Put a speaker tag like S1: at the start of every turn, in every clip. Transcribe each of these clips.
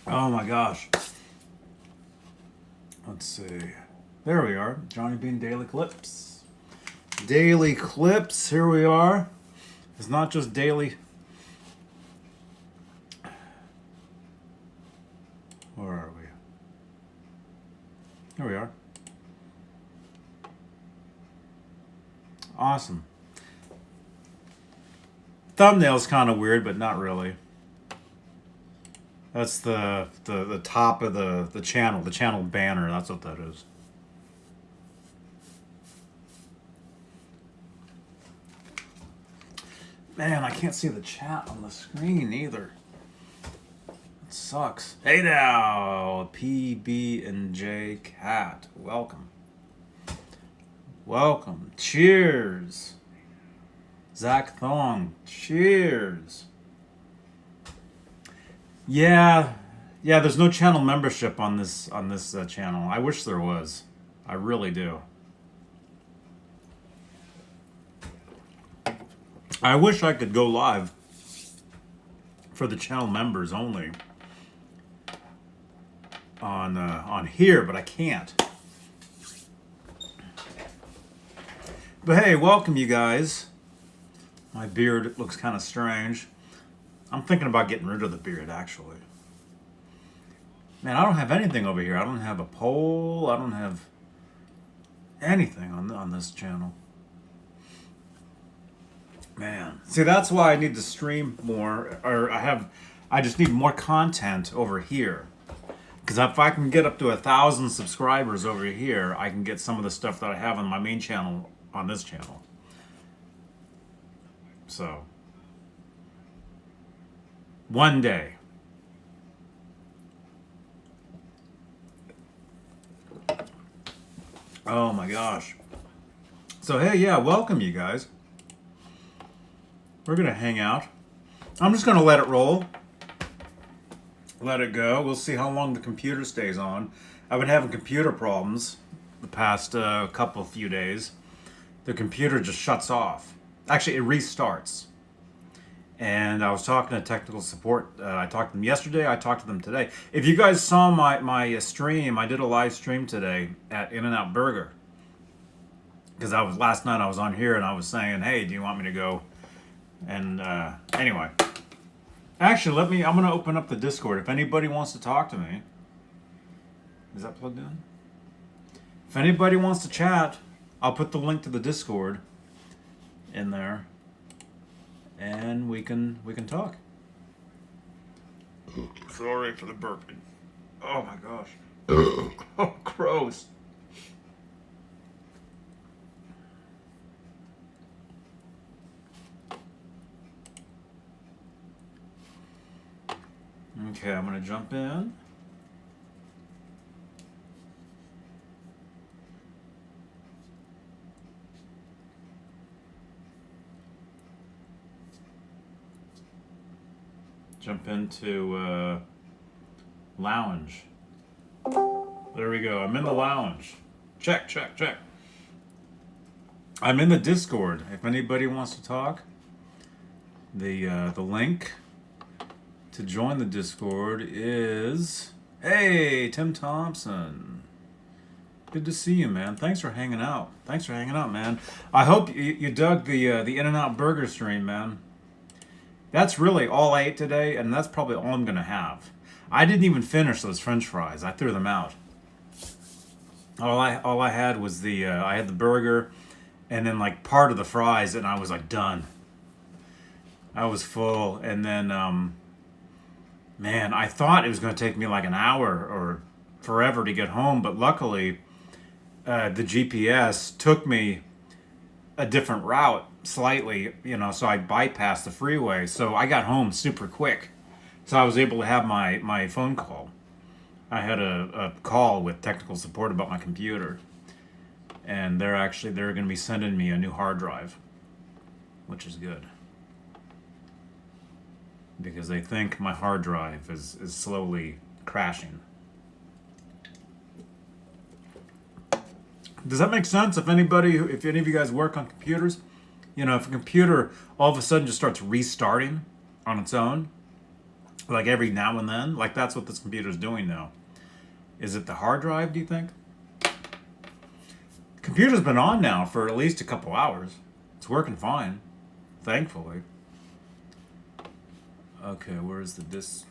S1: Oh my gosh. Let's see. There we are. Johnny Bean Daily Clips. Daily Clips. Here we are. It's not just daily. Where are we? Here we are. Awesome. Thumbnail's kind of weird, but not really. That's the top of the channel banner. That's what that is. Man, I can't see the chat on the screen either. It sucks. Hey now, PB and J Cat. Welcome. Welcome. Cheers. Zach Thong. Cheers. Yeah, there's no channel membership on this channel. I wish there was. I really do. I wish I could go live for the channel members only on here, but I can't. But hey, welcome you guys. My beard looks kind of strange. I'm thinking about getting rid of the beard, actually. Man, I don't have anything over here. I don't have a poll. I don't have anything on this channel. Man, see, that's why I need to stream more, or I just need more content over here. Because if I can get up to 1,000 subscribers over here, I can get some of the stuff that I have on my main channel on this channel. So, one day. Oh my gosh. So hey, yeah, welcome you guys. We're gonna hang out. I'm just gonna let it roll. Let it go. We'll see how long the computer stays on. I've been having computer problems the past few days. The computer just shuts off. Actually, it restarts. And I was talking to technical support. I talked to them yesterday. I talked to them today. If you guys saw my stream, I did a live stream today at In-N-Out Burger. Because last night I was on here and I was saying, hey, do you want me to go? And anyway. Actually, I'm going to open up the Discord. If anybody wants to talk to me. Is that plugged in? If anybody wants to chat, I'll put the link to the Discord in there. And we can talk. Sorry for the burping. Oh my gosh. Oh, gross. Okay, I'm gonna jump in. Jump into lounge. There we go. I'm in the lounge. Check. I'm in the Discord. If anybody wants to talk, the link to join the Discord is hey Tim Thompson. Good to see you, man. Thanks for hanging out. Man. I hope you dug the In-N-Out Burger stream, man. That's really all I ate today, and that's probably all I'm gonna have. I didn't even finish those French fries. I threw them out. All I had was I had the burger, and then like part of the fries, and I was like done. I was full, and then man, I thought it was gonna take me like an hour or forever to get home, but luckily, the GPS took me a different route slightly, so I bypassed the freeway. So I got home super quick. So I was able to have my phone call. I had a call with technical support about my computer. And they're going to be sending me a new hard drive, which is good. Because they think my hard drive is slowly crashing. Does that make sense? If any of you guys work on computers, if a computer all of a sudden just starts restarting on its own, Like every now and then? Like that's what this computer's doing now. Is it the hard drive, do you think? The computer's been on now for at least a couple hours. It's working fine. Thankfully. Okay, where's the disc?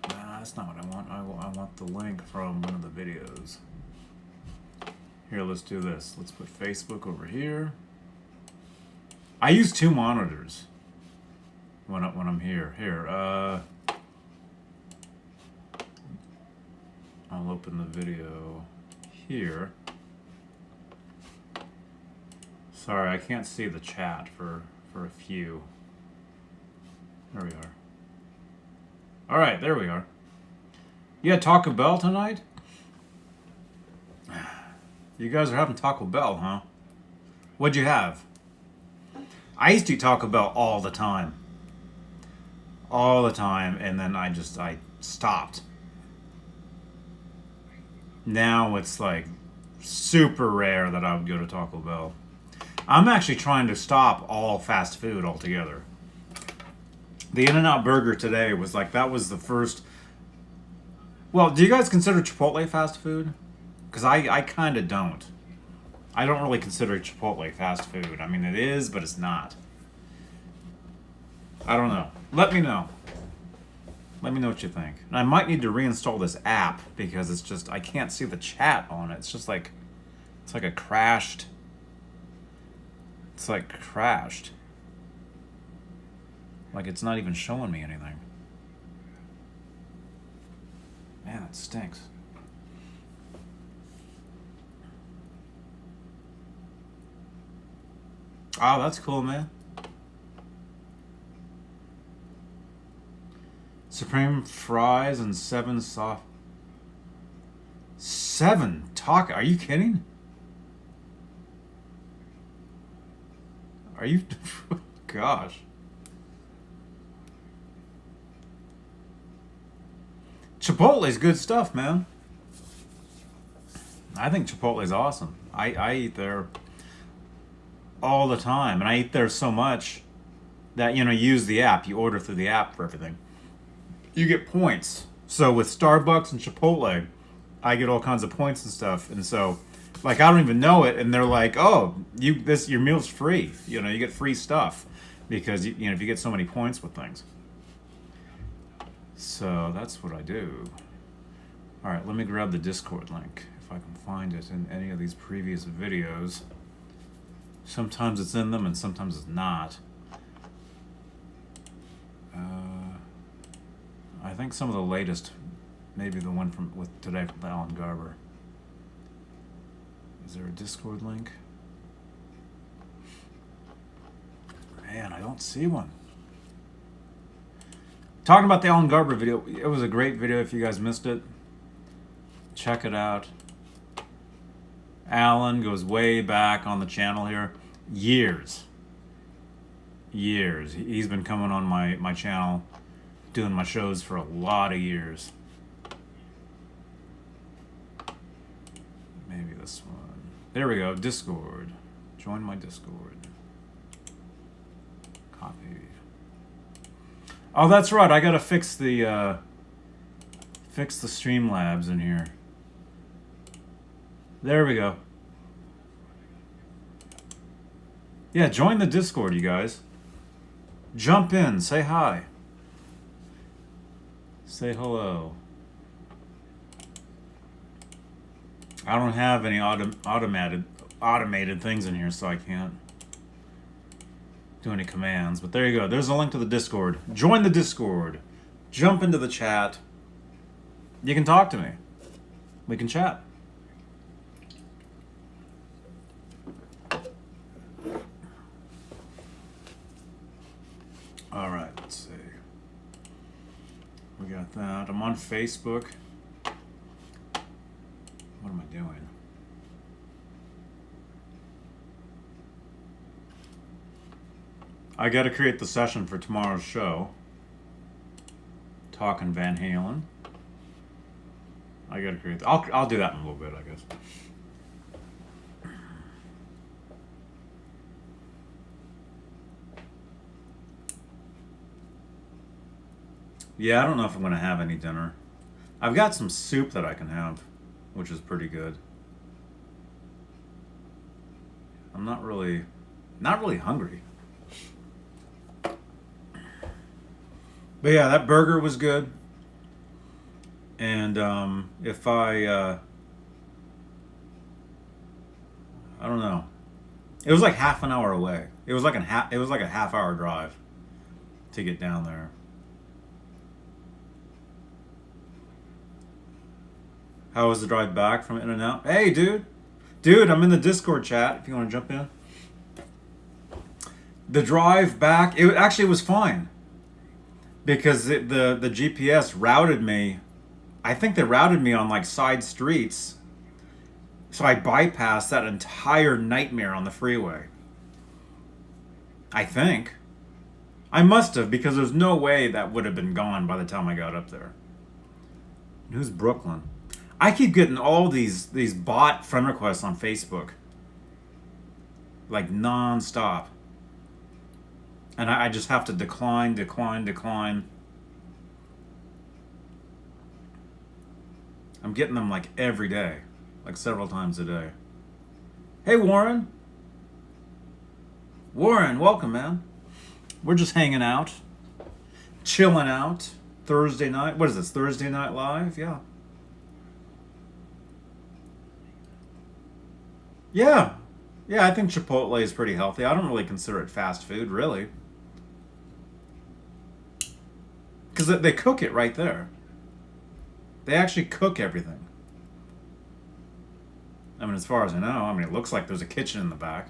S1: Nah, that's not what I want. I want the link from one of the videos. Here, let's do this. Let's put Facebook over here. I use 2 monitors when I'm here. Here, I'll open the video here. Sorry, I can't see the chat for a few. There we are. All right, there we are. You had Taco Bell tonight? You guys are having Taco Bell, huh? What'd you have? I used to eat Taco Bell all the time. All the time, and then I stopped. Now it's like super rare that I would go to Taco Bell. I'm actually trying to stop all fast food altogether. The In-N-Out Burger today was like, that was the first. Well, do you guys consider Chipotle fast food? Because I kind of don't. I don't really consider Chipotle fast food. I mean, it is, but it's not. I don't know. Let me know. Let me know what you think. And I might need to reinstall this app because it's just, I can't see the chat on it. It's just like, it's like a crashed. It's like crashed. Like it's not even showing me anything. Man, it stinks. Oh, that's cool, man. Supreme fries and 7 soft. 7 taco? Are you kidding? Are you? Gosh. Chipotle's good stuff, man. I think Chipotle's awesome. I eat there all the time, and I eat there so much that, you use the app. You order through the app for everything. You get points. So with Starbucks and Chipotle, I get all kinds of points and stuff. And so, like, I don't even know it, and they're like, "Oh, your meal's free. You get free stuff because if you get so many points with things." So that's what I do. All right, let me grab the Discord link if I can find it in any of these previous videos. Sometimes it's in them and sometimes it's not. I think some of the latest, maybe the one with today from Alan Garber. Is there a Discord link? Man, I don't see one. Talking about the Alan Garber video, it was a great video. If you guys missed it, check it out. Alan goes way back on the channel here. Years. He's been coming on my channel, doing my shows for a lot of years. Maybe this one. There we go, Discord. Join my Discord. Copy. Oh, that's right. I gotta fix the Streamlabs in here. There we go. Yeah, join the Discord, you guys. Jump in, say hi. Say hello. I don't have any automated things in here, so I can't do any commands. But there you go. There's a link to the Discord. Join the Discord. Jump into the chat. You can talk to me. We can chat. All right, let's see. We got that. I'm on Facebook. What am I doing? I got to create the session for tomorrow's show. Talking Van Halen. I got to create. I'll do that in a little bit, I guess. Yeah, I don't know if I'm gonna have any dinner. I've got some soup that I can have, which is pretty good. I'm not really hungry. But yeah, that burger was good. And if I don't know. It was like half an hour away. It was like a half hour drive to get down there. How was the drive back from In and Out? Hey, dude. Dude, I'm in the Discord chat if you want to jump in. The drive back, it actually was fine because the GPS routed me. I think they routed me on like side streets. So I bypassed that entire nightmare on the freeway. I think. I must have because there's no way that would have been gone by the time I got up there. Who's Brooklyn? I keep getting all these bot friend requests on Facebook. Like non-stop. And I just have to decline. I'm getting them like every day. Like several times a day. Hey Warren. Warren, welcome man. We're just hanging out. Chilling out. Thursday night. What is this? Thursday Night Live? Yeah. Yeah. Yeah, I think Chipotle is pretty healthy. I don't really consider it fast food, really. Because they cook it right there. They actually cook everything. I mean, as far as I know, it looks like there's a kitchen in the back.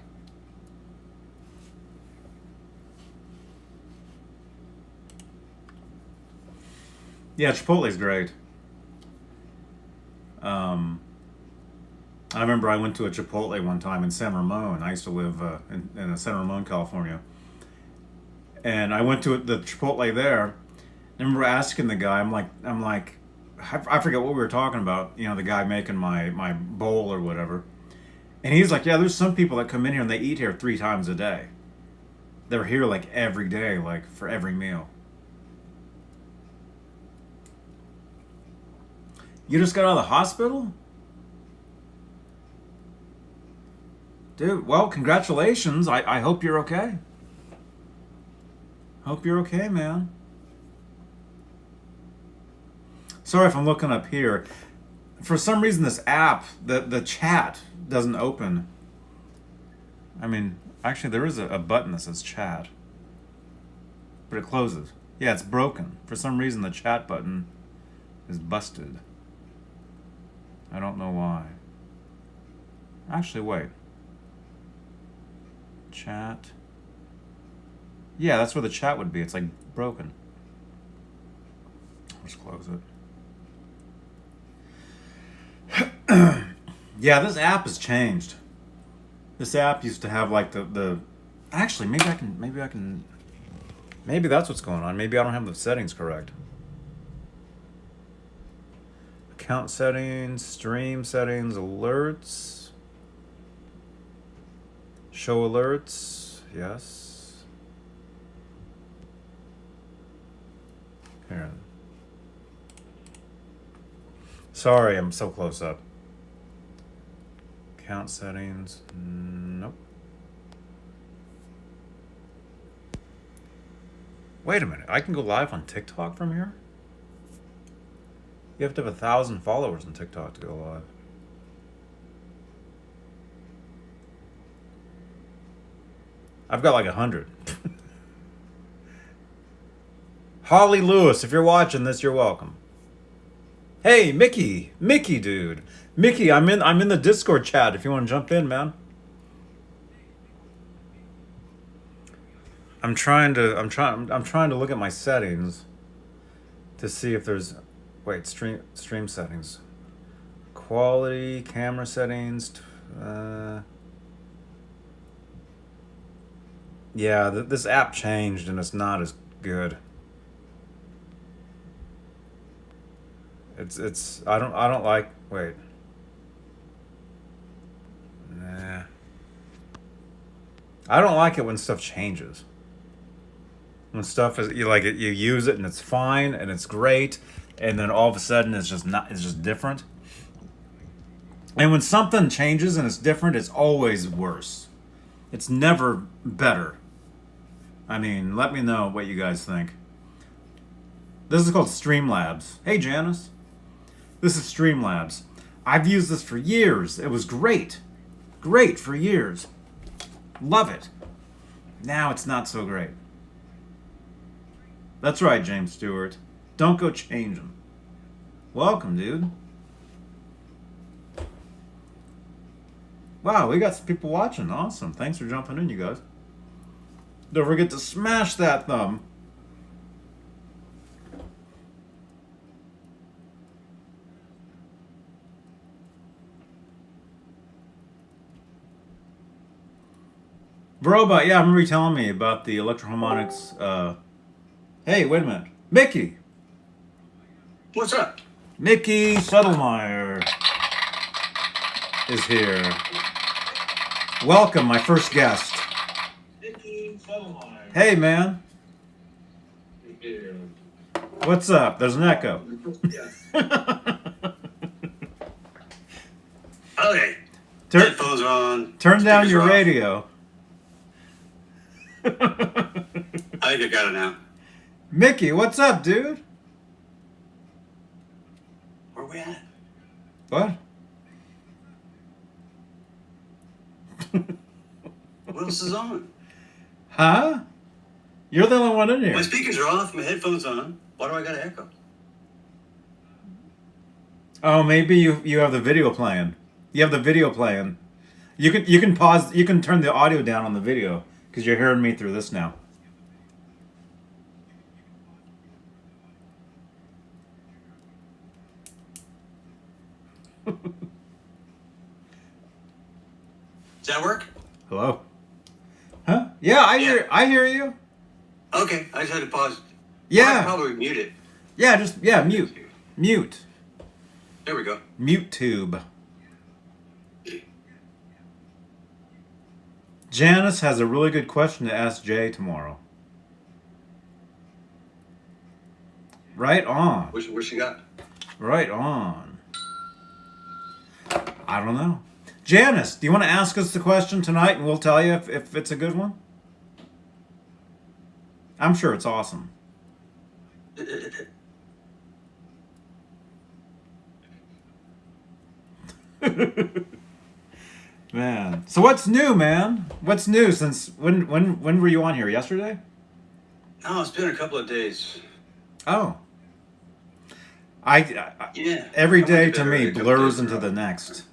S1: Yeah, Chipotle's great. Um, I remember I went to a Chipotle one time in San Ramon. I used to live in San Ramon, California. And I went to the Chipotle there. I remember asking the guy, I'm like, I forget what we were talking about. You know, the guy making my bowl or whatever. And he's like, yeah, there's some people that come in here and they eat here 3 times a day. They're here like every day, like for every meal. You just got out of the hospital? Dude, well, congratulations. I hope you're okay. Hope you're okay, man. Sorry if I'm looking up here. For some reason, this app, the chat doesn't open. I mean, actually, there is a button that says chat, but it closes. Yeah, it's broken. For some reason, the chat button is busted. I don't know why. Actually, wait. Chat. Yeah, that's where the chat would be. It's like broken. Let's close it. Yeah, this app has changed. This app used to have like the actually maybe that's what's going on. Maybe I don't have the settings correct. Account settings, stream settings, alerts. Show alerts. Yes. Here. Sorry, I'm so close up. Account settings. Nope. Wait a minute. I can go live on TikTok from here? You have to have 1,000 followers on TikTok to go live. I've got like 100. Holly Lewis, if you're watching this, you're welcome. Hey, Mickey, dude, Mickey, I'm in the Discord chat. If you want to jump in, man. I'm trying to look at my settings to see if there's, wait, stream settings, quality, camera settings. Yeah, this app changed and it's not as good. It's I don't like, wait. Nah. I don't like it when stuff changes. When stuff is you like it, you use it and it's fine and it's great, and then all of a sudden it's just not. It's just different. And when something changes and it's different, it's always worse. It's never better. I mean, let me know what you guys think. This is called Streamlabs. Hey, Janice. This is Streamlabs. I've used this for years. It was great. Great for years. Love it. Now it's not so great. That's right, James Stewart. Don't go change them. Welcome, dude. Wow, we got some people watching. Awesome. Thanks for jumping in, you guys. Don't forget to smash that thumb. Robot, yeah, I remember you telling me about the Electro-Harmonix. Hey, wait a minute. Mickey!
S2: What's up?
S1: Mickey Settlemeyer is here. Welcome, my first guest.
S2: Mickey Settlemeyer.
S1: Hey, man. What's up? There's an echo.
S2: Okay. Headphones are on.
S1: Turn down
S2: Speakers
S1: your
S2: are off.
S1: radio.
S2: I think I got it now.
S1: Mickey, what's up, dude?
S2: Where we at?
S1: What?
S2: What else is on?
S1: Huh? You're the only one in here.
S2: My speakers are off. My headphones on. Why do I got an echo?
S1: Oh, maybe you have the video playing. You have the video playing. You can pause. You can turn the audio down on the video because you're hearing me through this now.
S2: Does that work?
S1: Hello. Huh? Yeah, I hear you.
S2: Okay. I just had to pause.
S1: Yeah.
S2: I could probably mute it.
S1: Yeah, just mute.
S2: There we go.
S1: Mute tube. Janice has a really good question to ask Jay tomorrow. Right on.
S2: What she got?
S1: Right on. I don't know. Janice, do you want to ask us the question tonight and we'll tell you if it's a good one? I'm sure it's awesome. Man. So what's new, man? What's new since when were you on here? Yesterday?
S2: No, it's been a couple of days.
S1: Oh.
S2: Yeah.
S1: Every
S2: I
S1: day
S2: went
S1: to
S2: bed
S1: me
S2: early a couple
S1: blurs
S2: days in a
S1: into the
S2: row.
S1: next.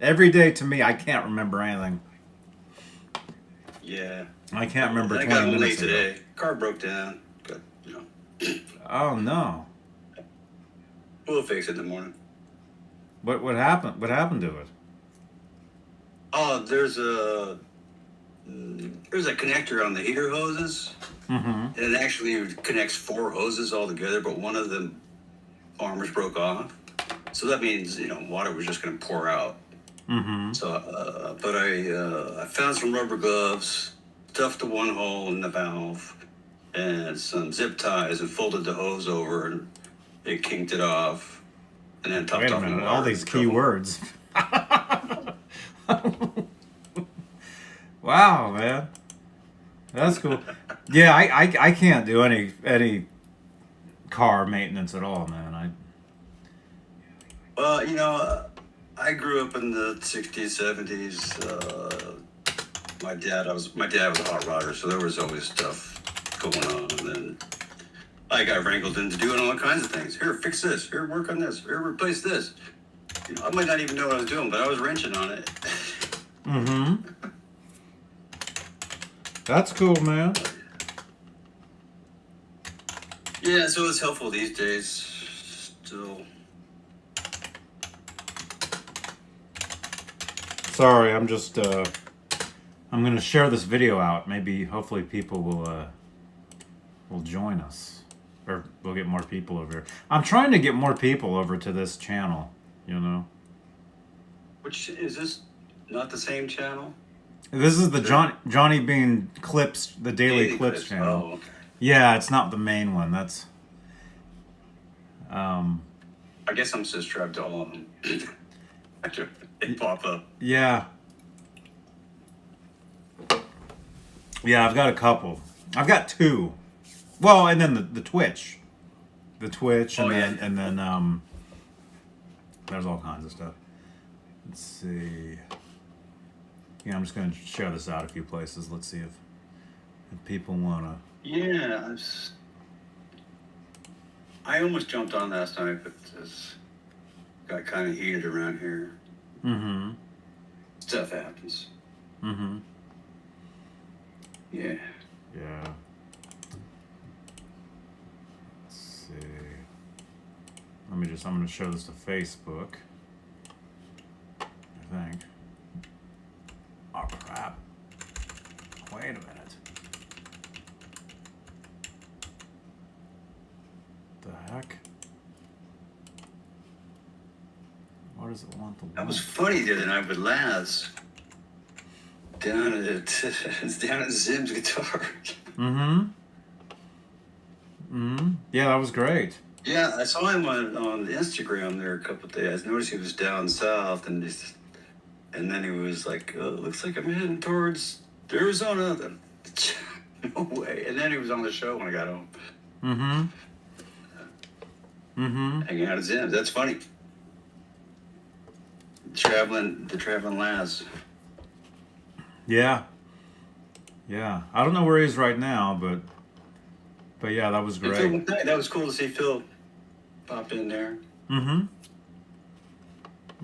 S1: Every day to me I can't remember anything.
S2: Yeah.
S1: I can't remember
S2: I
S1: 20
S2: got home late
S1: minutes ago.
S2: today. Car broke down. But,
S1: Oh no.
S2: we'll fix it in the morning.
S1: What happened? What happened to it?
S2: Oh, there's a connector on the heater hoses,
S1: Mm-hmm.
S2: and it actually connects 4 hoses all together, but one of the armors broke off. So that means water was just going to pour out.
S1: Mm-hmm.
S2: So, but I found some rubber gloves, stuffed the one hole in the valve, and some zip ties, and folded the hose over, and it kinked it off, and then topped
S1: Wait a
S2: off the
S1: minute,
S2: water.
S1: all these key words. Wow, man. That's cool. Yeah, I can't do any car maintenance at all, man.
S2: Well, I grew up in the '60s, '70s. My dad was a hot rodder, so there was always stuff going on, and then I got wrangled into doing all kinds of things. Here, fix this. Here, work on this. Here, replace this. I might not even know what I was doing, but I was wrenching on it.
S1: Mm-hmm. That's cool, man.
S2: Yeah, so it's helpful these days. Still.
S1: Sorry, I'm just I'm gonna share this video out. Maybe hopefully people will join us. Or we'll get more people over here. I'm trying to get more people over to this channel,
S2: Which is this not the same channel?
S1: This is the Johnny Bean Clips, the Daily Clips channel.
S2: Oh, okay.
S1: Yeah, it's not the main one. That's
S2: I guess I'm subscribed to all of them. After they pop up.
S1: yeah. Yeah, I've got a couple. I've got two. Well, and then the Twitch. The Twitch and
S2: Oh, yeah.
S1: then there's all kinds of stuff. Let's see. Yeah, I'm just gonna share this out a few places. Let's see if people wanna.
S2: Yeah, I almost jumped on last night, but this got kind of heated around here.
S1: Mm-hmm.
S2: Stuff happens.
S1: Mm-hmm.
S2: Yeah.
S1: Yeah. Let's see. I'm gonna show this to Facebook. I think. Oh crap. Wait a minute. The heck? Why does it want the
S2: That was
S1: link?
S2: funny the other night with Laz. Down at Zim's guitar.
S1: Mm-hmm. Mm-hmm. Yeah, that was great.
S2: Yeah, I saw him on Instagram there a couple of days. I noticed he was down south, and then he was like, oh, "It looks like I'm heading towards Arizona." No way. And then he was on the show when I got home,
S1: Mm-hmm. Mm-hmm.
S2: hanging out at Zim's. That's funny. The traveling Laz.
S1: Yeah. Yeah. I don't know where he is right now, but yeah, that was
S2: And
S1: great.
S2: Phil, that was cool to see Phil pop in there.
S1: Mm-hmm.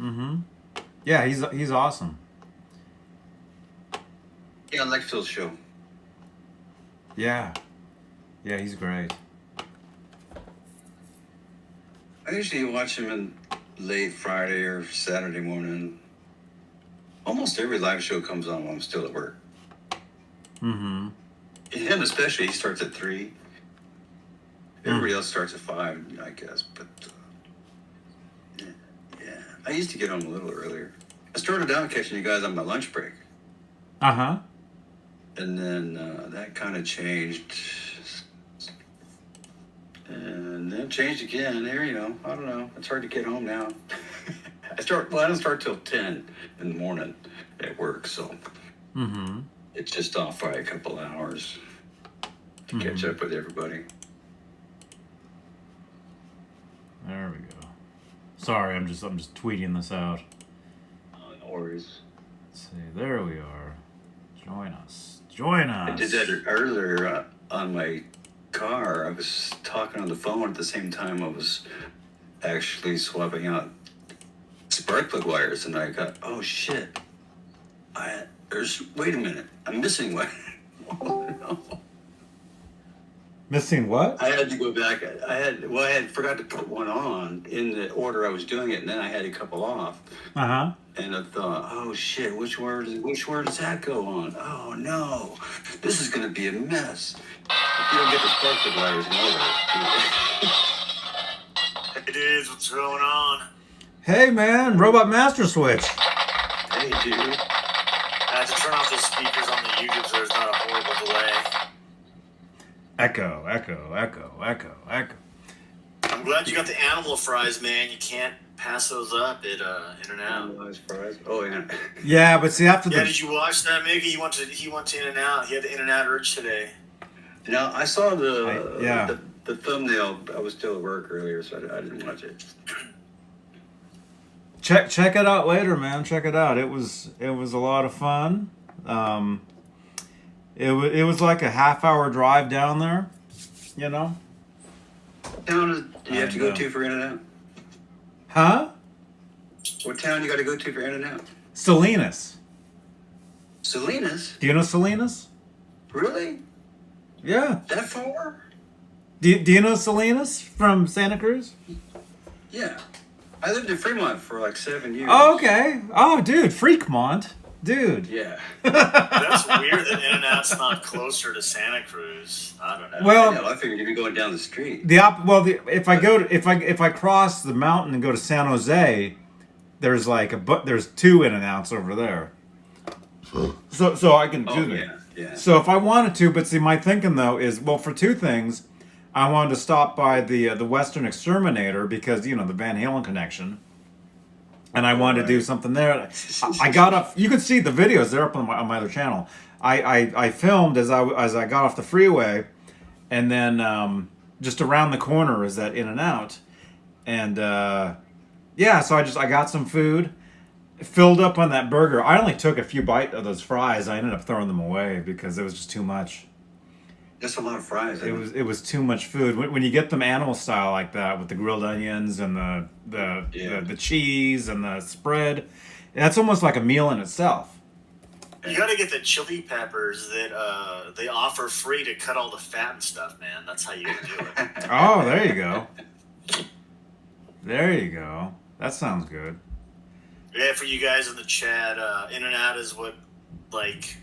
S1: Mm-hmm. Yeah, he's awesome.
S2: Yeah, I like Phil's show.
S1: Yeah. Yeah, he's great.
S2: I usually watch him in late Friday or Saturday morning. Almost every live show comes on while I'm still at work.
S1: Mm-hmm.
S2: Him especially, he starts at 3. Everybody else starts at 5, I guess. But yeah, I used to get home a little earlier. I started out catching you guys on my lunch break,
S1: Uh-huh.
S2: and then that kind of changed, and then changed again. There, I don't know. It's hard to get home now. I don't start till 10 in the morning at work, so
S1: Mm-hmm.
S2: it's just off by a couple hours to catch up with everybody.
S1: There we go. Sorry, I'm just tweeting this out.
S2: No worries.
S1: Let's see. There we are. Join us. Join us.
S2: I did that earlier on my car. I was talking on the phone at the same time I was actually swapping out spark plug wires, and I got, oh shit. Wait a minute. I'm missing one. Oh, no.
S1: Missing what?
S2: I had to go back. I had forgot to put one on in the order I was doing it, and then I had a couple off.
S1: Uh-huh.
S2: And I thought, oh shit, which word does that go on? Oh no, this is gonna be a mess. If you don't get the spark plug wires in order.
S3: Hey dudes, what's going on?
S1: Hey man, Robot Master Switch.
S2: Hey dude.
S3: I had to turn off the speakers on the YouTube so there's not a horrible delay.
S1: Echo, echo, echo, echo, echo.
S3: I'm glad you got the animal fries, man. You can't pass those up at In-N-Out.
S2: Oh yeah.
S1: Yeah, but see after
S3: Yeah,
S1: the
S3: did you watch that, Mickey? He went to In-N-Out. He had the In-N-Out urge today.
S2: Now I saw
S1: yeah.
S2: the thumbnail. I was still at work earlier, so I didn't watch it.
S1: check it out later, man. Check it out. It was a lot of fun. It was like a half-hour drive down there, you know.
S2: What town do you have to go to for In-N-Out?
S1: Huh?
S2: What town you got to go to for In-N-Out?
S1: Salinas.
S2: Salinas?
S1: Do you know Salinas?
S2: Really?
S1: Yeah.
S2: That far?
S1: Do you know Salinas from Santa Cruz?
S2: Yeah. I lived in Fremont for like 7 years.
S1: Oh, okay. Oh, dude, Freakmont. Dude.
S2: Yeah.
S3: That's weird that In-N-Out's not closer to Santa Cruz. I don't know.
S1: Well,
S2: I figured you'd be going down the street.
S1: if I cross the mountain and go to San Jose, there's like there's 2 In-N-Outs over there. So I can do that.
S2: Yeah. Yeah.
S1: So if I wanted to, but see, my thinking though is, well, for two things, I wanted to stop by the Western Exterminator because you know the Van Halen connection, and I wanted to do
S2: Right.
S1: something there. I got up. You can see the videos; they're up on my other channel. I filmed as I got off the freeway, and then just around the corner is that In and Out, and yeah, so I got some food, filled up on that burger. I only took a few bites of those fries. I ended up throwing them away because it was just too much.
S2: That's a lot of fries.
S1: It was too much food. When you get them animal style like that with the grilled onions and the cheese and the spread, that's almost like a meal in itself.
S3: You gotta get the chili peppers that they offer free to cut all the fat and stuff, man. That's how you do it.
S1: Oh, there you go. There you go. That sounds good.
S3: Yeah, for you guys in the chat, In and Out is what like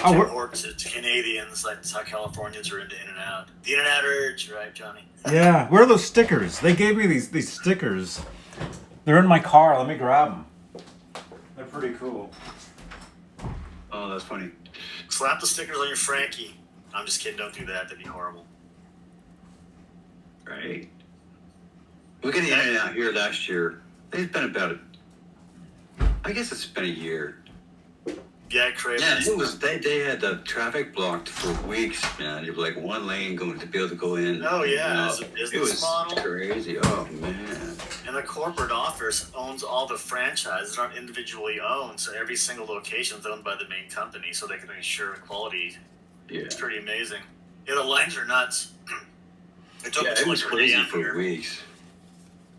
S1: Oh,
S3: Tim
S1: we're-
S3: Hortons to Canadians. Like that's how Californians are into In and Out. The In and Out urge, right, Johnny?
S1: Yeah. Where are those stickers? They gave me these stickers. They're in my car. Let me grab them. They're pretty cool.
S2: Oh, that's funny.
S3: Slap the stickers on your Frankie. I'm just kidding. Don't do that. That'd be horrible.
S2: Right. We got the internet out here last year. It's been about I guess it's been a year.
S3: Yeah, Craven.
S2: Yeah, it was. They had the traffic blocked for weeks, man. You were like one lane going to be able to go in.
S3: Oh, yeah,
S2: You
S3: as a
S2: know,
S3: business
S2: it was
S3: model.
S2: crazy. Oh man.
S3: And the corporate office owns all the franchises, aren't individually owned, so every single location is owned by the main company, so they can ensure quality.
S2: Yeah.
S3: It's pretty amazing. Yeah, the lines are nuts. It took
S2: Yeah,
S3: us
S2: it
S3: like
S2: was
S3: 20
S2: crazy
S3: out
S2: for
S3: here.
S2: weeks.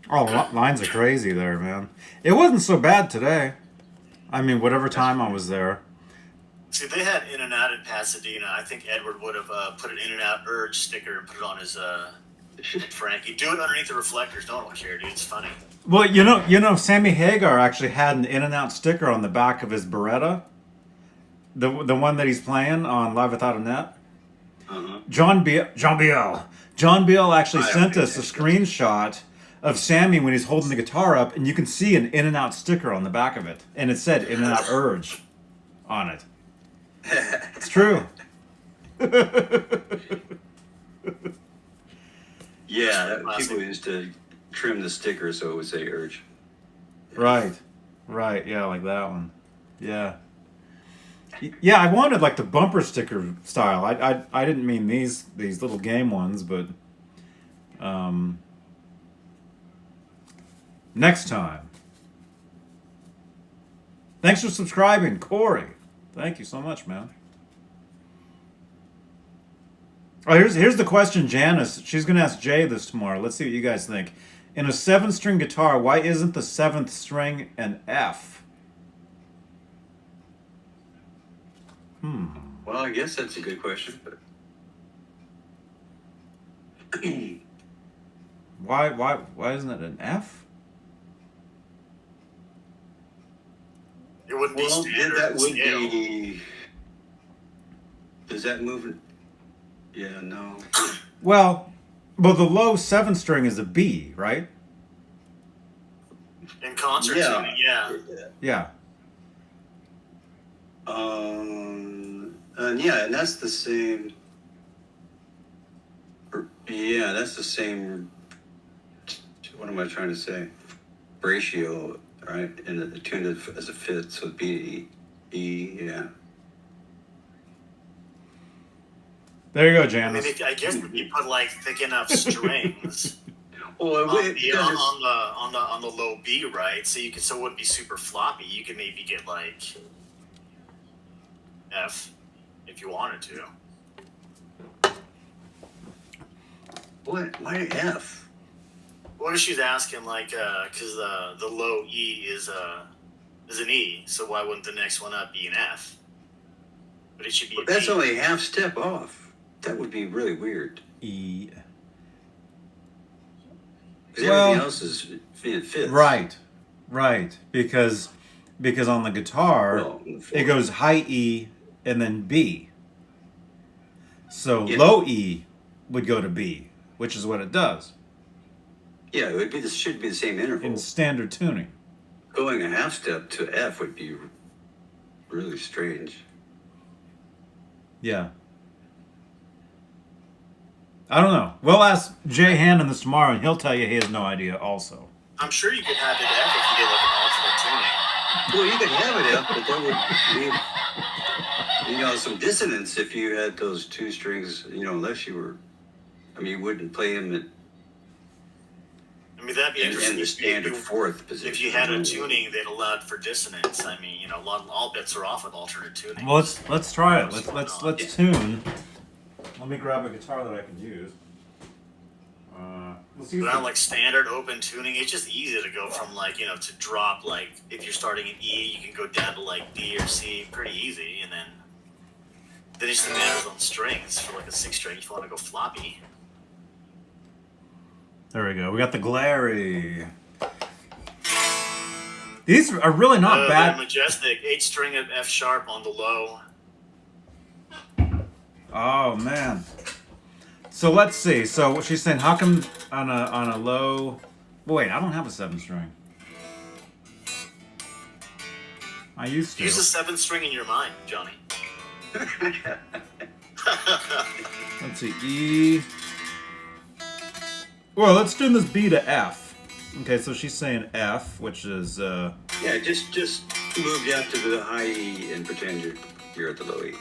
S1: Oh, lines are crazy there, man. It wasn't so bad today. I mean, whatever time I was there.
S3: See, if they had In and Out in Pasadena, I think Edward would have put an In and Out urge sticker and put it on his Frankie. Do it underneath the reflectors. No one will care, dude. It's funny.
S1: Well, you know, Sammy Hagar actually had an In and Out sticker on the back of his Beretta. The one that he's playing on Live Without a Net.
S2: Uh-huh.
S1: John Biel actually
S2: I
S1: sent
S2: don't
S1: us a
S2: think
S1: screenshot of Sammy when he's holding the guitar up, and you can see an In and Out sticker on the back of it, and it said In and Out Urge on it. It's true.
S2: Yeah,
S3: Classic.
S2: people used to trim the sticker so it would say urge.
S1: Right, yeah, like that one. Yeah. Yeah, I wanted like the bumper sticker style. I didn't mean these little game ones, but next time. Thanks for subscribing, Corey. Thank you so much, man. Oh, here's the question, Janice. She's gonna ask Jay this tomorrow. Let's see what you guys think. In a 7-string guitar, why isn't the 7th string an F?
S2: Well, I guess that's a good question, but
S1: Why isn't it an F?
S3: It wouldn't be
S2: well,
S3: standard
S2: that would
S3: scale.
S2: be. Does that move? Yeah, no.
S1: Well, the low 7th string is a B, right?
S3: In concert
S2: Yeah.
S3: tuning, yeah.
S1: Yeah.
S2: And yeah, and that's the same. Yeah, that's the same. What am I trying to say? Ratio, right? And the tuned as a fifth, so B, E, yeah.
S1: There you go,
S3: I
S1: Janice.
S3: mean, I guess if you put like thick enough strings
S2: Well,
S3: on the low B, right? So it wouldn't be super floppy. You could maybe get like F if you wanted to.
S2: what? Why F?
S3: What if she's asking like because the low E is an E, so why wouldn't the next one up be an F? But it should be.
S2: But
S3: a
S2: that's
S3: B.
S2: only a half step off. That would be really weird.
S1: E.
S2: 'Cause
S1: Well-
S2: everything else is in fifths.
S1: Right. Because on the guitar,
S2: Well,
S1: it goes high E and then B. So
S2: Yeah.
S1: low E would go to B, which is what it does
S2: Yeah, it would be. This should be the same interval.
S1: in standard tuning.
S2: Going a half step to F would be really strange.
S1: Yeah. I don't know. We'll ask Jay Hannon this tomorrow, and he'll tell you he has no idea. Also.
S3: I'm sure you could have it F if you did like an alternate tuning.
S2: Well, you could have it up, but that would be, some dissonance if you had those two strings, unless you were, you wouldn't play them
S3: I mean, that'd be
S2: in
S3: interesting.
S2: the standard fourth position.
S3: If you had a tuning that allowed for dissonance, all bets are off with alternate tuning.
S1: Well, let's try it. Let's
S2: Yeah.
S1: tune. Let me grab a guitar that I can use. Let's see.
S3: But on like standard open tuning, it's just easy to go from to drop if you're starting at E, you can go down to like D or C pretty easy, and then it just matters on strings for like a 6-string if you want to go floppy.
S1: There we go. We got the Glary. These are really not bad.
S3: Majestic 8-string of F sharp on the low.
S1: Oh man. So let's see. So she's saying, how come on a low? Wait, I don't have a 7-string. I used to.
S3: Use a 7-string in your mind, Johnny.
S1: Let's see. E. Well, let's tune this B to F. Okay, so she's saying F, which is
S2: Yeah, just move down to the high E and pretend you're at the low E.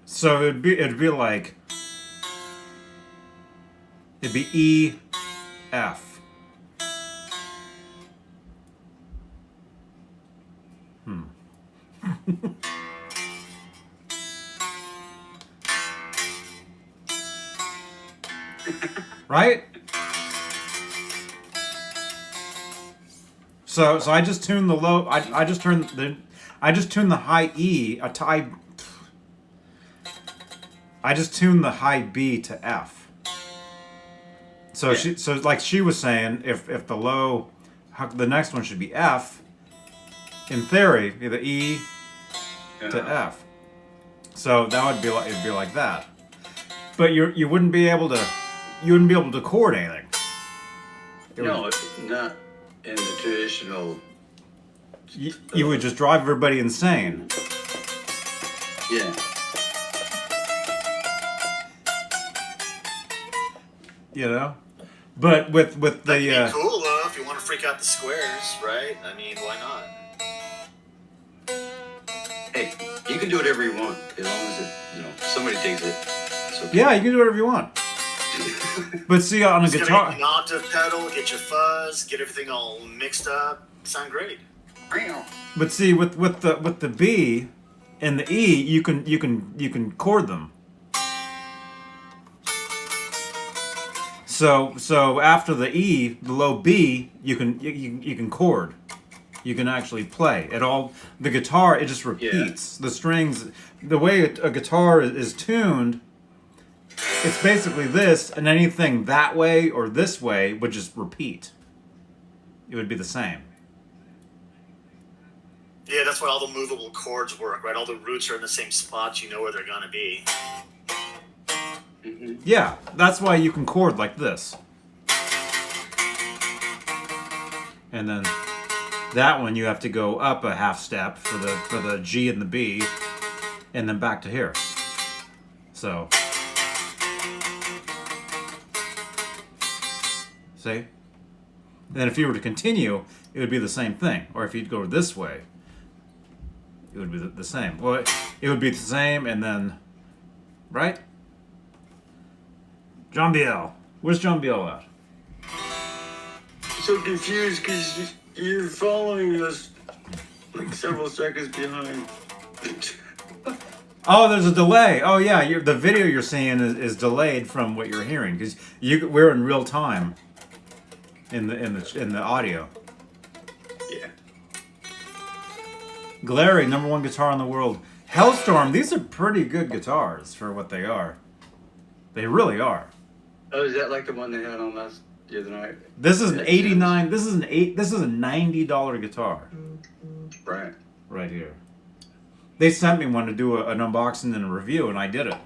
S1: so it'd be like it'd be E F. Right? So I just tuned the low. I just tuned the high E. I just tuned the high B to F. So
S2: Yeah.
S1: she was saying, if the low, the next one should be F. In theory, the E to F. So that would be like it'd be like that. But you wouldn't be able to chord anything.
S2: No, not in the traditional.
S1: You would just drive everybody insane.
S2: Yeah.
S1: You know? But with the
S3: That'd be cool though if you want to freak out the squares, right? I mean, why not?
S2: Hey, you can do whatever you want as long as somebody digs it. It's okay.
S1: yeah, you can do whatever you want. But see, on a
S3: Just
S1: guitar,
S3: get an octave pedal, get your fuzz, get everything all mixed up. Sound great.
S1: but see with the B and the E, you can chord them. So after the E, the low B, you can chord. You can actually play it all. The guitar, it just repeats the strings. The way a guitar is tuned, it's basically this, and anything that way or this way would just repeat. It would be the same.
S3: Yeah, that's why all the movable chords work, right? All the roots are in the same spots. You know where they're gonna be.
S2: Mm-hmm.
S1: Yeah, that's why you can chord like this. And then that one you have to go up a half step for the G and the B, and then back to here. So, see? And then if you were to continue, it would be the same thing. Or if you'd go this way, it would be the same. Well, it would be the same, and then, right? John Biel. Where's John Biel at?
S2: So confused because you're following us like several seconds behind.
S1: Oh, there's a delay. Oh yeah, the video you're seeing is delayed from what you're hearing because we're in real time. In the audio.
S2: Yeah.
S1: Glary, #1 guitar in the world. Hellstorm. These are pretty good guitars for what they are. They really are.
S2: Oh, is that like the one they had on us the other night?
S1: This is an 89. This is a $90 guitar.
S2: Right.
S1: Right here. They sent me one to do an unboxing and a review, and I did it.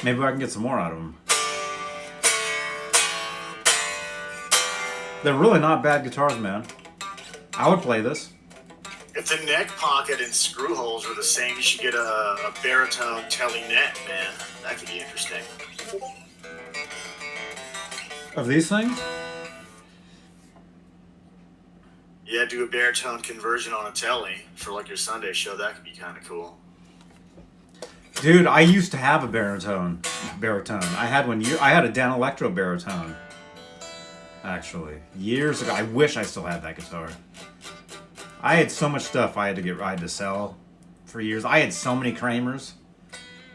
S1: Maybe I can get some more out of them. They're really not bad guitars, man. I would play this.
S3: If the neck pocket and screw holes are the same, you should get a baritone telly neck, man. That could be interesting.
S1: Of these things?
S3: Yeah, do a baritone conversion on a telly for like your Sunday show. That could be kind of cool.
S1: Dude, I used to have a baritone. I had one. I had a Dan Electro baritone. Actually, years ago. I wish I still had that guitar. I had so much stuff I had to sell for years. I had so many Kramers.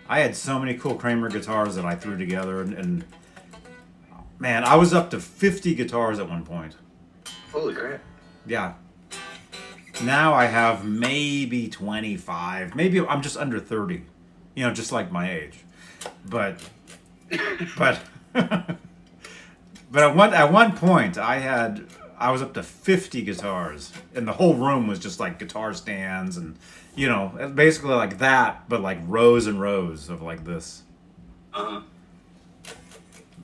S1: I had so many cool Kramer guitars that I threw together, and man, I was up to 50 guitars at one point.
S2: Holy crap.
S1: Yeah. Now I have maybe 25. Maybe I'm just under 30. You know, just like my age. But but at one point I was up to 50 guitars, and the whole room was just like guitar stands, and you know, basically like that, but like rows and rows of like this.
S2: Uh-huh.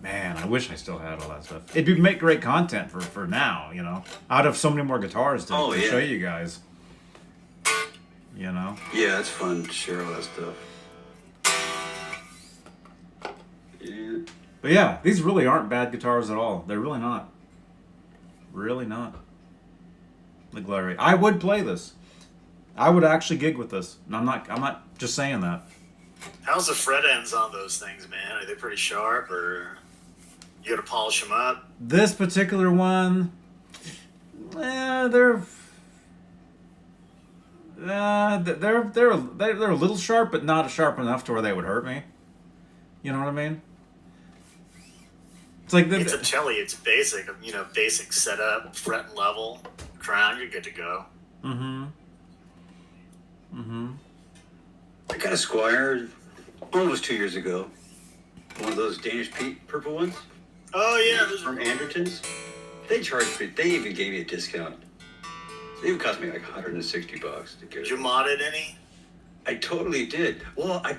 S1: Man, I wish I still had all that stuff. It'd make great content for now, you know. I'd have so many more guitars to show you guys. You know?
S2: Yeah, it's fun to share all that stuff. Yeah.
S1: But yeah, these really aren't bad guitars at all. They're really not. Really not. The Glary. I would play this. I would actually gig with this. And I'm not just saying that.
S3: How's the fret ends on those things, man? Are they pretty sharp, or you gotta polish them up?
S1: This particular one, they're a little sharp, but not sharp enough to where they would hurt me. You know what I mean? It's like
S3: It's a telly. It's basic. You know, basic setup, fret and level, crown. You're good to go.
S1: Mm-hmm. Mm-hmm.
S2: I got a Squire almost 2 years ago. One of those Danish Pete purple ones.
S3: Oh yeah, those
S2: From
S3: are
S2: Andertons. They charged me. They even gave me a discount. It even cost me like $160 to get
S3: Did
S2: it.
S3: you mod it any?
S2: I totally did. Well, I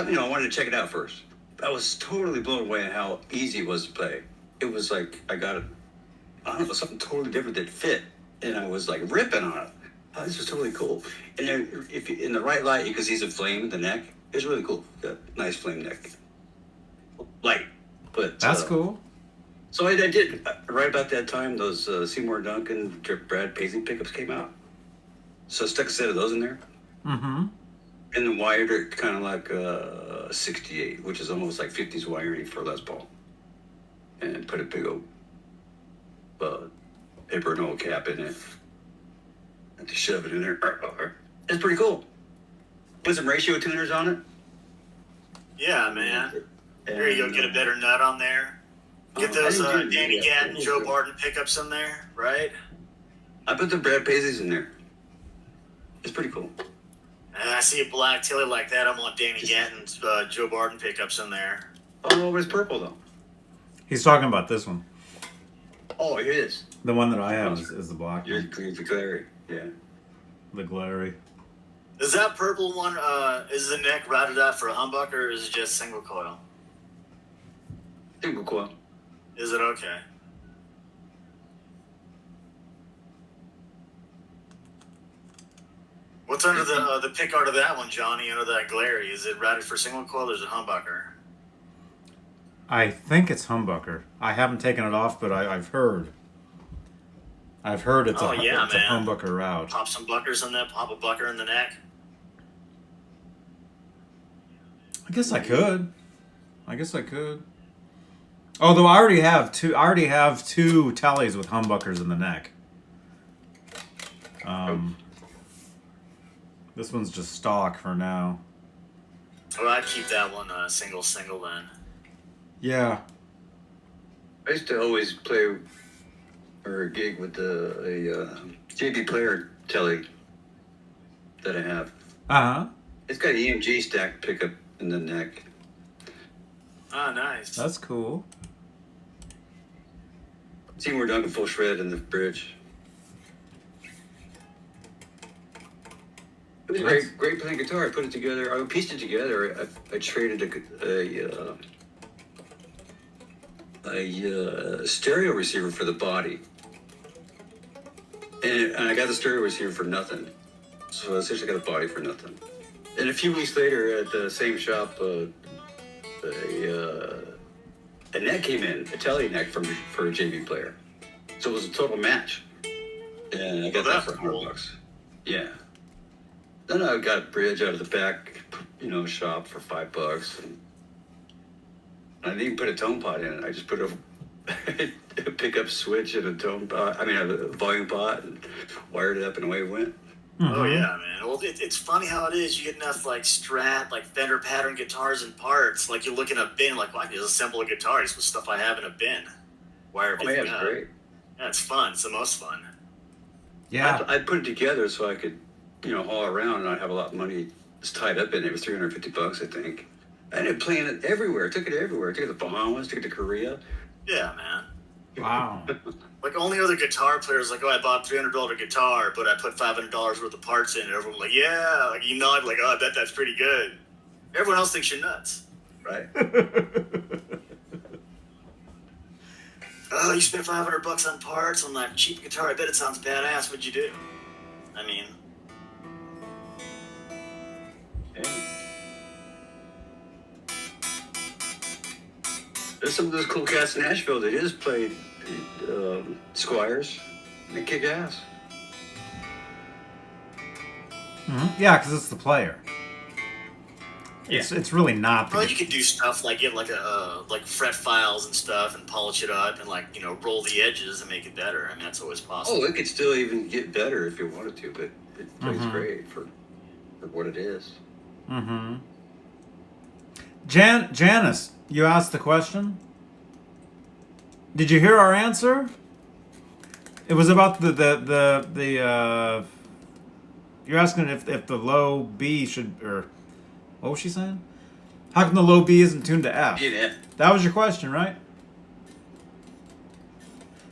S2: you know, I wanted to check it out first. I was totally blown away at how easy it was to play. It was like I got I don't know, something totally different that fit, and I was like ripping on it. Oh, this was totally cool. And then, if you, in the right light, you can see some flame in the neck. It's really cool. Got nice flame neck. Light, but
S1: That's cool.
S2: So I did right about that time. Those Seymour Duncan, Brad Paisley pickups came out. So I stuck a set of those in there,
S1: Mm-hmm.
S2: and then wired it kind of like 68, which is almost like 50s wiring for Les Paul, and put a big old paper and old cap in it. And to shove it in there. It's pretty cool. Put some ratio tuners on it.
S3: Yeah, man. There you go. Get a better nut on there. Get
S2: I
S3: those
S2: didn't do
S3: Danny
S2: that.
S3: Gatton, Joe Barton pickups in there, right?
S2: I put the Brad Paisleys in there. It's pretty cool.
S3: And I see a black Tilly like that. I want Danny Gatton's Joe Barton pickups in there.
S2: Oh, it's purple though.
S1: He's talking about this one.
S2: Oh, it is.
S1: The one that I have is the black
S2: You're
S1: one.
S2: green for Clary. Yeah.
S1: The Glary.
S3: Is that purple one, is the neck routed out for a humbucker, or is it just single coil?
S2: Single coil.
S3: Is it okay? What's under the pick art of that one, Johnny, under that Glary? Is it routed for single coil, or is it humbucker?
S1: I think it's humbucker. I haven't taken it off, but I've heard. I've heard it's
S3: Oh,
S1: a
S3: yeah,
S1: it's a
S3: man.
S1: humbucker route.
S3: Pop some buckers in there, pop a bucker in the neck.
S1: I guess I could. Although I already have two tellies with humbuckers in the neck. This one's just stock for now.
S3: Well, I'd keep that one single then.
S1: Yeah.
S2: I used to always play or gig with a JB Player telly that I have.
S1: Uh-huh.
S2: It's got an EMG stack pickup in the neck.
S3: Oh, nice.
S1: That's cool.
S2: Seymour Duncan full shred in the bridge. It was
S1: Nice.
S2: great playing guitar. I put it together. I pieced it together. I traded a stereo receiver for the body, and I got the stereo receiver for nothing. So I essentially got a body for nothing. And a few weeks later, at the same shop, a neck came in, a Tele neck for a JV player. So it was a total match, and I got that for $100. Yeah. Then I got a bridge out of the back, shop for $5, and I didn't even put a tone pot in it. I just put a pickup switch and a tone pot. I mean, a volume pot, and wired it up, and away it went.
S1: Mm-hmm.
S3: Oh yeah, man. Well, it's funny how it is. You get enough like Strat, like Fender pattern guitars and parts. Like you look in a bin, like, well, I can just assemble a guitar just with stuff I have in a bin. Wire
S2: Oh, yeah,
S3: everything
S2: it's
S3: up.
S2: great.
S3: Yeah, it's fun. It's the most fun.
S1: Yeah.
S2: I put it together so I could, haul around, and I'd have a lot of money just tied up in it. It was $350, I think. I ended up playing it everywhere. I took it everywhere. I took it to the Bahamas, took it to Korea.
S3: Yeah, man.
S1: Wow.
S3: Like only other guitar players like, oh, I bought $300 guitar, but I put $500 worth of parts in it. Everyone's like, yeah, like you nod, like, oh, I bet that's pretty good. Everyone else thinks you're nuts.
S2: Right.
S3: Oh, you spent $500 on parts on that cheap guitar. I bet it sounds badass. What'd you do? I mean,
S2: Hey. There's some of those cool cats in Nashville that just played Squires. They kick ass.
S1: Mm-hmm. Yeah, because it's the player. It's really not the
S3: well, you can do stuff like get like like fret files and stuff and polish it up and like roll the edges and make it better. I mean, that's always possible.
S2: Oh, it could still even get better if you wanted to, but it plays great for what it is.
S1: Mm-hmm. Janice, you asked the question. Did you hear our answer? It was about the you're asking if the low B should, or what was she saying? How come the low B isn't tuned to F?
S2: Yeah.
S1: That was your question, right?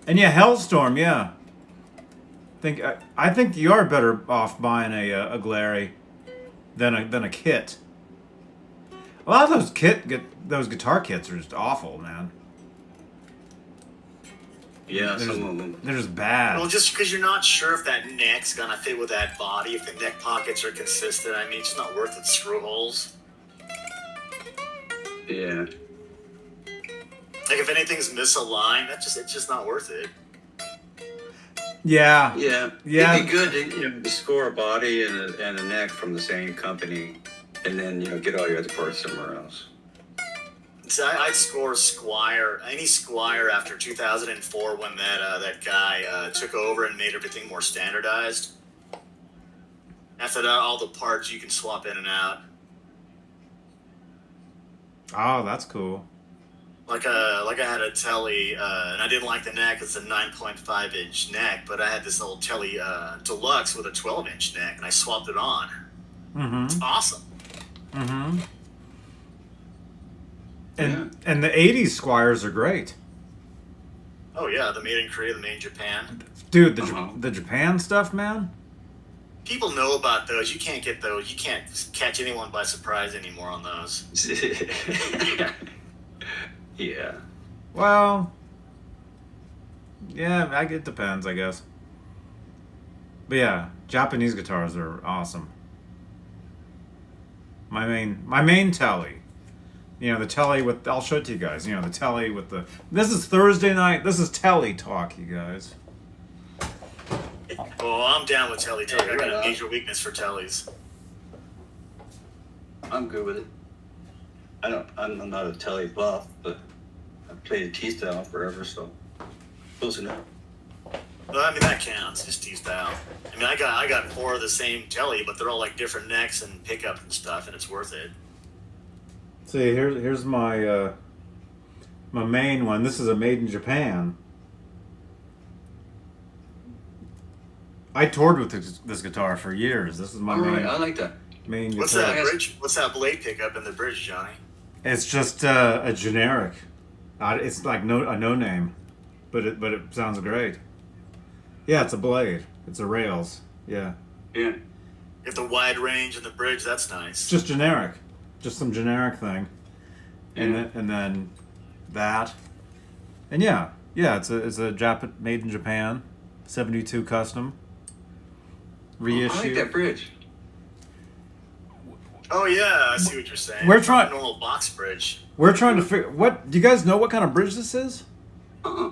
S1: And yeah, Hellstorm, yeah. I think you are better off buying a Glary than a kit. A lot of those guitar kits are just awful, man.
S2: Yeah, some of them.
S1: They're just bad.
S3: Well, just because you're not sure if that neck's gonna fit with that body, if the neck pockets are consistent, I mean, it's not worth it. Screw holes.
S2: Yeah.
S3: Like if anything's misaligned, it's just not worth it.
S1: Yeah.
S2: Yeah.
S1: Yeah.
S2: It'd be good to score a body and a neck from the same company, and then get all your other parts somewhere else.
S3: So I'd score Squire, any Squire after 2004 when that guy took over and made everything more standardized. After that, all the parts you can swap in and out.
S1: Oh, that's cool.
S3: Like I had a Tele, and I didn't like the neck. It's a 9.5 inch neck, but I had this old Tele Deluxe with a 12-inch neck, and I swapped it on.
S1: Mm-hmm.
S3: It's awesome.
S1: Mm-hmm. And the 80s Squires are great.
S3: Oh yeah, the made in Korea, the made in Japan.
S1: Dude, the Japan stuff, man.
S3: People know about those. You can't get those. You can't catch anyone by surprise anymore on those.
S2: Yeah.
S1: Well, yeah, it depends, I guess. But yeah, Japanese guitars are awesome. My main Tele. The Tele with, I'll show it to you guys. The Tele with this is Thursday night. This is Tele talk, you guys.
S3: Oh, I'm down with Tele talk.
S2: Yeah,
S3: I got a
S2: right
S3: major weakness for Teles.
S2: I'm good with it. I'm not a Tele buff, but I've played a T-style forever, so close enough.
S3: Well, I mean that counts, just T-style. I mean, I got 4 of the same Tele, but they're all like different necks and pickup and stuff, and it's worth it.
S1: See, here's my my main one. This is a made in Japan. I toured with this guitar for years. This is my
S2: All
S1: main,
S2: right, I like that.
S1: main
S3: What's
S1: guitar.
S3: that bridge? What's that blade pickup in the bridge, Johnny?
S1: It's just a generic. It's like a no name, but it sounds great. Yeah, it's a blade. It's a rails. Yeah,
S2: Yeah.
S3: Get the wide range in the bridge. That's nice.
S1: it's just generic, just some generic thing,
S2: Yeah.
S1: and then that. And yeah, it's a made in Japan, 72 custom reissue.
S2: I like that bridge.
S3: Oh yeah, I see what you're saying.
S1: We're
S3: It's not
S1: trying-
S3: a normal box bridge.
S1: We're trying to figure what. Do you guys know what kind of bridge this is?
S2: Uh-uh.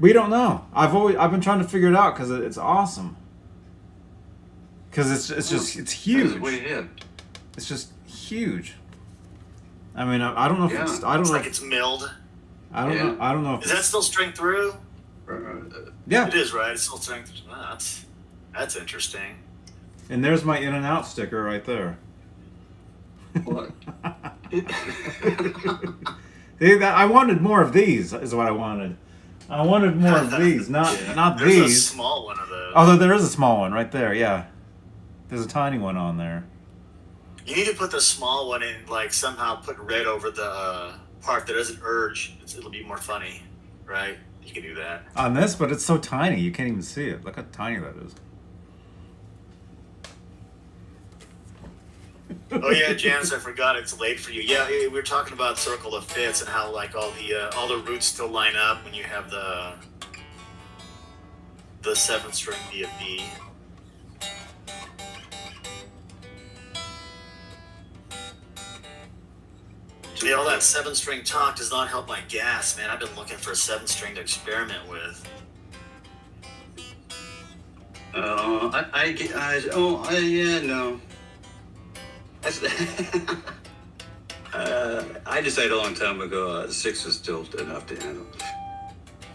S1: We don't know. I've been trying to figure it out because it's awesome. Because it's huge.
S2: That's way ahead.
S1: It's just huge. I mean, I don't know if
S2: Yeah.
S1: it's. I don't
S3: It's
S1: know.
S3: like it's milled.
S1: I don't
S2: Yeah.
S1: know. I don't know if.
S3: Is that still string through?
S1: Yeah.
S3: It is, right? It's still string through. Oh, that's interesting.
S1: And there's my In and Out sticker right there.
S2: What?
S1: I wanted more of these. Is what I wanted. I wanted more of these, not
S3: There's a
S1: these.
S3: small one of those.
S1: Although there is a small one right there. Yeah, there's a tiny one on there.
S3: You need to put the small one in, like somehow put red over the part that doesn't urge. It'll be more funny, right? You can do that.
S1: On this, but it's so tiny you can't even see it. Look how tiny that is.
S3: Oh yeah, Janice, I forgot it's late for you. Yeah, we were talking about Circle of Fifths and how like all the roots still line up when you have the 7th string be a B. Yeah, all that 7th string talk does not help my gas, man. I've been looking for a 7th string to experiment with.
S2: No. That's, I decided a long time ago 6 is still enough to handle.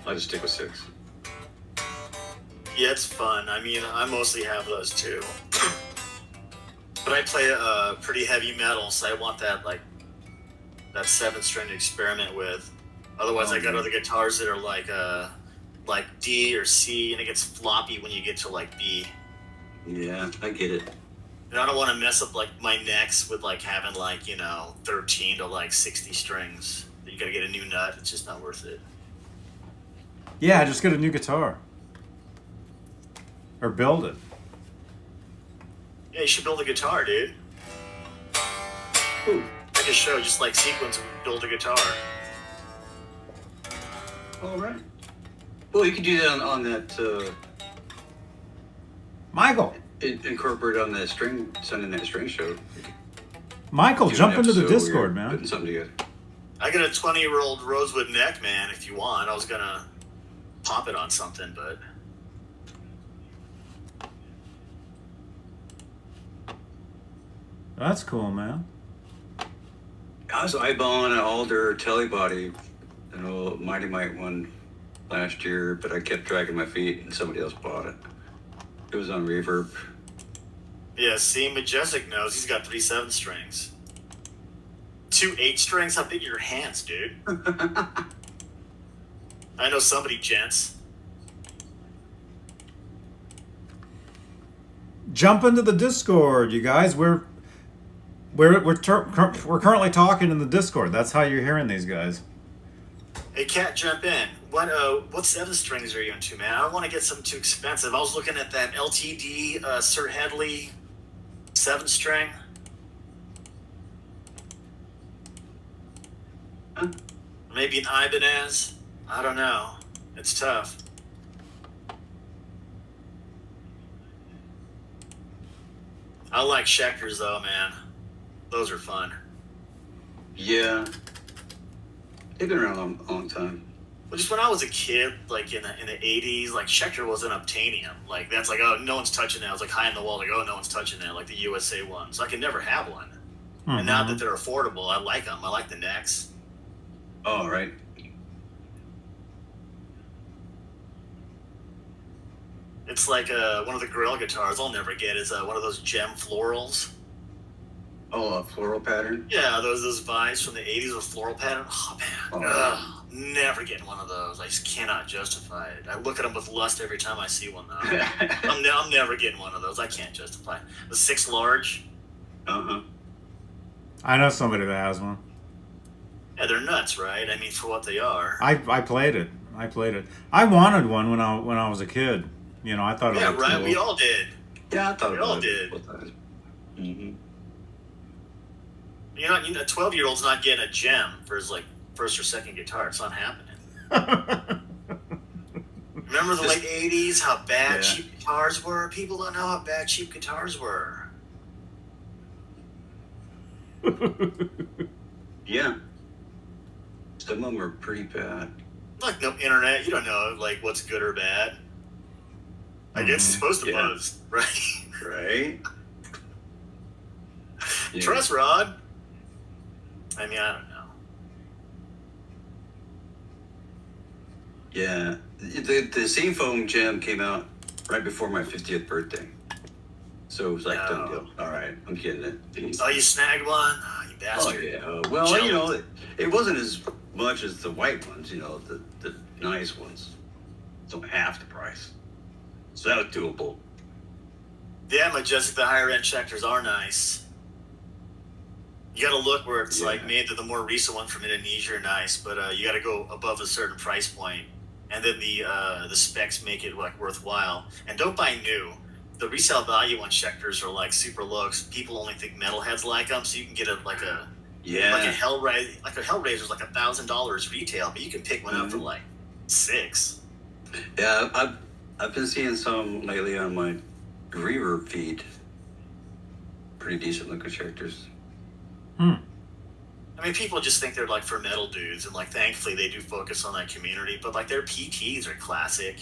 S2: I'll just stick with 6.
S3: Yeah, it's fun. I mean, I mostly have those too. But I play pretty heavy metal, so I want that 7th string to experiment with. Otherwise, I got other guitars that are like D or C, and it gets floppy when you get to like B.
S2: Yeah, I get it.
S3: And I don't want to mess up like my necks with like having 13 to 60 strings. You gotta get a new nut. It's just not worth it.
S1: Yeah, just get a new guitar. Or build it.
S3: Yeah, you should build a guitar, dude.
S2: Ooh.
S3: Make a show just like Sequence and build a guitar.
S2: All right. Well, you could do that on that.
S1: Michael,
S2: Incorporate on that string, Sunday Night String Show.
S1: Michael,
S2: Do
S1: jump
S2: an
S1: into the
S2: episode where
S1: Discord,
S2: you're
S1: man.
S2: Putting something together.
S3: I got a 20-year-old rosewood neck, man. If you want, I was gonna pop it on something, but
S1: That's cool, man.
S2: I was eyeballing an Alder Telebody, an old Mighty Might one last year, but I kept dragging my feet and somebody else bought it. It was on Reverb.
S3: yeah. See, Majestic knows he's got 3 7 strings. 2 8 strings. How big are your hands, dude? I know somebody, gents.
S1: Jump into the Discord, you guys. We're currently talking in the Discord. That's how you're hearing these guys.
S3: Hey, Cat, jump in. What 7 strings are you into, man? I don't want to get something too expensive. I was looking at that LTD Sir Hadley 7 string.
S2: Huh?
S3: Maybe an Ibanez. I don't know. It's tough. I like Schecters though, man. Those are fun.
S2: Yeah. They've been around a long time.
S3: But just when I was a kid, like in the 80s, like Schecter was an Obtainium. Like that's like, oh, no one's touching that. It was like high in the wall, like, oh, no one's touching that, like the USA one. So I could never have one. And now that they're affordable, I like them. I like the necks.
S2: Oh, right.
S3: It's like one of the Gorilla guitars I'll never get is one of those gem florals.
S2: Oh, a floral pattern?
S3: Yeah, those vines from the 80s with floral pattern. Oh, man.
S2: Oh.
S3: Never getting one of those. I just cannot justify it. I look at them with lust every time I see one, though. I'm never getting one of those. I can't justify it. The 6 large,
S2: Uh-huh.
S1: I know somebody that has one.
S3: yeah, they're nuts, right? I mean, for what they are.
S1: I played it. I wanted one when I was a kid. You know, I thought it
S3: Yeah,
S1: looked
S3: right.
S1: cool.
S3: We all did.
S2: Yeah, I thought
S3: We
S2: about
S3: all
S2: it.
S3: did.
S2: Mm-hmm.
S3: You know, a 12-year-old's not getting a gem for his like first or second guitar. It's not happening. Remember the
S2: Just-
S3: late '80s? How bad
S2: Yeah.
S3: cheap guitars were. People don't know how bad cheap guitars were.
S2: Yeah. Some of them are pretty bad.
S3: Like no internet, you don't know like what's good or bad. I guess it's supposed to
S2: Yeah.
S3: buzz, right?
S2: Right? Yeah.
S3: Trust Rod. I mean, I don't know.
S2: Yeah. The Scene Foam Gem came out right before my 50th birthday. So it was like, done deal. All right, I'm getting it.
S3: Oh, you snagged one? Oh, you
S2: Oh,
S3: bastard.
S2: yeah. Well, you know, it wasn't as much as the white ones, you know, the nice ones. It's only half the price. So that was doable.
S3: Yeah, Majestic, the higher end Schecters are nice. You gotta look where it's like
S2: Yeah.
S3: made the more recent one from Indonesia are nice, but you gotta go above a certain price point, and then the specs make it like worthwhile. And don't buy new. The resale value on Schecters are like super low. 'Cause people only think metalheads like them, so you can get like a
S2: Yeah.
S3: Hellraiser's like $1,000 retail, but you can pick one up for like $6.
S2: Yeah, I've been seeing some lately on my Reverb feed. Pretty decent looking characters.
S3: I mean, people just think they're like for metal dudes, and like thankfully they do focus on that community. But like their PTs are classic.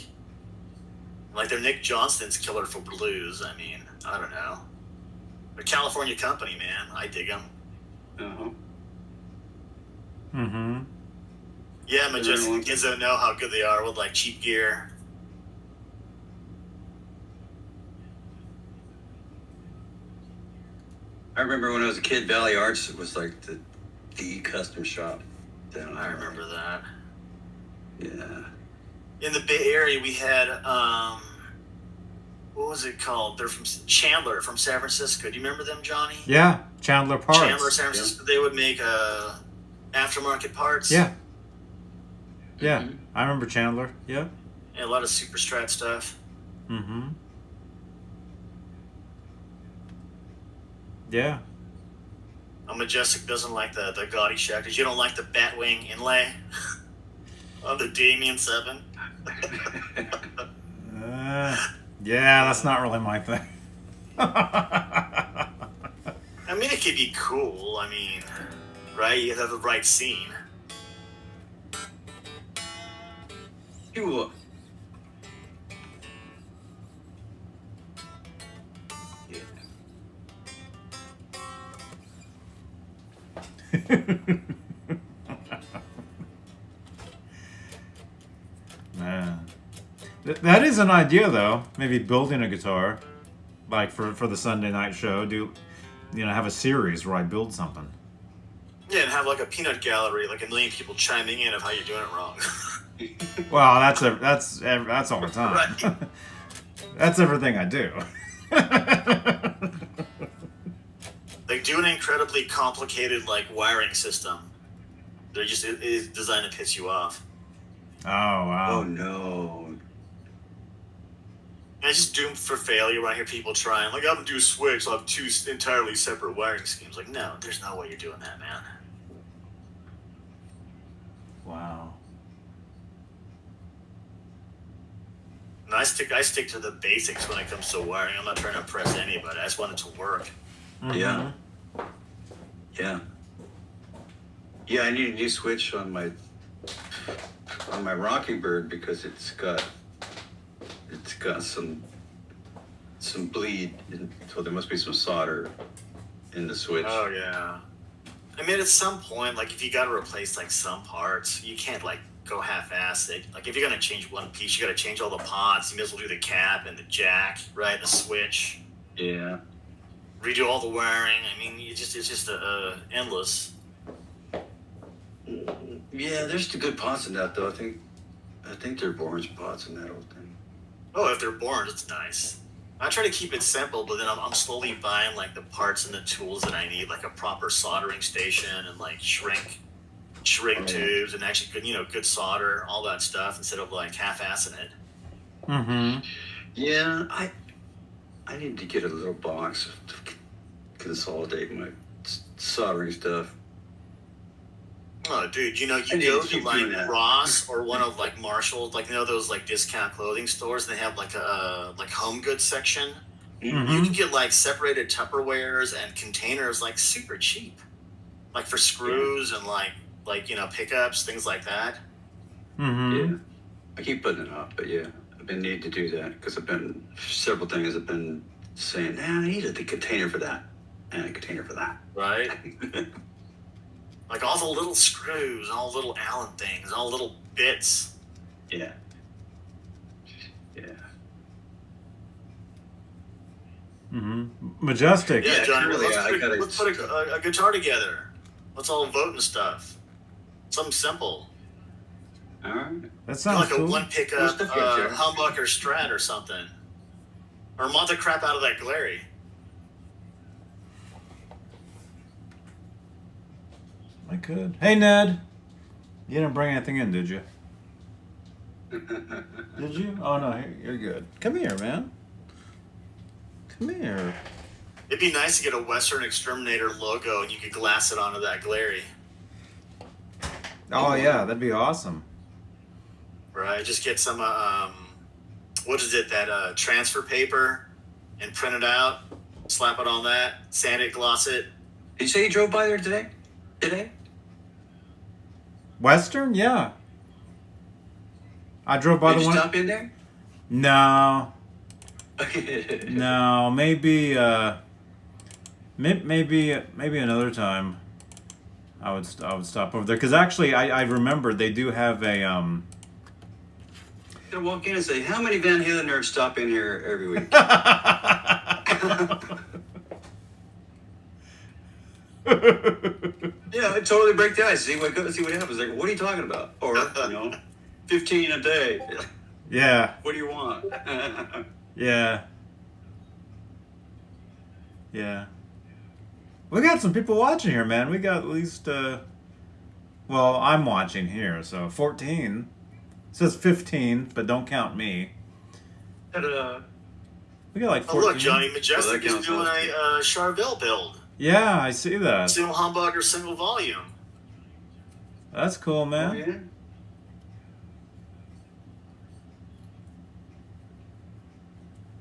S3: Like their Nick Johnston's killer for blues. I mean, I don't know. They're California company, man. I dig them.
S2: Uh-huh.
S1: Mm-hmm.
S3: Yeah, Majestic
S2: Everyone-
S3: kids don't know how good they are with like cheap gear.
S2: I remember when I was a kid, Valley Arts was like the custom shop down
S3: I
S2: there.
S3: remember that.
S2: Yeah.
S3: In the Bay Area, we had what was it called? They're from Chandler, from San Francisco. Do you remember them, Johnny?
S1: Yeah, Chandler Parts.
S3: Chandler, San Francisco. They would make aftermarket parts.
S1: Yeah. Yeah,
S2: Mhm.
S1: I remember Chandler. Yeah.
S3: And a lot of super strat stuff.
S1: Mm-hmm. Yeah.
S3: A Majestic doesn't like the gaudy Schecters. You don't like the Batwing inlay on the Damien 7?
S1: Yeah, that's not really my thing.
S3: I mean, it could be cool. I mean, right? You have the right scene.
S2: You. Yeah.
S1: Man. That is an idea, though. Maybe building a guitar, like for the Sunday night show. Have a series where I build something.
S3: Yeah, and have like a peanut gallery, like a million people chiming in of how you're doing it wrong.
S1: Well, that's all the time.
S3: Right.
S1: That's everything I do.
S3: Like, do an incredibly complicated, like, wiring system. They're just, it is designed to piss you off.
S1: Oh wow.
S2: Oh no.
S3: And it's just doomed for failure when I hear people trying, like, I'm gonna do a switch, I'll have two entirely separate wiring schemes. Like, no, there's no way you're doing that, man.
S1: Wow.
S3: And I stick to the basics when it comes to wiring. I'm not trying to impress anybody. I just want it to work.
S1: Mhm.
S2: Yeah. Yeah. Yeah, I need a new switch on my Rocking Bird because it's got some bleed, so there must be some solder in the switch.
S3: Oh, yeah. I mean, at some point, like, if you gotta replace, like, some parts, you can't, like, go half-assed it. Like, if you're gonna change one piece, you gotta change all the pots. You may as well do the cap and the jack, right? The switch.
S2: Yeah.
S3: Redo all the wiring. I mean, it's just endless.
S2: Yeah, there's the good pots in that though. I think they're Bourne pots in that old thing.
S3: Oh, if they're born, it's nice. I try to keep it simple, but then I'm slowly buying like the parts and the tools that I need, like a proper soldering station and like shrink tubes and actually good solder, all that stuff instead of like half-assing it.
S1: Mm-hmm.
S2: Yeah, I need to get a little box to consolidate my soldering stuff.
S3: Oh, dude, you know,
S2: I
S3: you
S2: need
S3: go
S2: to
S3: to
S2: keep
S3: like
S2: doing that.
S3: Ross or one of like Marshall's, like, you know, those like discount clothing stores. They have like a like home goods section. You
S1: Mm-hmm.
S3: can get like separated Tupperwares and containers like super cheap, like for screws and like you know pickups, things like that.
S1: Mm-hmm.
S2: Yeah, I keep putting it off, but yeah, I've been needing to do that because I've been several things I've been saying. I need the container for that and a container for that.
S3: Right. Like all the little screws, all the little Allen things, all the little bits.
S2: Yeah. Yeah.
S1: Mm-hmm. Majestic.
S3: Yeah,
S2: Yeah,
S3: Johnny,
S2: currently
S3: let's
S2: I
S3: put,
S2: gotta-
S3: let's put a guitar together. Let's all vote and stuff. Something simple.
S2: All right.
S1: That sounds
S3: Like a
S1: cool.
S3: one pickup
S2: What's the future?
S3: humbucker Strat or something. Or mod the crap out of that Glary.
S1: I could. Hey, Ned. You didn't bring anything in, did you? Did you? Oh, no, you're good. Come here, man. Come here.
S3: It'd be nice to get a Western Exterminator logo and you could glass it onto that Glary.
S1: Oh, yeah, that'd be awesome.
S3: Right? Just get some, what is it, that transfer paper and print it out, slap it on that, sand it, gloss it.
S2: Did you say you drove by there today? Today?
S1: Western? Yeah. I drove by
S2: Did
S1: the
S2: you
S1: one.
S2: stop in there?
S1: No. No, maybe maybe another time I would stop over there because actually I remember they do have a
S2: Gonna walk in and say, "How many Van Halen nerds stop in here every week?" Yeah, I'd totally break the ice. See what happens. Like, what are you talking about? Or 15 a day.
S1: Yeah,
S2: What do you want?
S1: yeah, yeah. We got some people watching here, man. We got at least well, I'm watching here, so 14. It says 15, but don't count me.
S2: Ta-da.
S1: We got like
S3: Oh,
S1: 14.
S3: look, Johnny Majestic
S2: Well, that
S3: is
S2: counts
S3: doing
S2: also.
S3: a Charvel build.
S1: Yeah, I see that.
S3: Single humbucker, single volume.
S1: That's cool,
S2: Oh,
S1: man.
S2: yeah?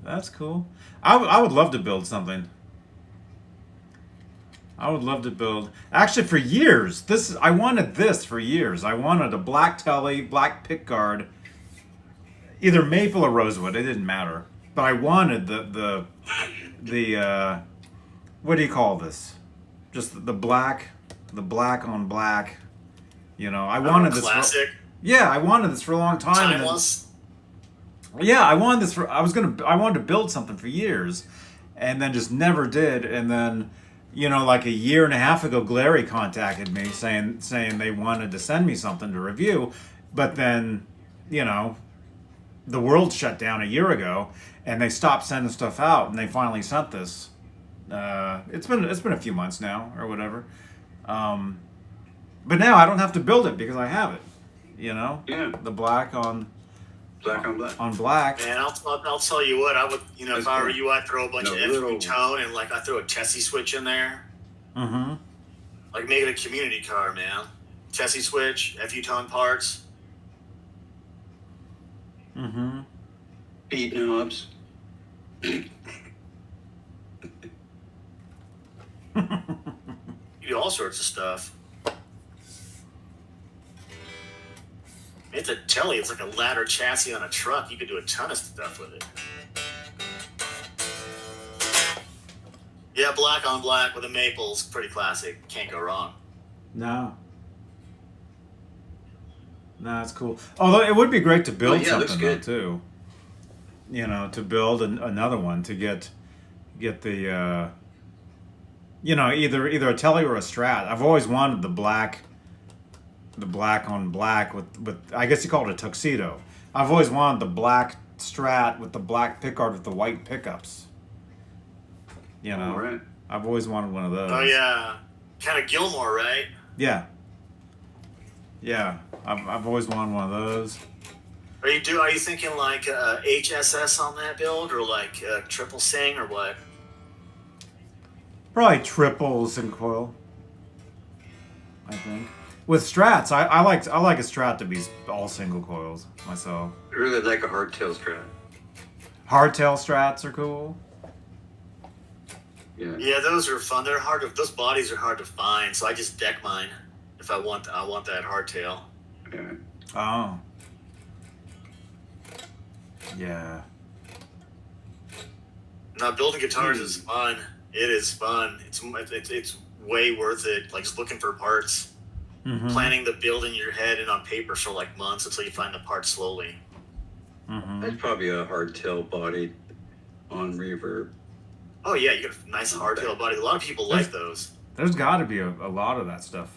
S1: That's cool. I would love to build something. I would love to build. Actually, for years, I wanted this for years. I wanted a black telly, black pickguard, either maple or rosewood. It didn't matter. But I wanted the what do you call this? Just the black on black. You know, I wanted this.
S3: Classic.
S1: Yeah, I wanted this for a long time. and then-
S3: Timeless.
S1: yeah, I wanted this for. I wanted to build something for years, and then just never did. And then, you know, like a year and a half ago, Glary contacted me saying they wanted to send me something to review, but then, you know, the world shut down a year ago, and they stopped sending stuff out, and they finally sent this. It's been a few months now or whatever, but now I don't have to build it because I have it. You know,
S2: Yeah.
S1: the black on
S2: Black on black.
S1: black.
S3: Man, I'll tell you what, I would, you know, if
S2: That's
S3: I were
S2: cool.
S3: you, I'd throw a bunch
S2: No,
S3: of
S2: little-
S3: FU tone and like I throw a Tessie switch in there.
S1: Mm-hmm.
S3: Like make it a community car, man. Tessie switch, FU tone parts.
S1: Mm-hmm.
S2: Beat knobs.
S3: You do all sorts of stuff. It's a telly, it's like a ladder chassis on a truck. You could do a ton of stuff with it. Yeah, black on black with the maples, pretty classic. Can't go wrong.
S1: No. No, that's cool. Although it would be great to build
S2: Oh, yeah, it looks
S1: something though
S2: good.
S1: too. You know, to build another one to get the you know, either a telly or a Strat. I've always wanted the black on black with I guess you call it a tuxedo. I've always wanted the black Strat with the black pickguard with the white pickups. You know,
S2: All right.
S1: I've always wanted one of those.
S3: Oh yeah, kind of Gilmore, right?
S1: Yeah. Yeah, I've always wanted one of those.
S3: Are you thinking like HSS on that build, or like triple sing, or what?
S1: Probably triple sync coil, I think. With Strats, I like a Strat to be all single coils myself.
S2: I really like a hardtail Strat.
S1: Hardtail Strats are cool.
S2: Yeah.
S3: Yeah, those are fun. They're hard to. Those bodies are hard to find, so I just deck mine if I want that hardtail.
S2: Yeah.
S1: Oh. Yeah.
S3: Now building guitars is fun. It is fun. It's way worth it. Like just looking for parts,
S1: Mm-hmm.
S3: planning the build in your head and on paper for like months until you find the parts slowly.
S1: Mm-hmm.
S2: That's probably a hardtail body on reverb.
S3: Oh yeah, you got a nice hardtail body. A lot of people like those.
S1: There's got to be a lot of that stuff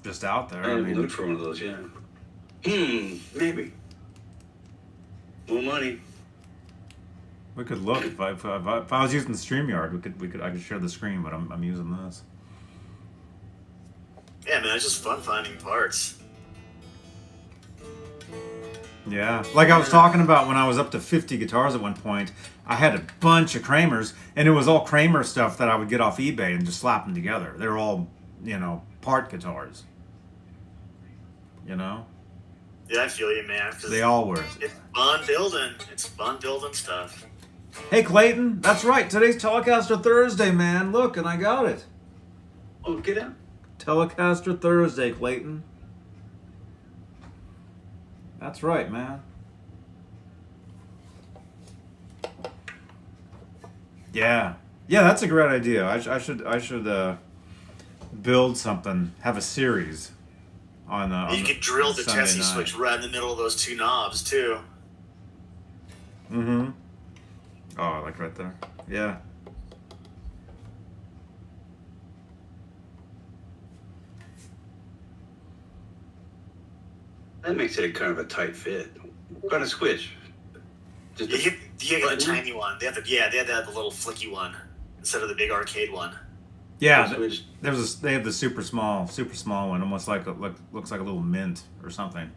S1: just out there.
S2: I
S1: I
S2: didn't
S1: mean,
S2: look for one of those, yeah. Maybe. More money.
S1: we could look if I was using StreamYard, I could share the screen, but I'm using this.
S3: Yeah, man, it's just fun finding parts.
S1: Yeah, like I was talking about when I was up to 50 guitars at one point, I had a bunch of Kramers, and it was all Kramer stuff that I would get off eBay and just slap them together. They were all, part guitars.
S3: Yeah, I feel you, man. 'Cause
S1: They all were.
S3: it's fun building. It's fun building stuff.
S1: Hey Clayton, that's right. Today's Telecaster Thursday, man. Look, and I got it.
S2: Oh, get out.
S1: Telecaster Thursday, Clayton. That's right, man. Yeah, that's a great idea. I should build something, have a series on.
S3: You could drill the
S1: Sunday
S3: Tessie
S1: night.
S3: switch right in the middle of those two knobs too.
S1: Mm-hmm. Oh, like right there. Yeah.
S2: That makes it a kind of a tight fit. What kind of switch? Just
S3: You get the
S2: button?
S3: tiny one. They had to have the little flicky one instead of the big arcade one.
S1: Yeah.
S2: switch.
S1: They have the super small one, almost looks like a little mint or something.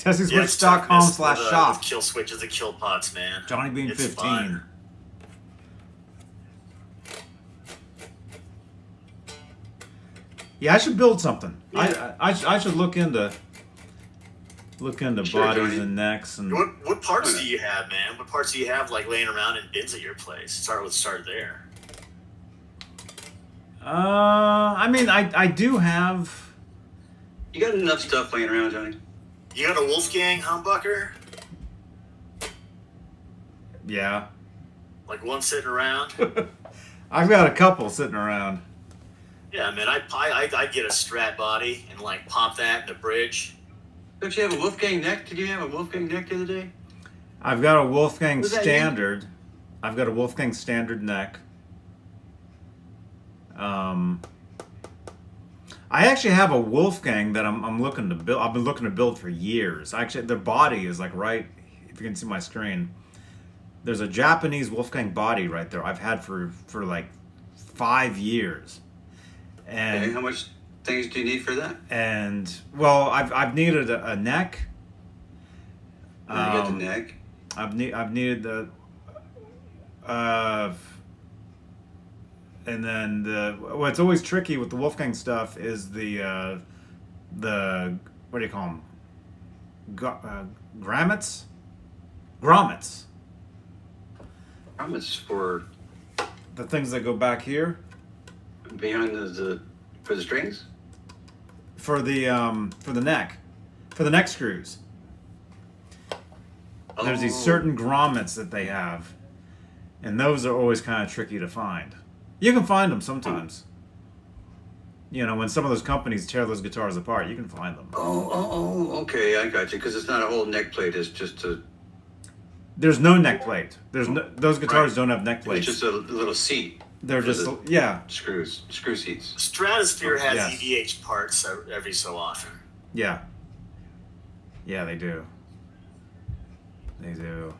S1: TessieSwitch.com/shop.
S3: With kill switches and kill pots, man.
S1: Johnny Bean
S3: It's
S1: 15.
S3: fun.
S1: Yeah, I should build something.
S2: Yeah.
S1: I should look into
S2: Sure,
S1: bodies
S2: Johnny.
S1: and necks and.
S3: What parts do you have, man? What parts do you have like laying around in bins at your place? Start there.
S1: I mean, I do have.
S2: You got enough stuff laying around, Johnny?
S3: You got a Wolfgang humbucker?
S1: Yeah.
S3: Like one sitting around?
S1: I've got a couple sitting around.
S3: Yeah, man, I'd get a Strat body and like pop that in the bridge.
S2: Don't you have a Wolfgang neck? Did you have a Wolfgang neck the other day?
S1: I've got a Wolfgang
S2: Was that
S1: standard. I've got a Wolfgang standard neck. I actually have a Wolfgang that I'm looking to build. I've been looking to build for years. Actually, the body is like right. If you can see my screen, there's a Japanese Wolfgang body right there. I've had for like 5 years,
S2: And
S1: and
S2: how much things do you need for that?
S1: well, I've needed a neck.
S2: You got the
S1: Um,
S2: neck.
S1: I've needed the and then what's always tricky with the Wolfgang stuff is the what do you call them? Grommets.
S2: How much for
S1: The things that go back here
S2: behind for the strings?
S1: for the neck, for the neck screws. There's these
S2: Oh.
S1: certain grommets that they have, and those are always kind of tricky to find. You can find them sometimes. When some of those companies tear those guitars apart, you can find them.
S2: Oh, okay, I got you. Because it's not a whole neck plate; it's just a.
S1: There's no neck plate. Those guitars
S2: Right.
S1: don't have neck
S2: It's
S1: plates.
S2: just a little seat.
S1: They're
S2: for
S1: just
S2: the screw seats.
S3: Stratosphere has
S1: Yes.
S3: EVH parts every so often.
S1: yeah, they do. They do.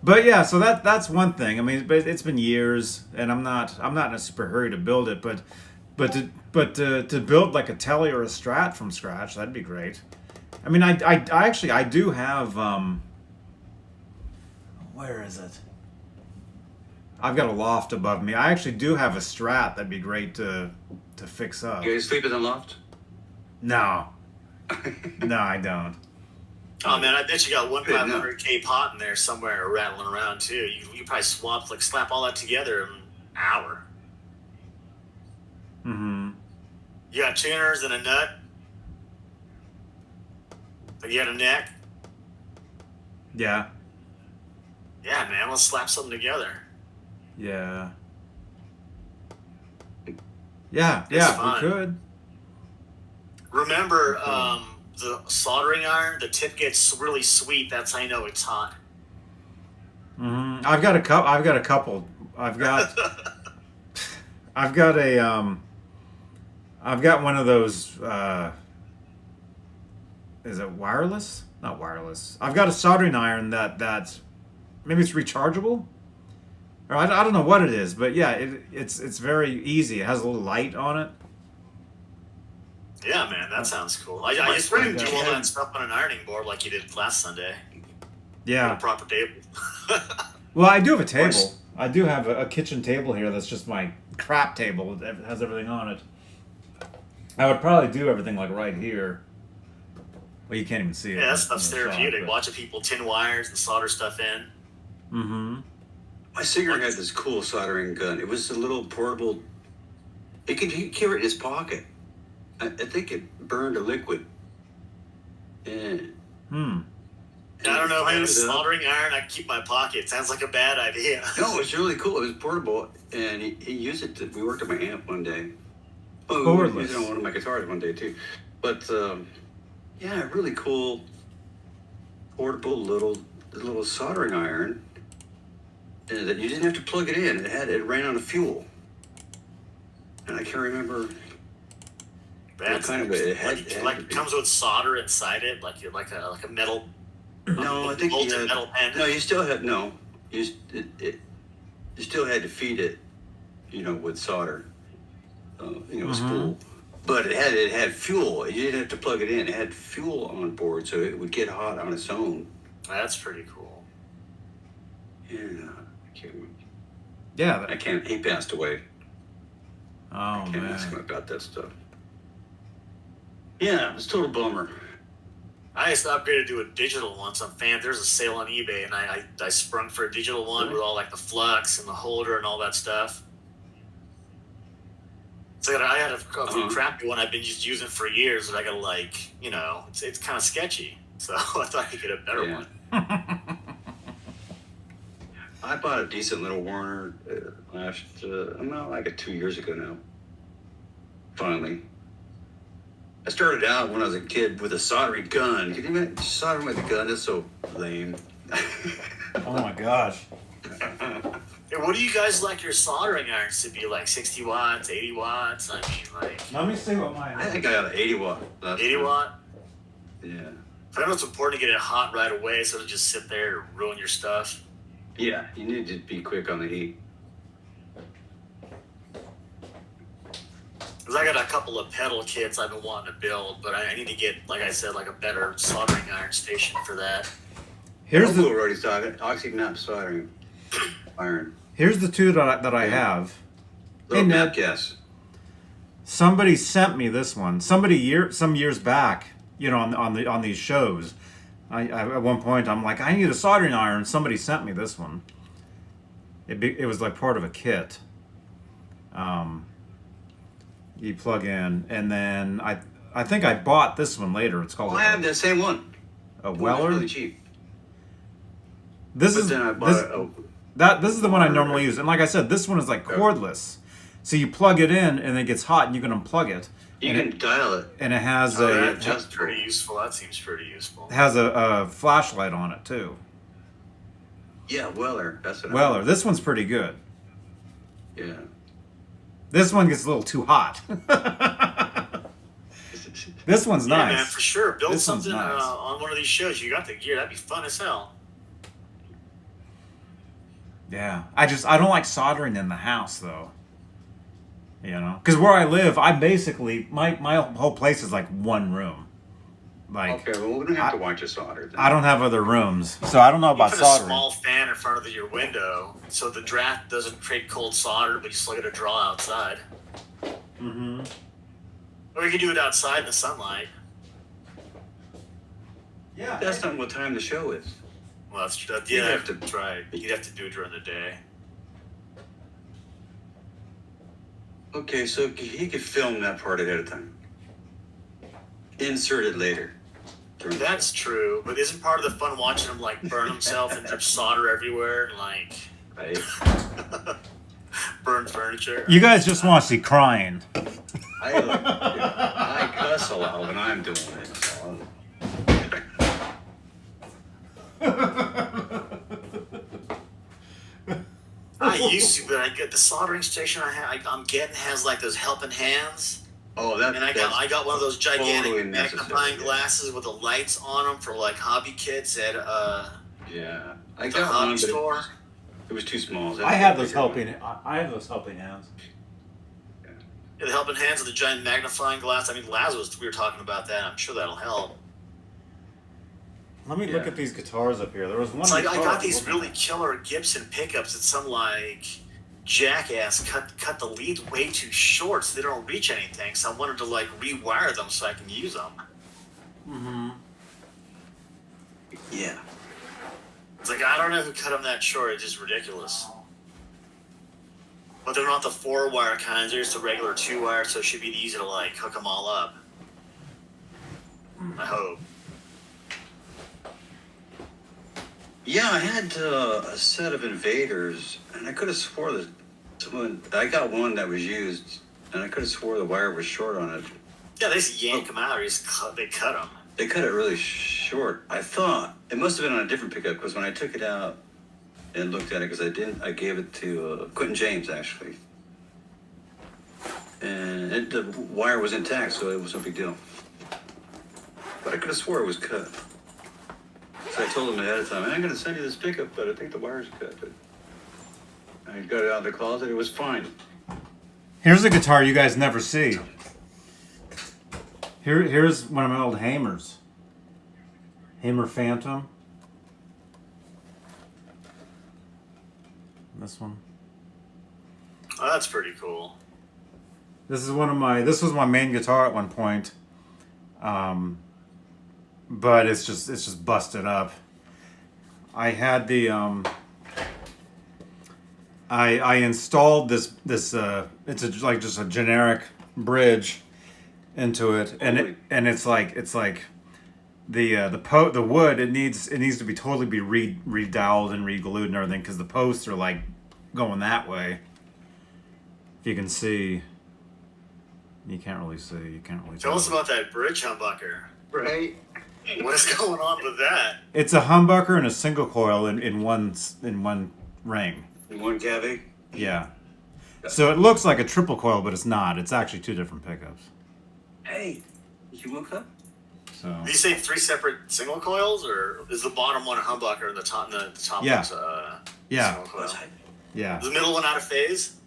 S1: But yeah, so that's one thing. I mean, but it's been years, and I'm not in a super hurry to build it. But to build like a Tele or a Strat from scratch, that'd be great. I mean, I actually do have. Where is it? I've got a loft above me. I actually do have a Strat that'd be great to fix up.
S2: You guys sleep in the loft?
S1: No, no, I don't.
S3: Oh man, I bet you got one
S2: Good enough.
S3: 500K pot in there somewhere rattling around too. You probably slap all that together in an hour.
S1: Mm-hmm.
S3: You got tuners and a nut. You got a neck.
S1: Yeah,
S3: Yeah, man, let's slap something together.
S1: yeah, yeah,
S3: It's
S1: yeah.
S3: fun.
S1: We could.
S3: Remember, the soldering iron, the tip gets really sweet. That's how you know it's hot.
S1: Mm-hmm. I've got a couple. I've got I've got a I've got one of those. Is it wireless? Not wireless. I've got a soldering iron that's maybe it's rechargeable. Or I don't know what it is, but yeah, it's very easy. It has a little light on it.
S3: Yeah, man, that sounds cool. I
S2: My
S3: just wouldn't
S2: friend
S3: do all
S2: Ken-
S3: that stuff on an ironing board like you did last Sunday. With a
S1: Yeah.
S3: proper table.
S1: Well, I do have a table.
S2: course.
S1: I do have a kitchen table here that's just my crap table. It has everything on it. I would probably do everything like right here. Well, you can't even see it.
S3: Yeah, that stuff's
S1: in the shot,
S3: therapeutic.
S1: but-
S3: Watching people tin wires and solder stuff in.
S1: Mm-hmm.
S2: My singer had this cool soldering gun. It was a little portable. He could carry it in his pocket. I think it burned a liquid. And
S1: Hmm.
S3: I don't know, man.
S2: fired
S3: A
S2: it up.
S3: soldering iron I can keep in my pocket. Sounds like a bad idea.
S2: No, it was really cool. It was portable, and he used it. We worked on my amp one day. Oh, we
S1: Cordless.
S2: used it on one of my guitars one day too. But yeah, really cool, portable little soldering iron, and that you didn't have to plug it in. It ran on a fuel, and I can't remember.
S3: That's
S2: kind of it had-
S3: like,
S2: it had
S3: like
S2: to
S3: it
S2: be.
S3: comes with solder inside it, like a metal.
S2: No, I think
S3: molten
S2: you had,
S3: metal pen.
S2: no, you still had no. You still had to feed it, with solder, spool. But it had fuel. You didn't have to plug it in. It had fuel on board, so it would get hot on its own.
S3: That's pretty cool.
S2: Yeah, I can't.
S1: Yeah.
S2: I can't. He passed away.
S1: Oh
S2: I can't ask him
S1: man.
S2: about that stuff. Yeah, it's a total bummer.
S3: I just upgraded to a digital one. So there's a sale on eBay, and I sprung for a digital one with all like the flux and the holder and all that stuff. So I had a crappy one I've been just using for years that I gotta it's kind of sketchy. So I thought I could get a better
S2: Yeah.
S3: one.
S2: I bought a decent little Warner like 2 years ago now. Finally. I started out when I was a kid with a soldering gun. Can you imagine soldering with a gun? That's so lame.
S1: Oh my gosh.
S3: Hey, what do you guys like your soldering irons to be like? 60 watts, 80 watts? I mean, like
S1: Let me see what mine
S2: I
S1: is.
S2: think I got an 80 watt. last
S3: 80
S2: time.
S3: watt?
S2: Yeah.
S3: I know it's important to get it hot right away so it'll just sit there and ruin your stuff.
S2: Yeah, you need to be quick on the heat.
S3: Because I got a couple of pedal kits I've been wanting to build, but I need to get, like I said, like a better soldering iron station for that.
S1: Here's
S2: Here's the
S1: the
S2: already talking. Oxyknap soldering iron.
S1: here's the two that I have.
S2: Little
S1: Ned.
S2: yes.
S1: Somebody sent me this one. Some years back, on these shows. I at one point I'm like, I need a soldering iron. Somebody sent me this one. It was like part of a kit. You plug in, and then I think I bought this one later. It's called
S2: Oh, I have the same one.
S1: a
S2: It was
S1: Weller.
S2: really cheap.
S1: This
S2: But
S1: is
S2: then I bought
S1: this is the one I normally use, and like I said, this one is like cordless. So you plug it in, and it gets hot, and you can unplug it.
S2: you
S1: and
S2: can dial it.
S1: And it has
S3: Oh,
S1: a
S3: that's pretty useful. That seems pretty useful.
S1: has a flashlight on it too.
S2: Yeah, Weller. That's what
S1: Weller, this one's pretty good.
S2: Yeah.
S1: This one gets a little too hot. This one's
S3: Yeah,
S1: nice.
S3: man, for sure. Build
S1: This one's
S3: something
S1: nice.
S3: on one of these shows. You got the gear. That'd be fun as hell.
S1: Yeah, I don't like soldering in the house though. Because where I live, I basically my whole place is like one room. Like,
S2: Okay, well, we're gonna have to watch a solder. Then.
S1: I don't have other rooms, so I don't know
S3: You
S1: about
S3: put
S1: soldering.
S3: a small fan in front of your window so the draft doesn't create cold solder, but you still get a draw outside.
S1: Mm-hmm.
S3: Or you can do it outside in the sunlight.
S1: Yeah.
S2: That's not what time the show is.
S3: Well, that's
S2: You'd
S3: yeah,
S2: have to-
S3: that's right. You'd have to do it during the day.
S2: Okay, so he could film that part ahead of time. Insert it later. during the
S3: That's true, but isn't part of the fun watching him like burn himself and drip solder everywhere and like
S2: show, right?
S3: burn furniture?
S1: You guys just want to see crying.
S2: I cuss a lot when I'm doing it. So.
S3: I used to, but I get the soldering station I'm getting has like those helping hands.
S2: Oh, that.
S3: And I got one of those gigantic
S2: totally
S3: magnifying
S2: necessary, yeah.
S3: glasses with the lights on them for like hobby kits at
S2: Yeah, I
S3: the
S2: got
S3: hobby
S2: one, but
S3: store.
S2: it was too small.
S1: I have those helping. I have those helping hands.
S3: Yeah, the helping hands with the giant magnifying glass. I mean, Lazarus, we were talking about that. I'm sure that'll help.
S1: Let me look
S2: Yeah.
S1: at these guitars up here. There was one.
S3: It's like I
S1: guitar
S3: got
S1: was
S3: these
S1: looking
S3: really
S1: at.
S3: killer Gibson pickups that some like jackass cut the leads way too short so they don't reach anything. So I wanted to like rewire them so I can use them.
S1: Mm-hmm.
S2: Yeah.
S3: It's like I don't know who cut them that short. It's just ridiculous. But they're not the 4-wire kinds. They're just the regular 2-wire, so it should be easy to like hook them all up. I hope.
S2: Yeah, I had a set of Invaders, and I could have swore that I got one that was used, and I could have swore the wire was short on it.
S3: Yeah, they just yank them out. They cut them.
S2: They cut it really short. I thought it must have been on a different pickup because when I took it out and looked at it, because I gave it to Quentin James actually, and the wire was intact, so it was no big deal. But I could have swore it was cut. So I told him ahead of time, I'm going to send you this pickup, but I think the wire's cut. But I got it out of the closet. It was fine.
S1: Here's a guitar you guys never see. Here's one of my old Hamers. Hamer Phantom. This one.
S3: Oh, that's pretty cool.
S1: This was my main guitar at one point. But it's just busted up. I had the I installed this it's like just a generic bridge into it, and it's like the wood it needs to be totally be redoweled and re-glued and everything because the posts are like going that way. If you can see, you can't really see. You can't really
S3: Tell us about that bridge humbucker.
S2: Right?
S3: What is going on with that?
S1: It's a humbucker and a single coil in one ring.
S2: In one cavity?
S1: Yeah. So it looks like a triple coil, but it's not. It's actually two different pickups.
S2: Hey, you woke up?
S1: So
S3: Did you say 3 separate single coils, or is the bottom one a humbucker and the top
S1: Yeah.
S3: one's
S1: yeah,
S3: single coil?
S1: yeah.
S3: Is the middle one out of phase?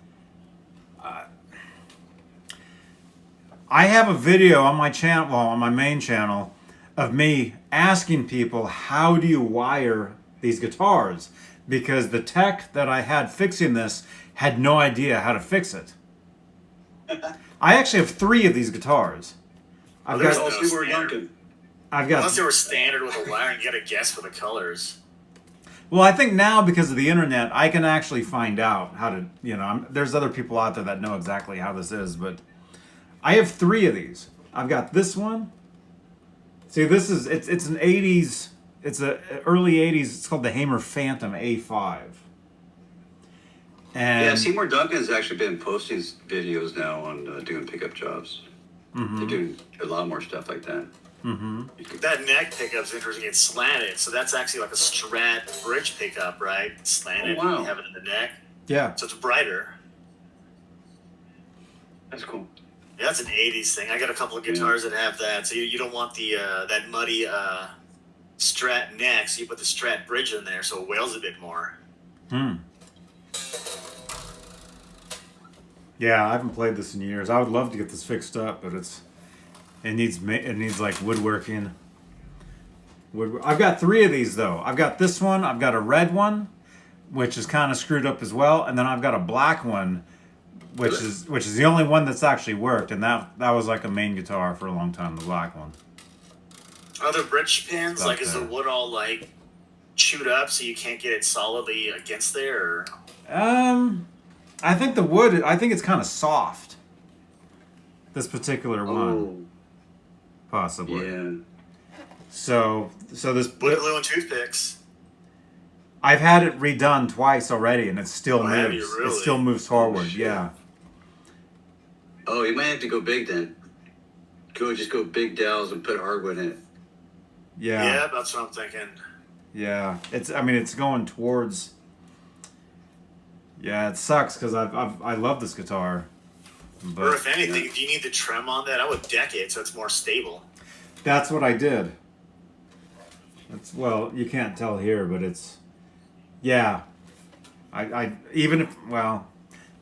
S1: I have a video on my channel, well, on my main channel, of me asking people how do you wire these guitars, because the tech that I had fixing this had no idea how to fix it. I actually have 3 of these guitars. I've
S3: there's
S1: got
S2: All
S3: no
S2: three were
S3: standard.
S2: Duncan.
S1: I've got
S3: Unless they were standard with a wire and get a guess for the colors.
S1: Well, I think now because of the internet, I can actually find out how to, there's other people out there that know exactly how this is, but I have 3 of these. I've got this one. See, it's an 80s, it's a early 80s, it's called the Hamer Phantom A5. And
S2: Yeah, Seymour Duncan's actually been posting videos now on doing pickup jobs. They're doing a lot more stuff like that.
S3: That neck pickup's interesting. It's slanted, so that's actually like a Strat bridge pickup, right? It's slanted.
S2: Oh, wow.
S3: You have it in the neck,
S1: yeah,
S3: so it's brighter.
S2: That's cool.
S3: Yeah, that's an '80s thing. I got a couple of guitars that have that. So you don't want the that muddy Strat neck, so you put the Strat bridge in there, so it wails a bit more.
S1: Yeah, I haven't played this in years. I would love to get this fixed up, but it needs like woodworking. I've got 3 of these though. I've got this one. I've got a red one, which is kind of screwed up as well, and then I've got a black one, which is the only one that's actually worked, and that was like a main guitar for a long time. The black one.
S3: Are the bridge pins
S1: About
S3: like is the
S1: that.
S3: wood all like chewed up so you can't get it solidly against there? Or?
S1: I think the wood. I think it's kind of soft. This particular one, possibly.
S2: Yeah.
S1: So this.
S3: Wood glue and toothpicks.
S1: I've had it redone twice already, and it still
S3: Oh,
S1: moves.
S3: have you really?
S1: It still moves forward.
S2: shit.
S1: Yeah.
S2: Oh, you might have to go big then. Just go big dowels and put hardwood in it.
S3: Yeah, that's what I'm thinking.
S1: Yeah, it's going towards. Yeah, it sucks because I love this guitar,
S3: Or
S1: but
S3: if anything, if you need the trim on that, I would deck it so it's more stable.
S1: that's what I did. Well, you can't tell here, but it's, yeah. I even if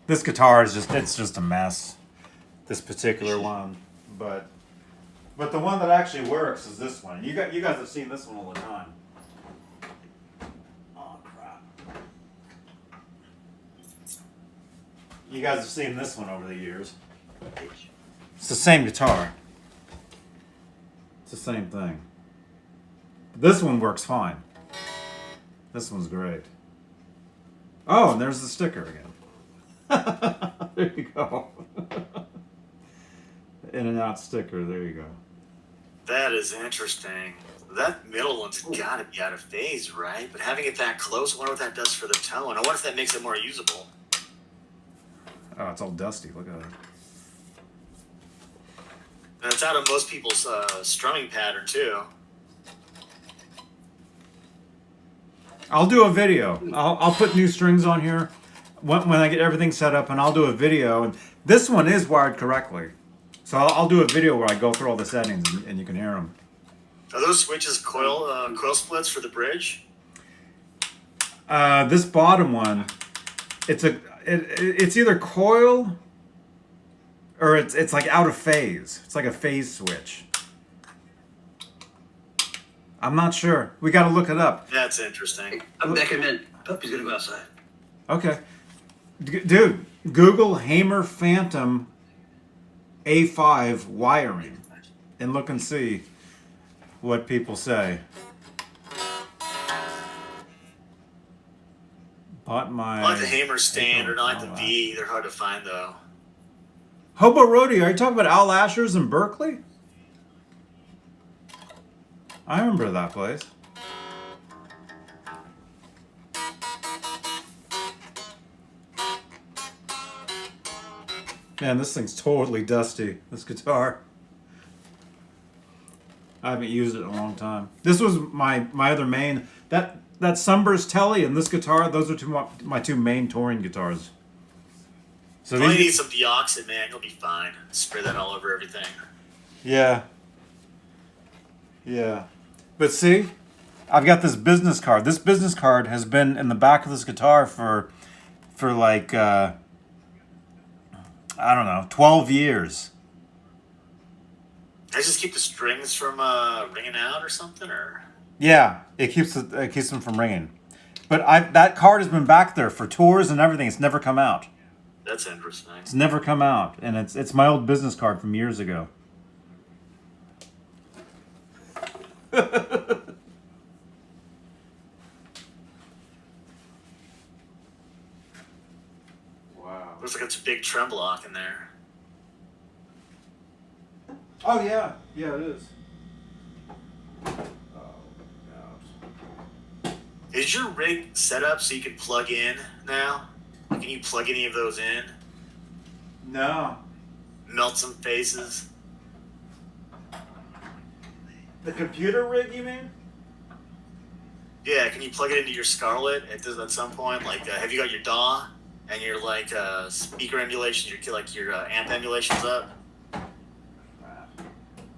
S1: this guitar is just a mess. This particular one, but the one that actually works is this one. You guys have seen this one all the time. Oh crap! You guys have seen this one over the years. It's the same guitar. It's the same thing. This one works fine. This one's great. Oh, and there's the sticker again. There you go. In and out sticker. There you go.
S3: That is interesting. That middle one's got to be out of phase, right? But having it that close, I wonder what that does for the tone. I wonder if that makes it more usable.
S1: Oh, it's all dusty. Look at it.
S3: And it's out of most people's strumming pattern, too.
S1: I'll do a video. I'll put new strings on here when I get everything set up, and I'll do a video. And this one is wired correctly, so I'll do a video where I go through all the settings and you can hear them.
S3: Are those switches coil splits for the bridge?
S1: This bottom one, it's either coil or it's like out of phase. It's like a phase switch. I'm not sure. We got to look it up.
S3: That's interesting.
S2: I'm back in a minute. Puppy's gonna go outside.
S1: Okay. Dude, Google Hamer Phantom A5 wiring and look and see what people say. Bought my.
S3: I like the Hamer Standard, I like the V. They're hard to find, though.
S1: Hobo Rodeo, are you talking about Al Asher's in Berkeley? I remember that place. Man, this thing's totally dusty, this guitar. I haven't used it in a long time. This was my other main. That Sunburst Telly and this guitar, those are my two main touring guitars. So
S3: You only need
S1: these,
S3: some deoxit, man. You'll be fine. Spray that all over everything.
S1: yeah. Yeah. But see, I've got this business card. This business card has been in the back of this guitar for like, I don't know, 12 years.
S3: I just keep the strings from ringing out or something, or
S1: Yeah, it keeps them from ringing. But that card has been back there for tours and everything. It's never come out.
S3: that's interesting.
S1: It's never come out, and it's my old business card from years ago. Wow.
S3: Looks like it's a big trem block in there.
S1: Oh yeah, yeah it is. Oh gosh.
S3: Is your rig set up so you can plug in now? Can you plug any of those in?
S1: No,
S3: Melt some faces?
S1: the computer rig, you mean?
S3: Yeah, can you plug it into your Scarlett at some point? Like, have you got your DAW and your like speaker emulations, your amp emulations up?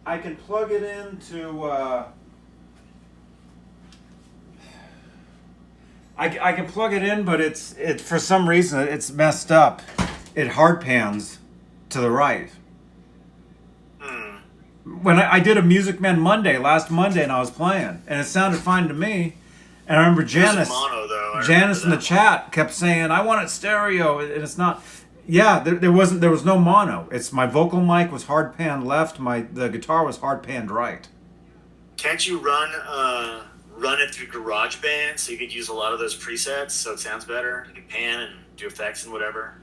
S1: I can plug it into. I can plug it in, but it for some reason it's messed up. It hard pans to the right. when I did a Music Man Monday last Monday, and I was playing, and it sounded fine to me. And I remember Janice,
S3: mono, though.
S1: Janice in the chat kept saying, "I want it stereo," and it's not. Yeah, there was no mono. It's my vocal mic was hard panned left. The guitar was hard panned right.
S3: Can't you run it through GarageBand so you could use a lot of those presets so it sounds better? You can pan and do effects and whatever.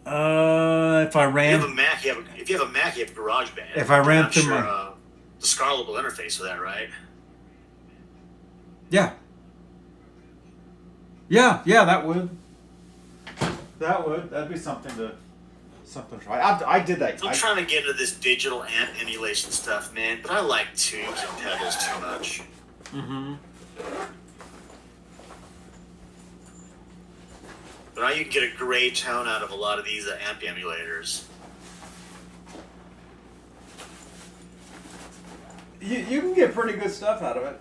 S1: If I ran,
S3: If you have a Mac, you have GarageBand.
S1: If I ran
S3: I'm
S1: through
S3: sure,
S1: my-
S3: the Scarlettable interface for that, right?
S1: yeah, that would. That'd be something to try. I did that.
S3: I'm trying to get into this digital amp emulation stuff, man, but I like tubes and pedals too much.
S1: Mm-hmm.
S3: But now you can get a great tone out of a lot of these amp emulators.
S1: You can get pretty good stuff out of it.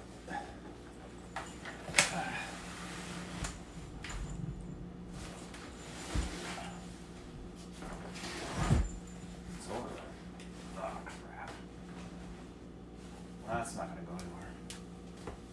S1: Oh, crap. That's not going to go anywhere.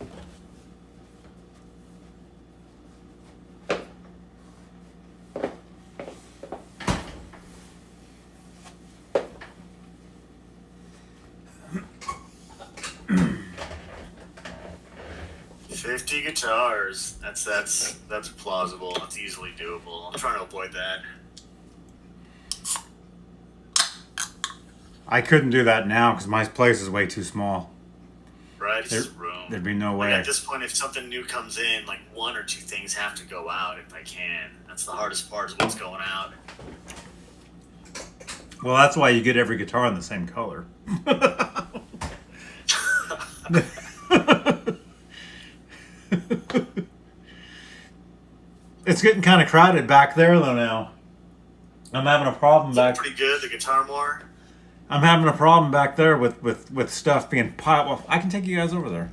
S3: $50 guitars. That's plausible. That's easily doable. I'm trying to avoid that.
S1: I couldn't do that now because my place is way too small.
S3: Right? It's just room.
S1: There'd be no
S3: Like
S1: way.
S3: at this point, if something new comes in, like one or two things have to go out if I can. That's the hardest part is what's going out.
S1: Well, that's why you get every guitar in the same color. It's getting kind of crowded back there though now. I'm having a problem
S3: Is that
S1: back.
S3: pretty good, the guitar more?
S1: I'm having a problem back there with stuff being piled. Well, I can take you guys over there.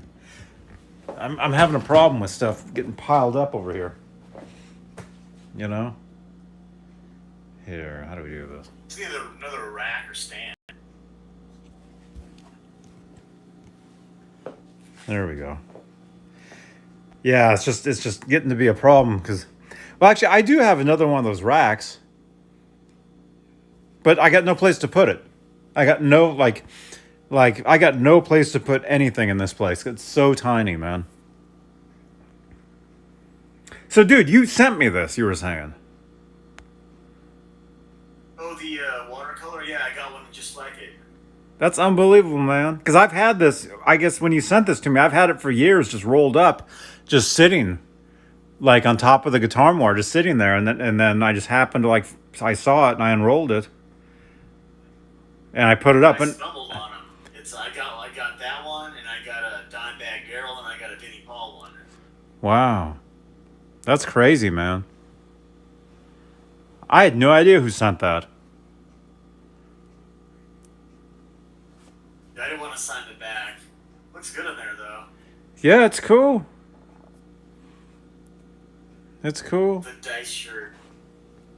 S1: I'm having a problem with stuff getting piled up over here. You know. Here, how do we do this?
S3: It's either another rack or stand.
S1: There we go. Yeah, it's just getting to be a problem because, well, actually, I do have another one of those racks, but I got no place to put it. I got no like I got no place to put anything in this place. It's so tiny, man. So, dude, you sent me this. You were saying.
S3: Oh, the watercolor? Yeah, I got one just like it.
S1: That's unbelievable, man. Because I've had this, I guess when you sent this to me, I've had it for years just rolled up, just sitting like on top of the guitar more, just sitting there. And then I just happened to I saw it and I unrolled it. And I put it up.
S3: I
S1: And
S3: stumbled on them. I got that one, and I got a Dimebag Barrel, and I got a Vinnie Paul one.
S1: wow. That's crazy, man. I had no idea who sent that.
S3: I didn't want to sign the back. Looks good in there, though.
S1: Yeah, it's cool. It's cool.
S3: The dice shirt.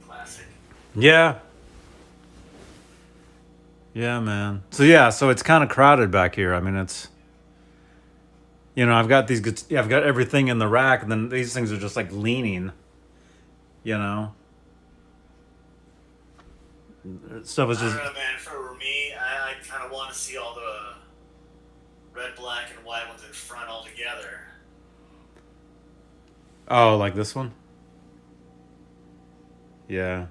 S3: Classic.
S1: Yeah. Yeah, man. So it's kind of crowded back here. I mean, it's, I've got I've got everything in the rack, and then these things are just like leaning, Stuff is
S3: I
S1: just,
S3: don't know, man. For me, I kind of want to see all the red, black, and white ones in front all together.
S1: oh, like this one? Yeah.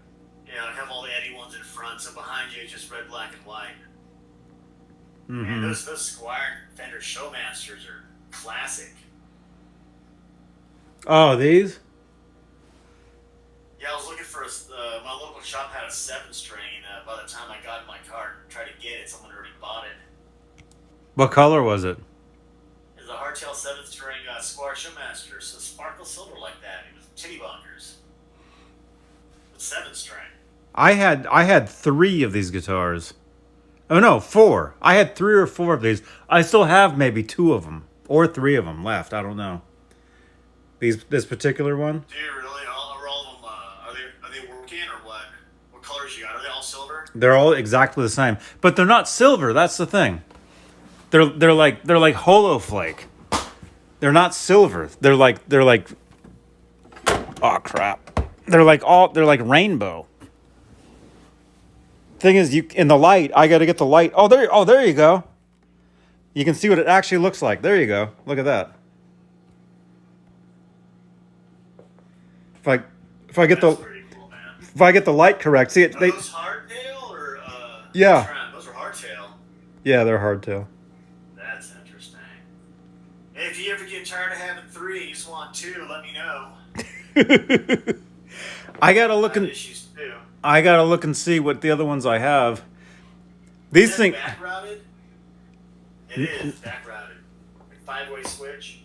S3: Yeah, I have all the Eddie ones in front, so behind you it's just red, black, and white.
S1: Mm-hmm.
S3: Man, those Squier Fender Showmasters are classic.
S1: Oh, these?
S3: Yeah, I was looking for my local shop had a 7-string. By the time I got in my car and tried to get it, someone already bought it.
S1: What color was it?
S3: It's a hardtail 7-string Squier Showmaster, so sparkle silver like that. It was titty bonkers. With 7-string.
S1: I had 3 of these guitars. Oh no, 4. I had 3 or 4 of these. I still have maybe 2 of them or 3 of them left. I don't know. This particular one?
S3: Do you really? Are all of them? Are they working or what? What colors you got? Are they all silver?
S1: They're all exactly the same, but they're not silver. That's the thing. They're like holo flake. They're not silver. They're like oh crap. They're like rainbow. Thing is, you in the light. I got to get the light. There you go. You can see what it actually looks like. There you go. Look at that. If I get
S3: That's pretty cool, man.
S1: if I get the light correct, see it.
S3: Are those hardtail or
S1: Yeah.
S3: trim? Those are hardtail.
S1: Yeah, they're hardtail.
S3: That's interesting. Hey, if you ever get tired of having 3 and you just want 2, let me know.
S1: I gotta look
S3: I have
S1: and
S3: issues too.
S1: I gotta look and see what the other ones I have. These
S3: Is that
S1: things.
S3: back routed? It is back routed. Like 5-way switch.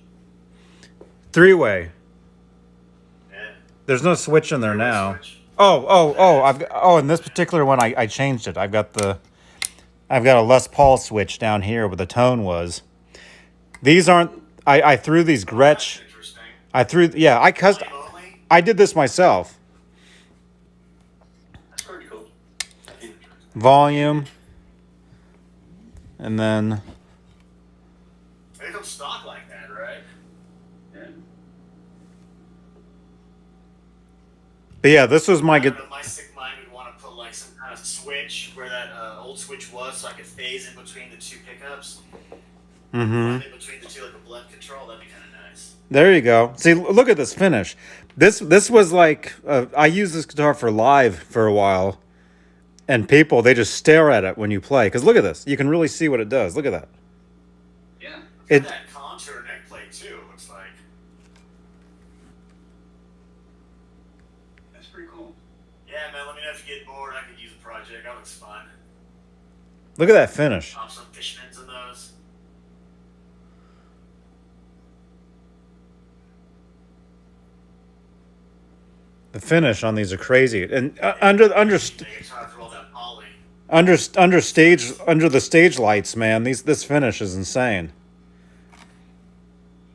S1: 3-way.
S3: Yeah.
S1: There's no switch in there
S3: 3-way
S1: now.
S3: switch.
S1: In this particular one, I changed it. I've got a Les Paul switch down here where the tone was. These aren't. I threw these Gretsch.
S3: That's interesting.
S1: I
S3: Only?
S1: I did this myself.
S2: That's pretty cool.
S1: Volume, and then
S3: They don't stock like that, right?
S2: Yeah.
S1: but yeah, this was my
S3: I
S1: good.
S3: don't know, my sick mind would want to put like some kind of switch where that old switch was, so I could phase in between the 2 pickups.
S1: Mm-hmm.
S3: In between the 2, like a blend control. That'd be kind of nice.
S1: There you go. See, look at this finish. This was like I used this guitar for live for a while, and people they just stare at it when you play. Because look at this, you can really see what it does. Look at that.
S2: Yeah.
S1: It
S3: That contour neck plate too looks like.
S2: That's pretty cool.
S3: Yeah, man. Let me know if you get bored. I could use a project. That looks fun.
S1: look at that finish.
S3: Pop some Fishmans in those.
S1: The finish on these are crazy. And under
S3: The guitar for all that poly.
S1: under the stage lights, man. This finish is insane.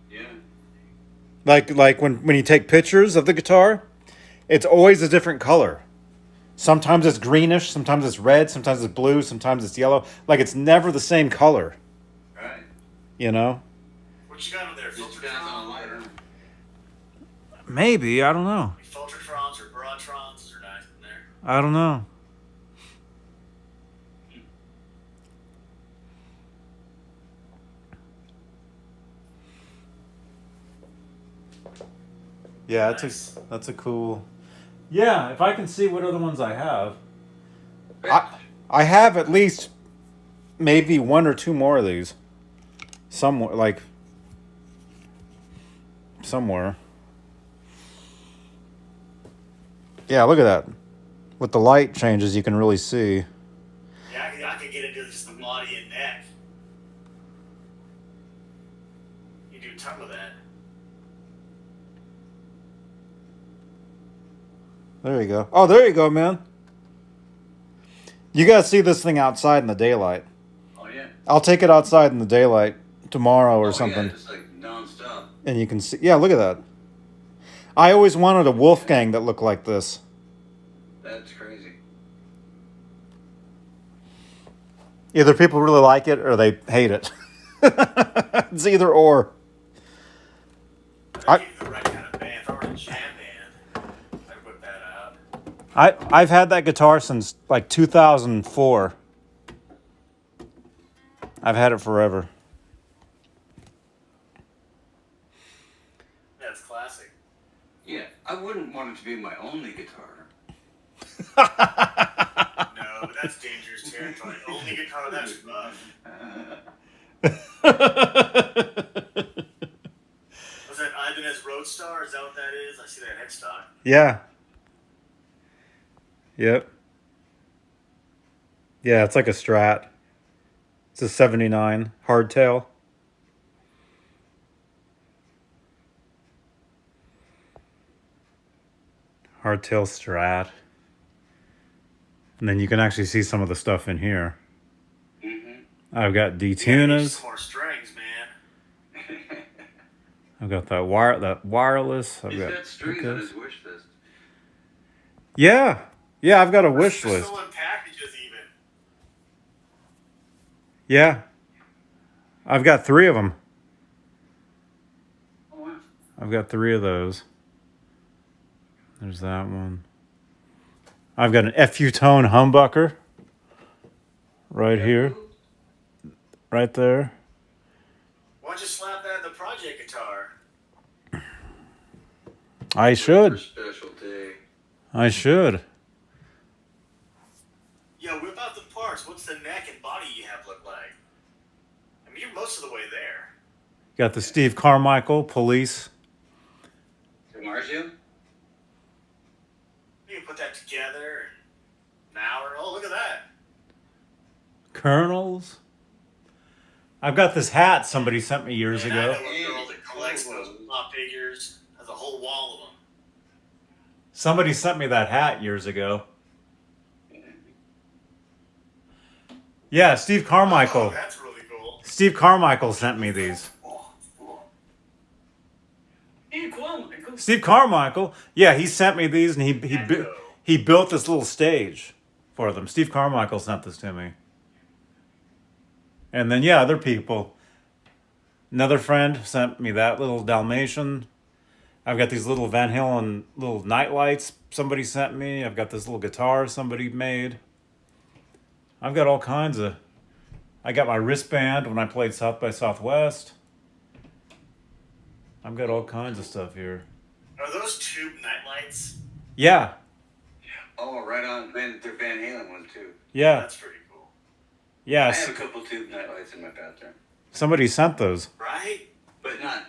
S2: Yeah.
S1: Like when you take pictures of the guitar, it's always a different color. Sometimes it's greenish, sometimes it's red, sometimes it's blue, sometimes it's yellow. Like it's never the same color,
S2: Right.
S1: you know?
S3: What you got on there?
S2: Just depends on the lighter.
S1: Maybe, I don't know.
S3: Filtertrons or Broadtrons are nice in there.
S1: I don't know. Yeah,
S3: Nice.
S1: that's a cool. Yeah, if I can see what other ones I have. I have at least maybe 1 or 2 more of these. Somewhere. Yeah, look at that. With the light changes, you can really see.
S3: Yeah, I could get into just the body and neck. You do a ton of that.
S1: There you go. Oh, there you go, man. You gotta see this thing outside in the daylight.
S2: Oh yeah.
S1: I'll take it outside in the daylight tomorrow or something.
S2: Yeah, just like nonstop.
S1: And you can see. Yeah, look at that. I always wanted a Wolfgang that looked like this.
S2: That's crazy.
S1: Either people really like it or they hate it. It's either or.
S3: I give you the right kind of band. If I were in a jam band, I'd whip that out.
S1: I've had that guitar since like 2004. I've had it forever.
S3: That's classic.
S2: Yeah, I wouldn't want it to be my only guitar.
S3: No, but that's dangerous territory. Only guitar, that's rough. Was that Ibanez Roadstar? Is that what that is? I see that headstock.
S1: Yeah. Yep. Yeah, it's like a Strat. It's a 79 hardtail. Hardtail Strat. And then you can actually see some of the stuff in here.
S2: Mm-hmm.
S1: I've got
S3: Need
S1: D-tunas.
S3: some more strings, man.
S1: I've got that wireless. I've
S2: He's
S1: got
S2: got strings on
S1: pickups.
S2: his wish list.
S1: Yeah. Yeah, I've got a wish
S3: They're
S1: list.
S3: still in packages, even.
S1: Yeah. I've got 3 of them.
S2: Oh, wow.
S1: I've got 3 of those. There's that one. I've got an FU Tone humbucker right here, right there.
S3: Why don't you slap that in the project guitar?
S1: I should.
S2: Special day.
S1: I should.
S3: Yo, whip out the parts. What's the neck and body you have look like? I mean, you're most of the way there.
S1: Got the Steve Carmichael Police.
S2: DiMarzio?
S3: You can put that together in an hour. Oh, look at that.
S1: Colonels. I've got this hat somebody sent me years
S3: And I
S1: ago.
S3: know a girl that collects those pop figures. Has a whole wall of them.
S1: Somebody sent me that hat years ago. Yeah, Steve
S3: Oh,
S1: Carmichael.
S3: that's really cool.
S1: Steve Carmichael sent me these. Steve Carmichael. Yeah, he sent me these, and he built this little stage for them. Steve Carmichael sent this to me. And then yeah, other people. Another friend sent me that little Dalmatian. I've got these little Van Halen little night lights somebody sent me. I've got this little guitar somebody made. I've got all kinds of. I got my wristband when I played South by Southwest. I've got all kinds of stuff here.
S3: Are those tube nightlights?
S1: Yeah,
S2: Oh, right on. Their Van Halen one, too.
S1: yeah,
S3: That's pretty cool.
S1: yeah.
S2: I have a couple tube nightlights in my bathroom.
S1: Somebody sent those.
S3: Right?
S2: But not,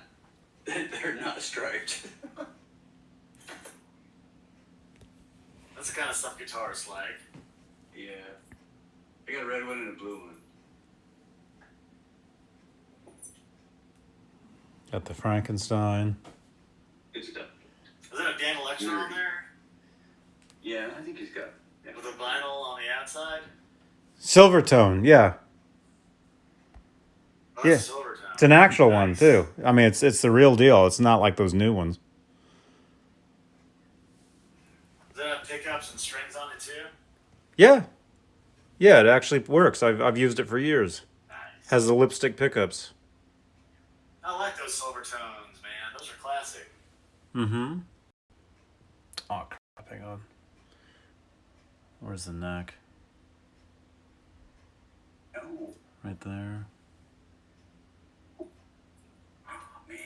S2: they're not striped.
S3: That's the kind of stuff guitarists like.
S2: Yeah. I got a red one and a blue one.
S1: Got the Frankenstein.
S2: Good stuff.
S3: Is that a Dan Electron on there?
S2: Yeah, I think he's got. Yeah.
S3: With a vinyl on the outside?
S1: Silvertone. Yeah,
S3: Oh,
S1: Yeah.
S3: that's Silvertone.
S1: it's an actual one
S3: Nice.
S1: too. I mean, it's the real deal. It's not like those new ones.
S3: Does that have pickups and strings on it too?
S1: Yeah, yeah. It actually works. I've used it for years.
S3: Nice.
S1: Has the lipstick pickups.
S3: I like those Silvertones, man. Those are classic.
S1: Mm-hmm. Oh crap! Hang on. Where's the neck?
S2: Oh,
S1: Right there.
S2: man.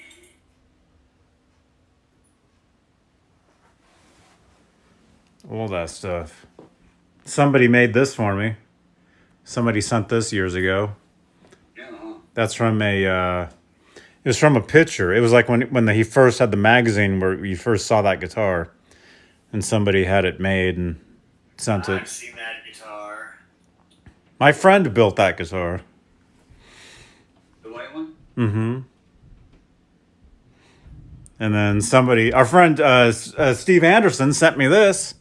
S1: All that stuff. Somebody made this for me. Somebody sent this years ago.
S2: Yeah, huh?
S1: That's from a. It was from a picture. It was like when he first had the magazine where you first saw that guitar, and somebody had it made and sent
S3: I've
S1: it.
S3: seen that guitar.
S1: My friend built that guitar.
S2: The white one?
S1: Mm-hmm. And then our friend Steve Anderson sent me this.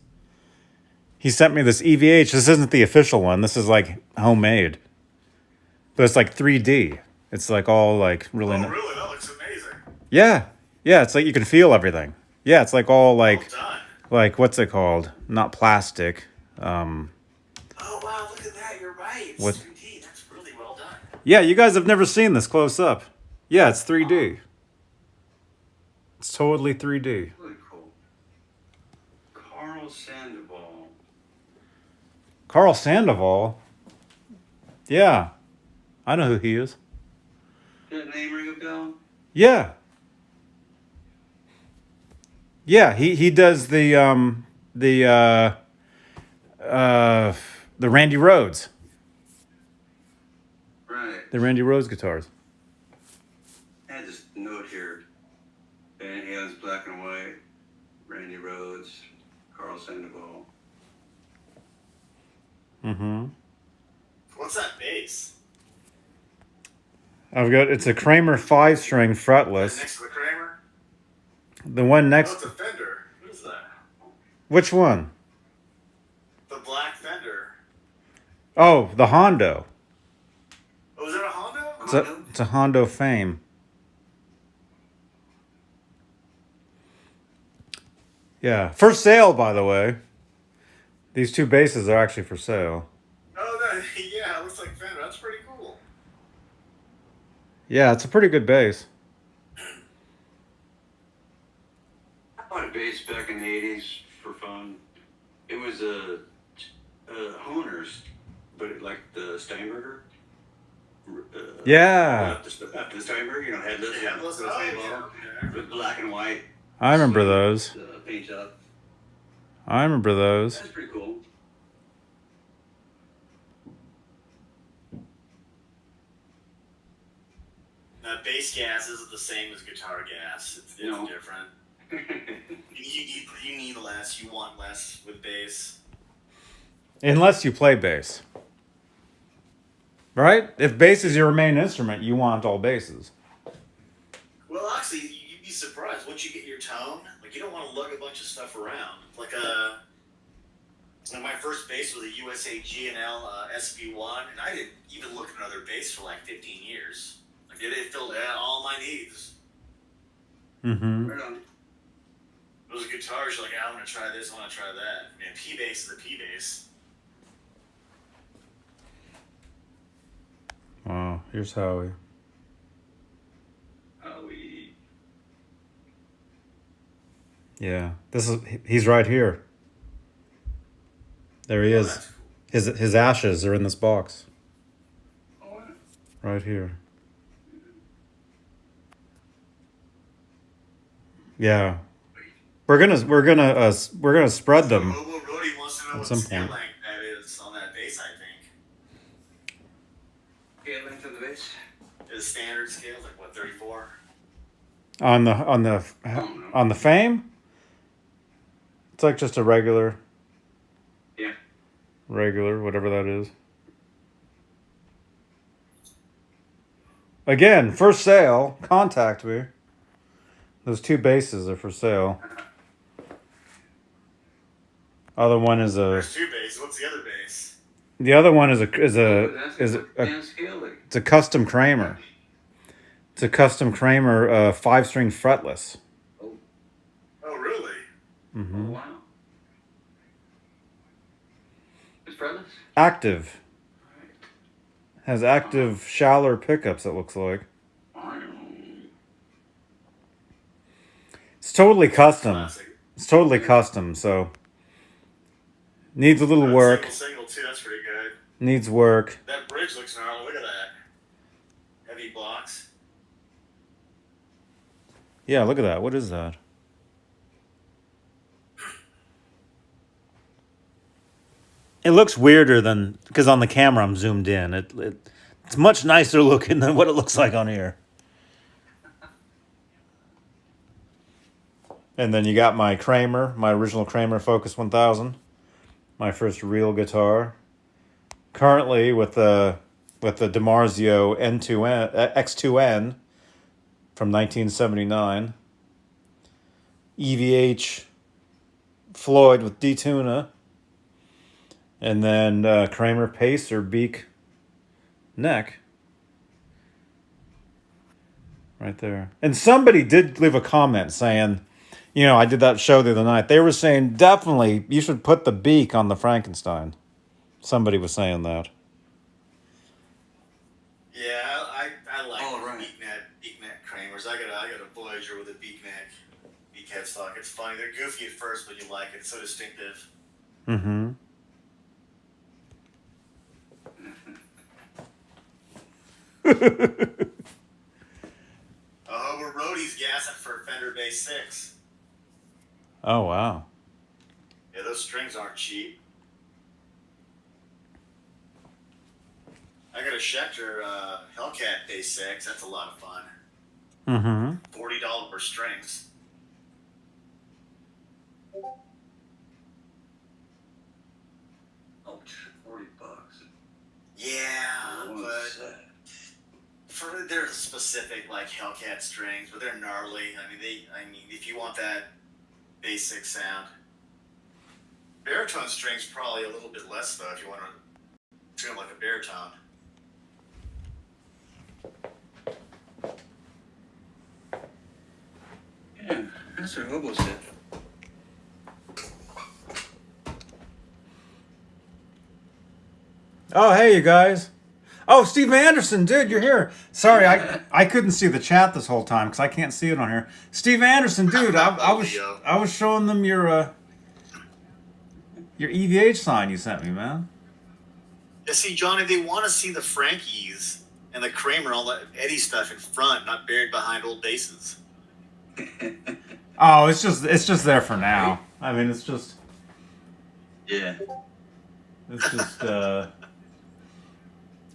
S1: He sent me this EVH. This isn't the official one. This is like homemade, but it's like 3D. It's like all like really.
S3: Oh, really? That looks amazing.
S1: Yeah, yeah. It's like you can feel everything. Yeah, it's like all like
S3: Well done.
S1: like what's it called? Not plastic.
S3: Oh, wow. Look at that. You're right. It's
S1: What-
S3: 3D. That's really well done.
S1: Yeah, you guys have never seen this close up. Yeah, it's 3D. It's totally 3D.
S2: Really cool. Carl Sandoval.
S1: Carl Sandoval. Yeah, I know who he is.
S2: Does that name ring a bell?
S1: Yeah. Yeah, he does the Randy Rhoads.
S2: Right.
S1: The Randy Rhoads guitars.
S2: I had this note here. Van Halen's Black and White, Randy Rhoads, Carl Sandoval.
S1: Mm-hmm.
S3: What's that bass?
S1: It's a Kramer 5-string fretless.
S3: Next to the Kramer?
S1: The one
S3: Oh,
S1: next.
S3: it's a Fender. What is that?
S1: Which one?
S3: The black Fender.
S1: Oh, the Hondo.
S3: Oh, is that a Honda?
S1: It's a Hondo Fame. Yeah, for sale, by the way. These 2 basses are actually for sale.
S3: Oh, that, yeah, it looks like Fender. That's pretty cool.
S1: Yeah, it's a pretty good bass.
S2: I bought a bass back in the 80s for fun. It was a Honer's, but like the Steinberger.
S1: Yeah,
S2: After the Steinberger, you know, headless.
S3: Headless,
S2: with with black and white.
S1: I remember those.
S2: Paint up.
S1: I remember those.
S2: That's pretty cool.
S3: Bass gas isn't the same as guitar gas. It's
S2: No.
S3: different. You need less. You want less with bass.
S1: Unless you play bass. Right? If bass is your main instrument, you want all basses.
S3: Well, actually, you'd be surprised once you get your tone. Like, you don't want to lug a bunch of stuff around. Like my first bass was a USA G&L SB1, and I didn't even look at another bass for like 15 years. Like, it filled all my needs.
S1: Mm-hmm.
S2: Right on.
S3: Those guitars, you're like, I want to try this, I want to try that. Man, P bass is a P bass.
S1: Wow, here's Howie. Yeah, he's right here. There he is.
S3: That's cool.
S1: His ashes are in this box.
S2: Oh,
S1: Right here. Yeah. We're gonna spread them.
S3: Robo Brody wants to know
S1: At
S3: what
S1: some
S3: scale
S1: point.
S3: length that is on that bass, I think.
S2: scale length of the bass?
S3: Is standard scale, like what, 34?
S1: On the Fame? It's like just a regular,
S2: Yeah.
S1: whatever that is. Again, for sale. Contact me. Those two basses are for sale. Other one is a.
S3: There's two bass. What's the other bass?
S1: The other one is a
S2: Scale length.
S1: it's a custom Kramer. It's a custom Kramer 5-string fretless.
S3: Oh, really?
S1: Mm-hmm.
S2: Wow. It's fretless?
S1: Active. Has active shallower pickups, it looks like. It's totally custom.
S3: Classic.
S1: It's totally custom, so needs a little work.
S3: Single too. That's pretty good.
S1: Needs work.
S3: That bridge looks gnarly. Look at that. Heavy blocks.
S1: Yeah, look at that. What is that? It looks weirder than because on the camera I'm zoomed in. It's much nicer looking than what it looks like on here. And then you got my Kramer, my original Kramer Focus 1000, my first real guitar. Currently with the DiMarzio N2N X2N from 1979. EVH Floyd with D-Tuna. And then Kramer Pacer Beak neck. Right there. And somebody did leave a comment saying, you know, I did that show the other night. They were saying definitely you should put the beak on the Frankenstein. Somebody was saying that.
S3: Yeah, I like
S2: Oh, right.
S3: beak neck Kramers. I got a Voyager with a beak headstock. It's funny. They're goofy at first, but you like it. It's so distinctive.
S1: Mm-hmm.
S3: We're roadies gassing for Fender Bass 6.
S1: Oh, wow.
S3: Yeah, those strings aren't cheap. I got a Schecter Hellcat Bass 6. That's a lot of fun.
S1: Mm-hmm.
S3: $40 strings.
S2: Ouch, $40.
S3: Yeah, but they're specific like Hellcat strings, but they're gnarly. I mean, if you want that basic sound, baritone strings probably a little bit less though. If you want to tune like a baritone.
S2: Yeah, that's their hobo set.
S1: Oh, hey, you guys. Oh, Steve Anderson, dude, you're here. Sorry, I couldn't see the chat this whole time because I can't see it on here. Steve Anderson, dude, I was showing them your EVH sign you sent me, man.
S3: Yeah, see, Johnny, they want to see the Frankies and the Kramer, all that Eddie stuff in front, not buried behind old bases.
S1: Oh, it's just there for now. I mean, it's just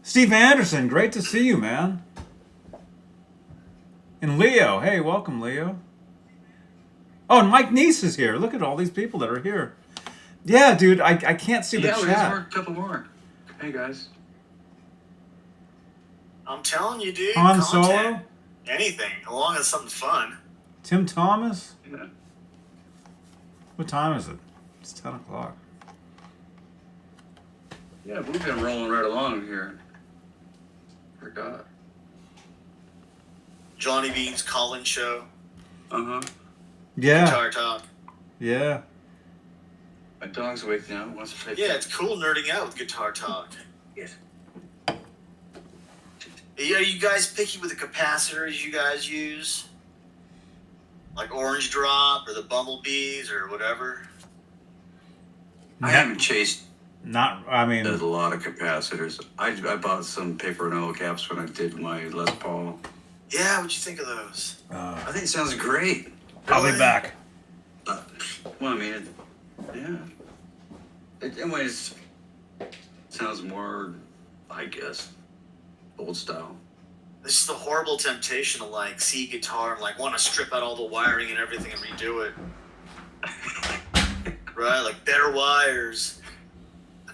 S1: Steve Anderson, great to see you, man. And Leo, hey, welcome, Leo. Oh, and Mike Neese is here. Look at all these people that are here. Yeah, dude, I can't see the
S4: Yeah,
S1: chat.
S4: there's a couple more. Hey, guys.
S3: I'm telling you, dude.
S1: Han
S3: content,
S1: Solo,
S3: anything, as long as something fun.
S1: Tim Thomas.
S4: Yeah.
S1: What time is it? It's 10 o'clock.
S4: Yeah, we've been rolling right along here. Forgot.
S3: Johnny Bean's call-in show,
S4: Uh-huh.
S1: Yeah,
S3: Guitar Talk.
S1: yeah.
S4: My dog's awake now. Wants to play.
S3: Yeah, it's cool nerding out with Guitar Talk.
S4: Yes.
S3: Yeah, are you guys picky with the capacitors you guys use? Like Orange Drop or the Bumblebees or whatever?
S4: I haven't chased
S1: Not, I mean,
S4: a lot of capacitors. I bought some paper and oil caps when I did my Les Paul.
S3: Yeah, what'd you think of those?
S4: I think it sounds great.
S1: I'll be
S3: Really?
S1: back.
S4: Well, I mean, yeah. Anyways, sounds more, I guess, old style.
S3: This is the horrible temptation to like see guitar and like want to strip out all the wiring and everything and redo it. Right, like better wires.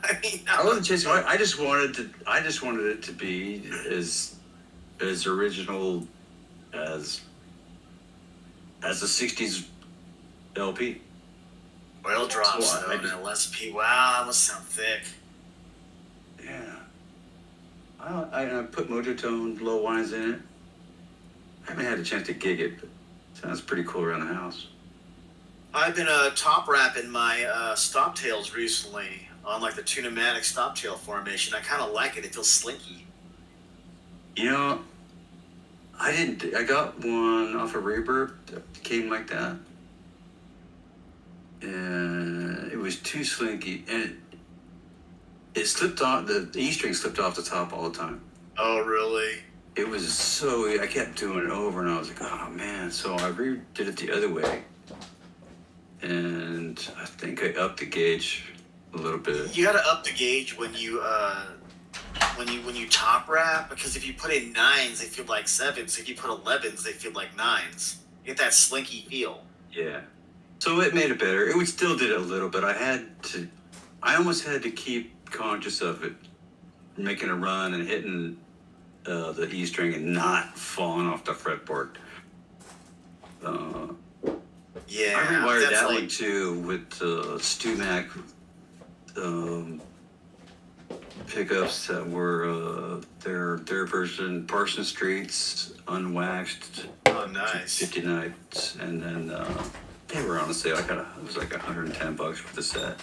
S3: I mean,
S4: I wasn't chasing. I just wanted it to be as original as a '60s LP.
S3: oil drops
S4: That's
S3: though
S4: why I
S3: and
S4: just-
S3: an LSP. Wow, that must sound thick.
S4: Yeah. I put Mototone low winds in it. I haven't had a chance to gig it, but it sounds pretty cool around the house.
S3: I've been top wrapping my stop tails recently on like the Tunematic stop tail formation. I kind of like it. It feels slinky.
S4: You know, I got one off of Reverb that came like that. And it was too slinky. And it slipped off, the E string slipped off the top all the time.
S3: Oh, really?
S4: It was I kept doing it over and I was like, oh man. So I redid it the other way. And I think I upped the gauge a little bit.
S3: You gotta up the gauge when you top wrap, because if you put in 9s, they feel like 7s. If you put 11s, they feel like 9s. You get that slinky feel.
S4: Yeah. So it made it better. It would still did it a little, but I almost had to keep conscious of it, making a run and hitting the E string and not falling off the fretboard.
S3: Yeah,
S4: I rewired
S3: that's
S4: that
S3: like,
S4: one too with Stumac pickups that were their version Parson Streets unwaxed
S3: oh, nice.
S4: 50 nights, and then they were on sale. It was like $110 for the set.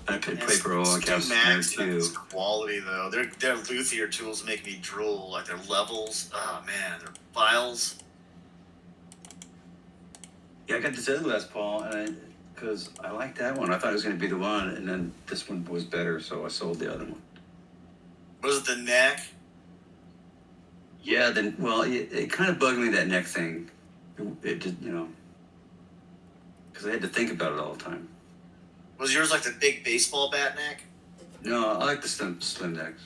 S4: I put paper oil and caps in there
S3: Max,
S4: too.
S3: that's quality though. Their luthier tools make me drool. Like their levels. Oh man, their files.
S4: Yeah, I got this other Les Paul, and because I liked that one, I thought it was going to be the one, and then this one was better, so I sold the other one.
S3: Was it the neck?
S4: Yeah, then it kind of bugged me, that neck thing. It did, because I had to think about it all the time.
S3: Was yours like the big baseball bat neck?
S4: No, I like the slim necks.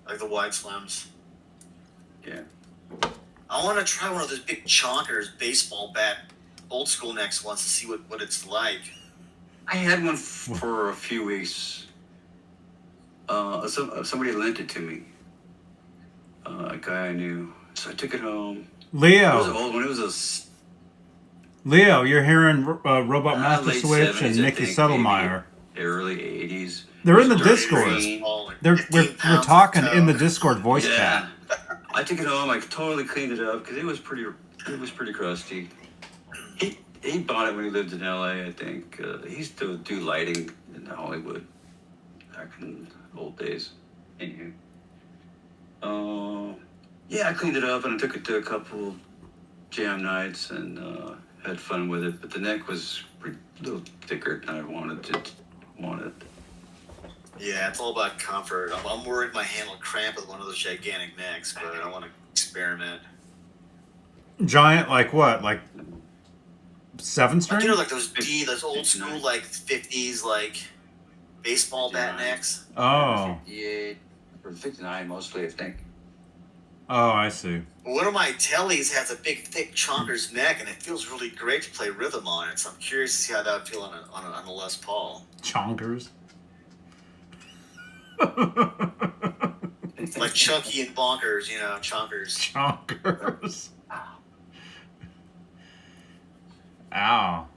S3: Like the wide slims?
S4: Yeah.
S3: I want to try one of those big chonkers baseball bat old school necks once to see what it's like.
S4: I had one for a few weeks. Somebody lent it to me. A guy I knew. So I took it home. It was an
S1: Leo,
S4: old one. It was
S1: you're hearing Robot Master
S4: late
S1: Switch
S4: 70s,
S1: and
S4: I
S1: Nikki
S4: think,
S1: Settlemeyer.
S4: the early 80s.
S1: They're in the
S4: Dirty
S1: Discord.
S4: green.
S3: Like
S1: We're
S3: 15 pounds of
S1: talking in the
S3: toe.
S1: Discord voice
S4: Yeah.
S1: chat.
S4: I took it home. I totally cleaned it up because it was pretty crusty. He bought it when he lived in LA, I think. He used to do lighting in Hollywood back in old days. Anywho. Yeah, I cleaned it up and I took it to a couple jam nights and had fun with it. But the neck was a little thicker than I wanted.
S3: Yeah, it's all about comfort. I'm worried my hand will cramp with one of those gigantic necks, but I want to experiment.
S1: Giant, like what? Like 7 string?
S3: Like, you know, like those old school, like 50s, like baseball bat necks.
S1: Oh.
S4: 58 or 59 mostly, I think.
S1: Oh, I see.
S3: One of my tellies has a big, thick chonker's neck, and it feels really great to play rhythm on it. So I'm curious to see how that would feel on a Les Paul.
S1: Chonkers.
S3: Like chunky and bonkers, you know, chonkers.
S1: Chonkers. Ow.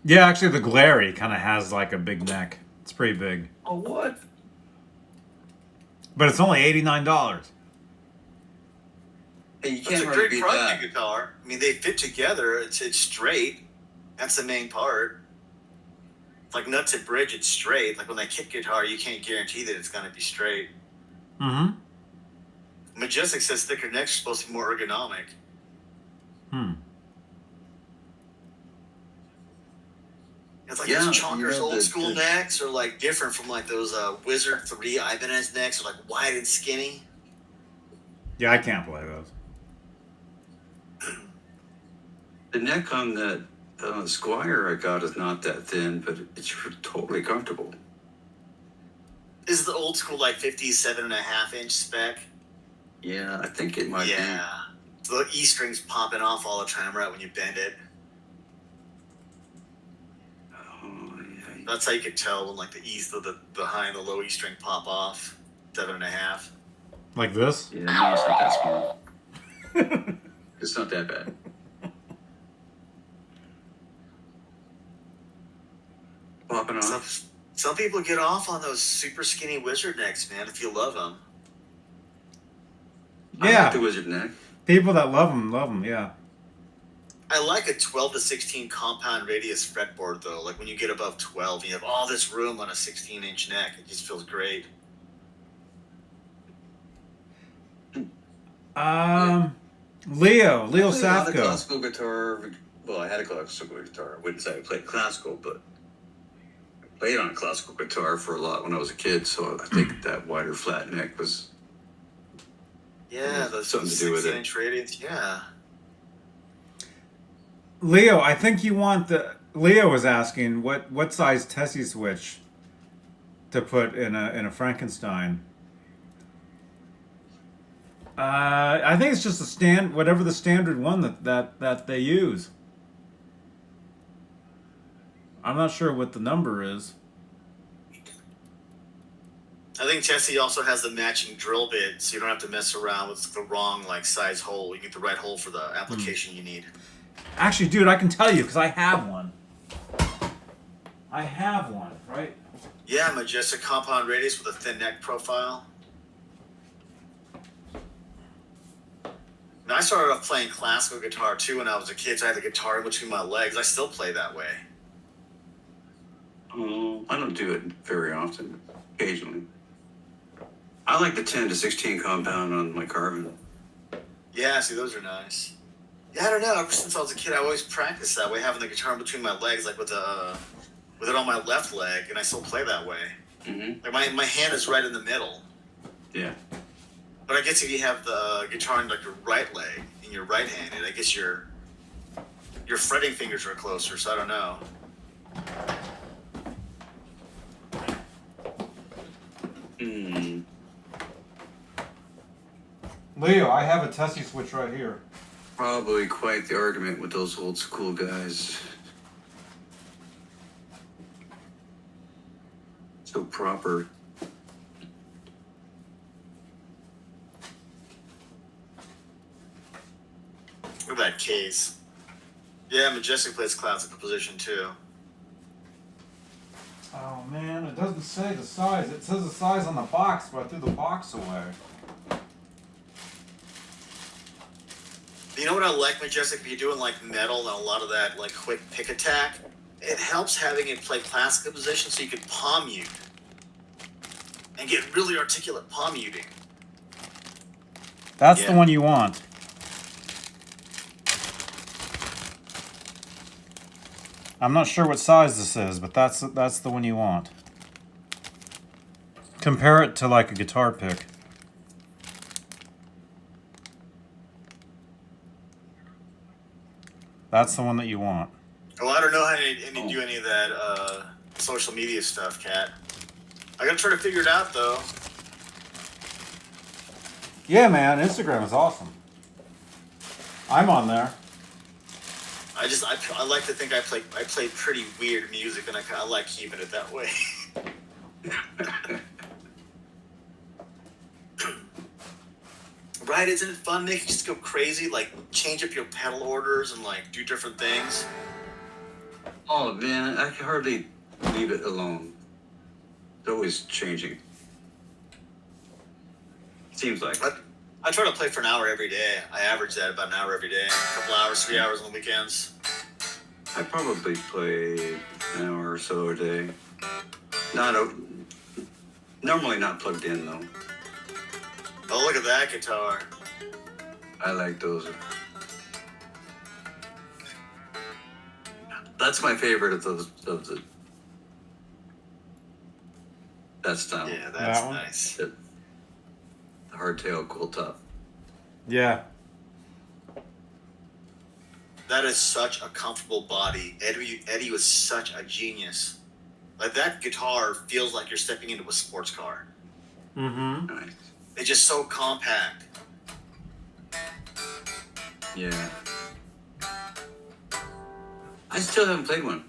S1: Yeah, actually, the Glary kind of has like a big neck. It's pretty big.
S4: Oh, what?
S1: But it's only $89.
S4: Hey, you
S3: It's
S4: can't
S3: a
S4: really
S3: great
S4: beat
S3: project
S4: that.
S3: guitar. I mean, they fit together. It's straight. That's the main part. It's like nuts at bridge. It's straight. Like when they kick guitar, you can't guarantee that it's gonna be straight.
S1: Mm-hmm.
S3: Majestic says thicker necks are supposed to be more ergonomic.
S1: Hmm.
S3: It's like
S4: Yeah,
S3: those
S4: you
S3: chonkers
S4: know,
S3: old school
S4: the-
S3: necks are like different from like those Wizard 3 Ibanez necks, are like wide and skinny.
S1: Yeah, I can't play those.
S4: The neck on that Squire I got is not that thin, but it's totally comfortable.
S3: This is the old school like 50s 7.5-inch spec.
S4: Yeah, I think it might be.
S3: Yeah. So the E string's popping off all the time right when you bend it.
S4: Oh, yeah.
S3: That's how you could tell when like the E's the behind the low E string pop off. 7.5.
S1: Like this?
S4: Yeah, no, it's not that small. It's not that bad. Popping
S3: Some,
S4: off.
S3: some people get off on those super skinny wizard necks, man, if you love them.
S4: I
S1: Yeah.
S4: like the wizard neck.
S1: People that love them, yeah.
S3: I like a 12 to 16 compound radius fretboard, though. Like when you get above 12, you have all this room on a 16-inch neck. It just feels great.
S1: Leo
S4: I played a lot of
S1: Safko.
S4: classical guitar. Well, I had a classical guitar. I wouldn't say I played classical, but I played on a classical guitar for a lot when I was a kid. So I think that wider flat neck was
S3: Yeah, those
S4: Something to do with it.
S3: 16-inch radius. Yeah.
S1: Leo, I think you want the. Leo was asking what size Tessie switch to put in a Frankenstein. I think it's just whatever the standard one that they use. I'm not sure what the number is.
S3: I think Tessie also has the matching drill bit, so you don't have to mess around with the wrong like size hole. You get the right hole for the application you need.
S1: Actually, dude, I can tell you because I have one. I have one, right?
S3: Yeah, Majestic compound radius with a thin neck profile. And I started off playing classical guitar too when I was a kid. So I had the guitar in between my legs. I still play that way.
S4: Oh, I don't do it very often. Occasionally. I like the 10 to 16 compound on my Carbon.
S3: Yeah, see, those are nice. Yeah, I don't know. Ever since I was a kid, I always practiced that way, having the guitar in between my legs, like with it on my left leg, and I still play that way.
S4: Mm-hmm.
S3: Like my hand is right in the middle.
S4: Yeah.
S3: But I guess if you have the guitar in like your right leg and you're right-handed, I guess your fretting fingers are closer. So I don't know.
S4: Hmm.
S1: Leo, I have a Tessie switch right here.
S4: Probably quite the argument with those old school guys. So proper.
S3: Look at that case. Yeah, Majestic plays classical position too.
S1: Oh man, it doesn't say the size. It says the size on the box, but I threw the box away.
S3: You know what I like, Majestic? If you're doing like metal and a lot of that like quick pick attack, it helps having it play classical position so you can palm mute and get really articulate palm muting.
S1: That's the
S3: Yeah.
S1: one you want. I'm not sure what size this is, but that's the one you want. Compare it to like a guitar pick. That's the one that you want.
S3: Well, I don't know how to do any of that social media stuff, Kat. I gotta try to figure it out though.
S1: Yeah, man, Instagram is awesome. I'm on there.
S3: I like to think I play pretty weird music, and I like keeping it that way. Right? Isn't it fun, Nick? Just go crazy, like change up your pedal orders and like do different things.
S4: Oh man, I can hardly leave it alone. It's always changing. Seems like.
S3: I try to play for an hour every day. I average that about an hour every day. A couple hours, 3 hours on the weekends.
S4: I probably play an hour or so a day. Normally not plugged in though.
S3: Oh, look at that guitar.
S4: I like those. That's my favorite of the that style.
S3: Yeah, that's
S1: That one?
S3: nice.
S4: The hardtail cool top.
S1: Yeah.
S3: That is such a comfortable body. Eddie was such a genius. Like that guitar feels like you're stepping into a sports car.
S1: Mm-hmm.
S4: Nice.
S3: It's just so compact.
S4: Yeah. I still haven't played one.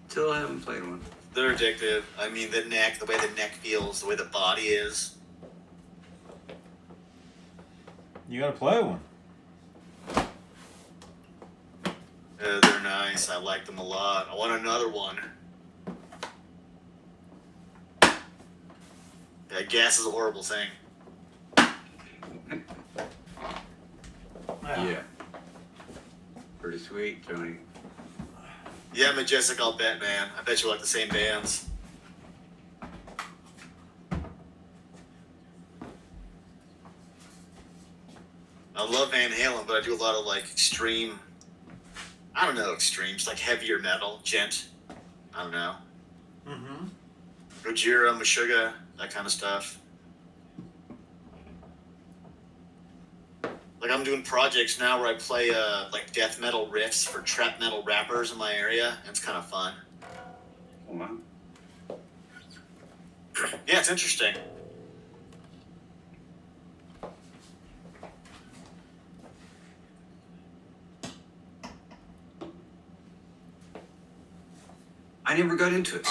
S4: Still haven't played one.
S3: They're addictive. I mean, the neck, the way the neck feels, the way the body is.
S1: You gotta play one.
S3: They're nice. I like them a lot. I want another one. Yeah, gas is a horrible thing.
S4: Yeah. Pretty sweet, Tony.
S3: Yeah, Majestic, I'll bet, man. I bet you like the same bands. I love Van Halen, but I do a lot of like extreme. I don't know, extremes like heavier metal, gent. I don't know,
S1: Mm-hmm.
S3: Gojira, Meshuggah, that kind of stuff. Like I'm doing projects now where I play like death metal riffs for trap metal rappers in my area, and it's kind of fun.
S4: Oh, wow.
S3: Yeah, it's interesting.
S4: I never got into it.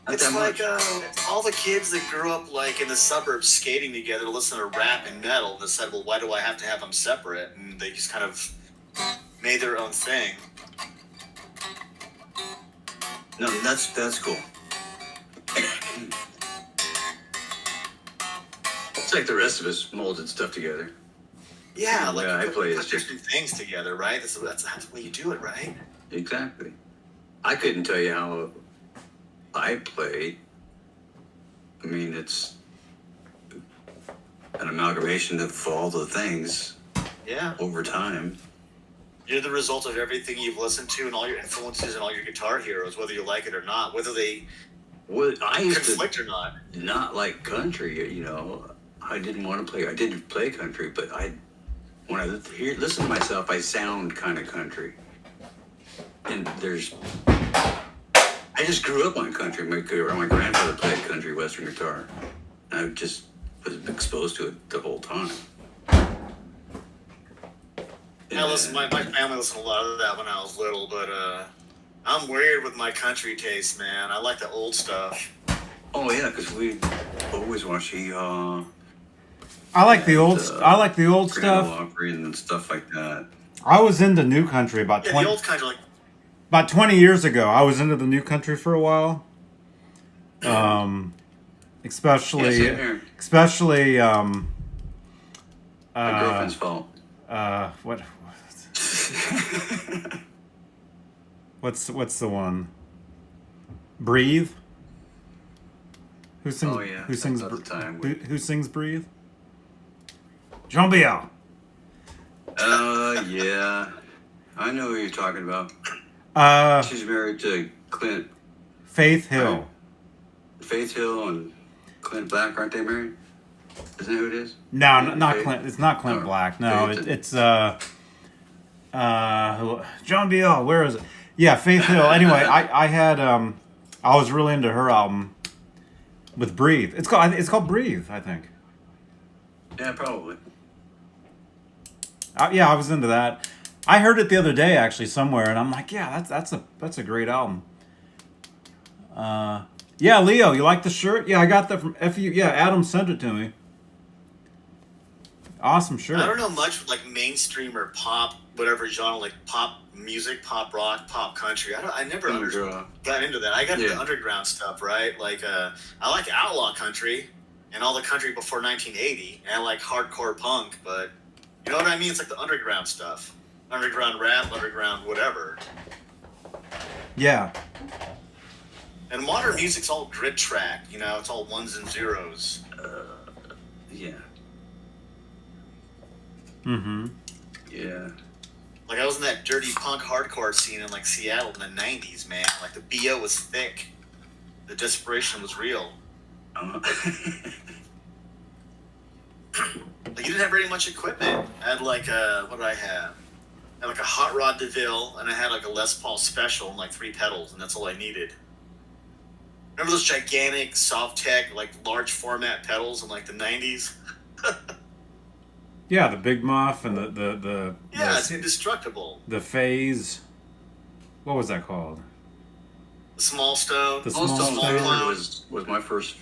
S4: Not
S3: It's
S4: that
S3: like
S4: much.
S3: all the kids that grew up like in the suburbs skating together to listen to rap and metal that said, well, why do I have to have them separate? And they just kind of made their own thing.
S4: No, that's cool. It's like the rest of us molded stuff together.
S3: Yeah, like
S4: Yeah, I
S3: you
S4: play
S3: put
S4: it's just-
S3: different things together, right? That's the way you do it, right?
S4: Exactly. I couldn't tell you how I played. I mean, it's an amalgamation of all the things
S3: Yeah.
S4: over time.
S3: You're the result of everything you've listened to and all your influences and all your guitar heroes, whether you like it or not, whether they
S4: What I used
S3: conflict or not.
S4: to not like country, you know. I didn't want to play. I didn't play country, but when I listen to myself, I sound kind of country. And I just grew up on country. My grandfather played country western guitar. I just was exposed to it the whole time.
S3: Yeah, listen, my family listened to a lot of that when I was little, but I'm weird with my country taste, man. I like the old stuff.
S4: Oh yeah, because we always watch the
S1: I like the old. I like the old
S4: Grand Ole
S1: stuff.
S4: Opry and stuff like that.
S1: I was into new country about
S3: Yeah,
S1: 20,
S3: the old kind of like,
S1: about 20 years ago. I was into the new country for a while. Especially,
S4: Yeah, same here.
S1: especially,
S4: My girlfriend's fault.
S1: what? What's the one? Breathe. Who sings?
S4: Oh, yeah,
S1: Who sings?
S4: that's at the time.
S1: Who sings "Breathe"? Jean Biel.
S4: Yeah. I know who you're talking about. She's married to Clint
S1: Faith Hill.
S4: Faith Hill and Clint Black, aren't they married? Isn't that who it is?
S1: No, not
S4: Faith-
S1: Clint. It's not Clint
S4: or
S1: Black. No,
S4: Faith-
S1: it's John Biel. Where is it? Yeah, Faith Hill. Anyway, I had I was really into her album with "Breathe." It's called "Breathe," I think.
S4: Yeah, probably.
S1: Yeah, I was into that. I heard it the other day actually somewhere, and I'm like, yeah, that's a great album. Yeah, Leo, you like the shirt? Yeah, I got that from FU. Yeah, Adam sent it to me. Awesome shirt.
S3: I don't know much like mainstream or pop, whatever genre, like pop music, pop rock, pop country. I never got into that. I got into underground stuff, right? Like I like outlaw country and all the country before 1980, and I like hardcore punk, but you know what I mean? It's like the underground stuff, underground rap, underground whatever.
S1: Yeah.
S3: And modern music's all grid track, you know, it's all ones and zeros.
S4: Yeah.
S1: Mm-hmm.
S4: Yeah.
S3: Like I was in that dirty punk hardcore scene in like Seattle in the 90s, man. Like the BO was thick. The desperation was real. Like you didn't have very much equipment. I had like what did I have? I had like a Hot Rod DeVille, and I had like a Les Paul Special and like 3 pedals, and that's all I needed. Remember those gigantic soft tech, like large format pedals in like the 90s?
S1: Yeah, the Big Muff and the
S3: Yeah, it's indestructible.
S1: the Phase. What was that called?
S3: The Small Stone.
S1: The
S4: Small
S1: Small
S4: Stone
S1: Stone.
S3: Clown.
S4: was my first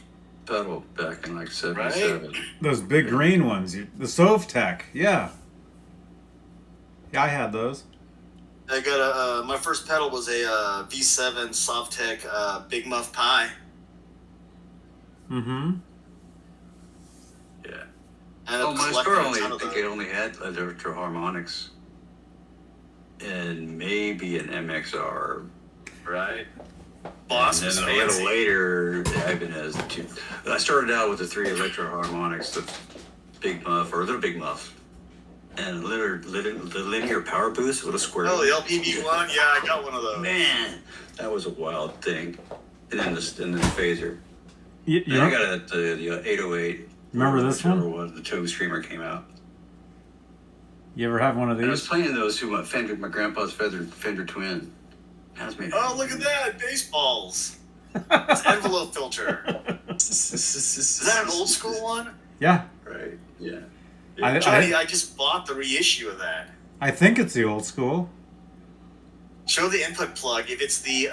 S4: pedal back in like 77.
S1: Those big green ones. The Sovtek. Yeah. Yeah, I had those.
S3: I got my first pedal was a V7 Softtech Big Muff Pie.
S1: Mm-hmm.
S4: Yeah.
S3: And
S4: Oh, my
S3: collected
S4: store
S3: a
S4: only,
S3: ton
S4: I
S3: of
S4: think
S3: those.
S4: it only had electro harmonics and maybe an MXR, right?
S3: Boss
S4: And
S3: was
S4: then a little
S3: fancy.
S4: later, Ibanez. I started out with the 3 electro harmonics, the Big Muff or Little Big Muff, and the linear power boost, a little square.
S3: Oh, the LPB1? Yeah, I got one of those.
S4: Man, that was a wild thing. And then the phaser.
S1: You
S4: And I got the 808.
S1: Remember this one?
S4: Whichever the Tone Screamer came out.
S1: You ever have one of
S4: And I was
S1: these?
S4: playing those through my grandpa's Fender Twin. That was made.
S3: Oh, look at that. Baseballs. It's envelope filter. Is that an old school one?
S1: Yeah,
S4: Right. Yeah.
S3: Johnny, I just bought the reissue of that.
S1: I think it's the old school.
S3: Show the input plug. If it's the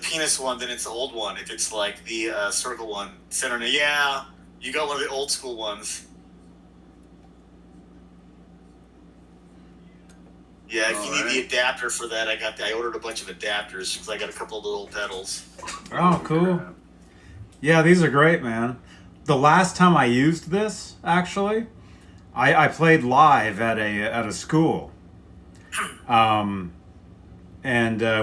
S3: penis one, then it's the old one. If it's like the circle one, center. Yeah, you got one of the old school ones. Yeah, if you need the adapter for that, I ordered a bunch of adapters because I got a couple of little pedals.
S1: Oh, cool. Yeah, these are great, man. The last time I used this, actually, I played live at a school. And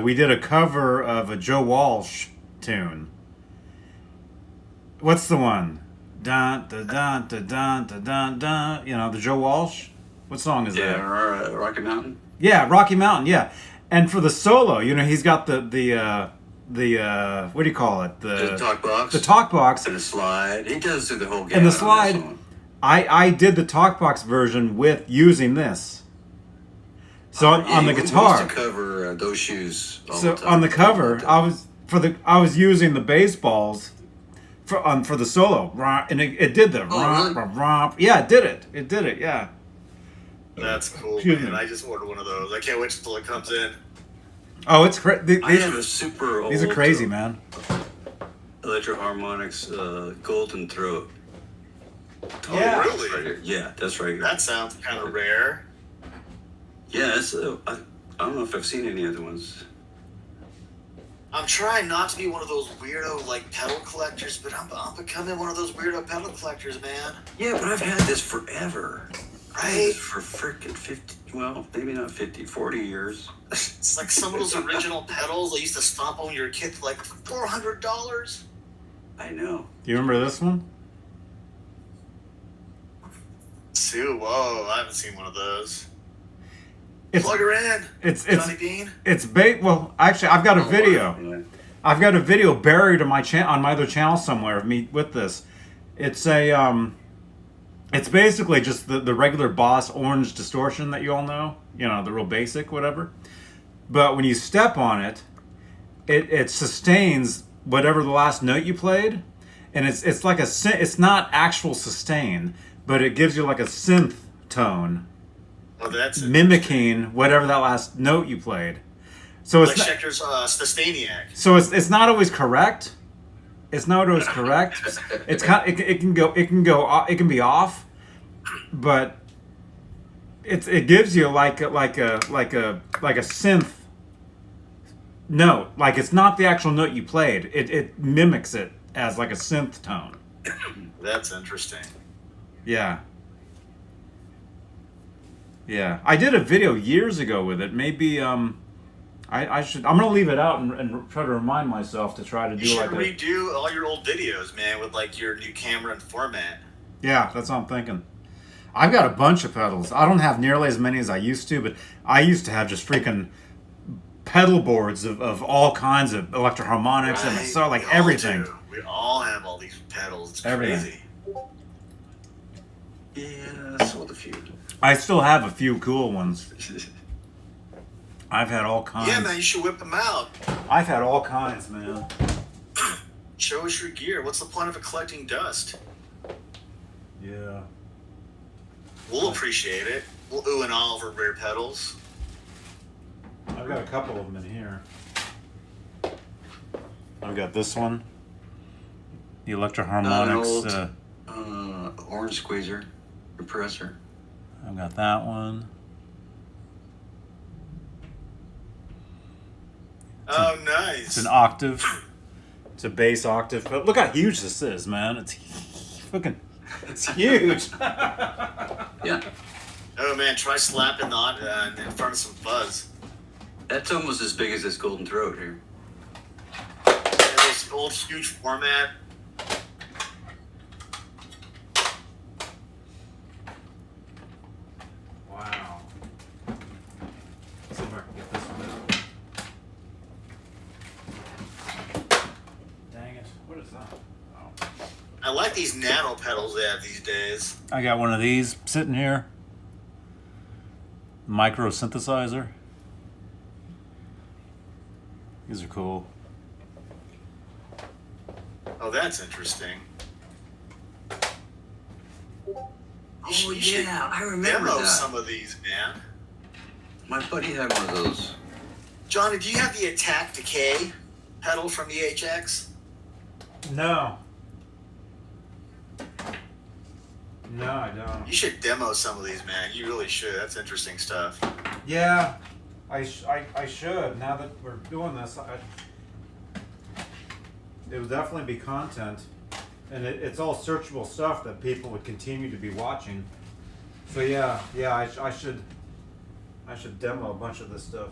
S1: we did a cover of a Joe Walsh tune. What's the one? Dun dun dun dun dun dun dun dun. You know, the Joe Walsh. What song is that?
S4: Yeah, Rocky Mountain.
S1: Yeah, Rocky Mountain. Yeah, and for the solo, you know, he's got the what do you call it?
S4: The talk box.
S1: The talk box.
S4: And the slide. He does through the whole game.
S1: And the slide. I did the talk box version with using this. So on the guitar.
S4: We used to cover those shoes. All
S1: So
S4: the time.
S1: on the cover, I was using the bass balls for the solo, and it did the
S4: really?
S1: yeah, it did it. It did it. Yeah.
S3: That's cool,
S1: Excuse
S3: man.
S1: me.
S3: I just ordered one of those. I can't wait till it comes in.
S1: Oh, it's crazy.
S4: I have a super old.
S1: These are crazy, man.
S4: Electro harmonics, Golden Throat.
S3: Yeah.
S4: That's right here. Yeah, that's right here.
S3: That sounds kind of rare.
S4: Yeah, it's. I don't know if I've seen any other ones.
S3: I'm trying not to be one of those weirdo like pedal collectors, but I'm becoming one of those weirdo pedal collectors, man.
S4: Yeah, but I've had this forever.
S3: Right?
S4: For freaking 50, well, maybe not 50, 40 years.
S3: It's like some of those original pedals I used to stomp on your kid for like $400.
S4: I know.
S1: Do you remember this one?
S3: Sue, whoa, I haven't seen one of those.
S1: It's
S3: Plug her in,
S1: it's
S3: Johnny Bean.
S1: well, actually, I've got a video.
S4: Yeah.
S1: I've got a video buried on my on my other channel somewhere of me with this. It's a it's basically just the regular Boss orange distortion that you all know. You know, the real basic whatever. But when you step on it, it sustains whatever the last note you played, and it's like it's not actual sustain, but it gives you like a synth tone
S3: Oh, that's it.
S1: mimicking whatever that last note you played. So
S3: Like
S1: it's not,
S3: Schecter's Stastaniac.
S1: so it's not always correct. It's not always correct. It's it can be off, but it gives you like a synth note. Like it's not the actual note you played. It mimics it as like a synth tone.
S3: That's interesting.
S1: Yeah. Yeah. I did a video years ago with it. Maybe I should. I'm gonna leave it out and try to remind myself to try to
S3: You
S1: do
S3: should
S1: like a.
S3: redo all your old videos, man, with like your new camera and format.
S1: Yeah, that's what I'm thinking. I've got a bunch of pedals. I don't have nearly as many as I used to, but I used to have just freaking pedal boards of all kinds of electroharmonics and so like
S3: We all
S1: everything.
S3: do. We all have all these pedals. It's
S1: Everything.
S3: crazy.
S4: Yeah, I sold a few.
S1: I still have a few cool ones. I've had all kinds.
S3: Yeah, man, you should whip them out.
S1: I've had all kinds, man.
S3: Show us your gear. What's the point of it collecting dust?
S1: Yeah.
S3: We'll appreciate it. We'll ooh and ah over rare pedals.
S1: I've got a couple of them in here. I've got this one. The Electroharmonics.
S4: Orange squeezer compressor.
S1: I've got that one.
S3: Oh,
S1: It's
S3: nice.
S1: an octave. It's a bass octave. But look how huge this is, man. It's fucking. It's huge.
S4: Yeah,
S3: Oh, man, try slapping the in front of some fuzz.
S4: that's almost as big as this golden throat here.
S3: And this old, huge format.
S1: Wow. Let's see if I can get this one out. Dang it. What is that? Oh.
S3: I like these nano pedals they have these days.
S1: I got one of these sitting here. Micro synthesizer. These are cool.
S3: Oh, that's interesting.
S4: Oh
S3: You should
S4: yeah, I remember
S3: demo
S4: that.
S3: some of these, man.
S4: My buddy had one of those.
S3: Johnny, do you have the Attack Decay pedal from EHX?
S1: No. No, I don't.
S3: You should demo some of these, man. You really should. That's interesting stuff.
S1: Yeah, I should. Now that we're doing this, it would definitely be content, and it's all searchable stuff that people would continue to be watching. So yeah, I should demo a bunch of this stuff.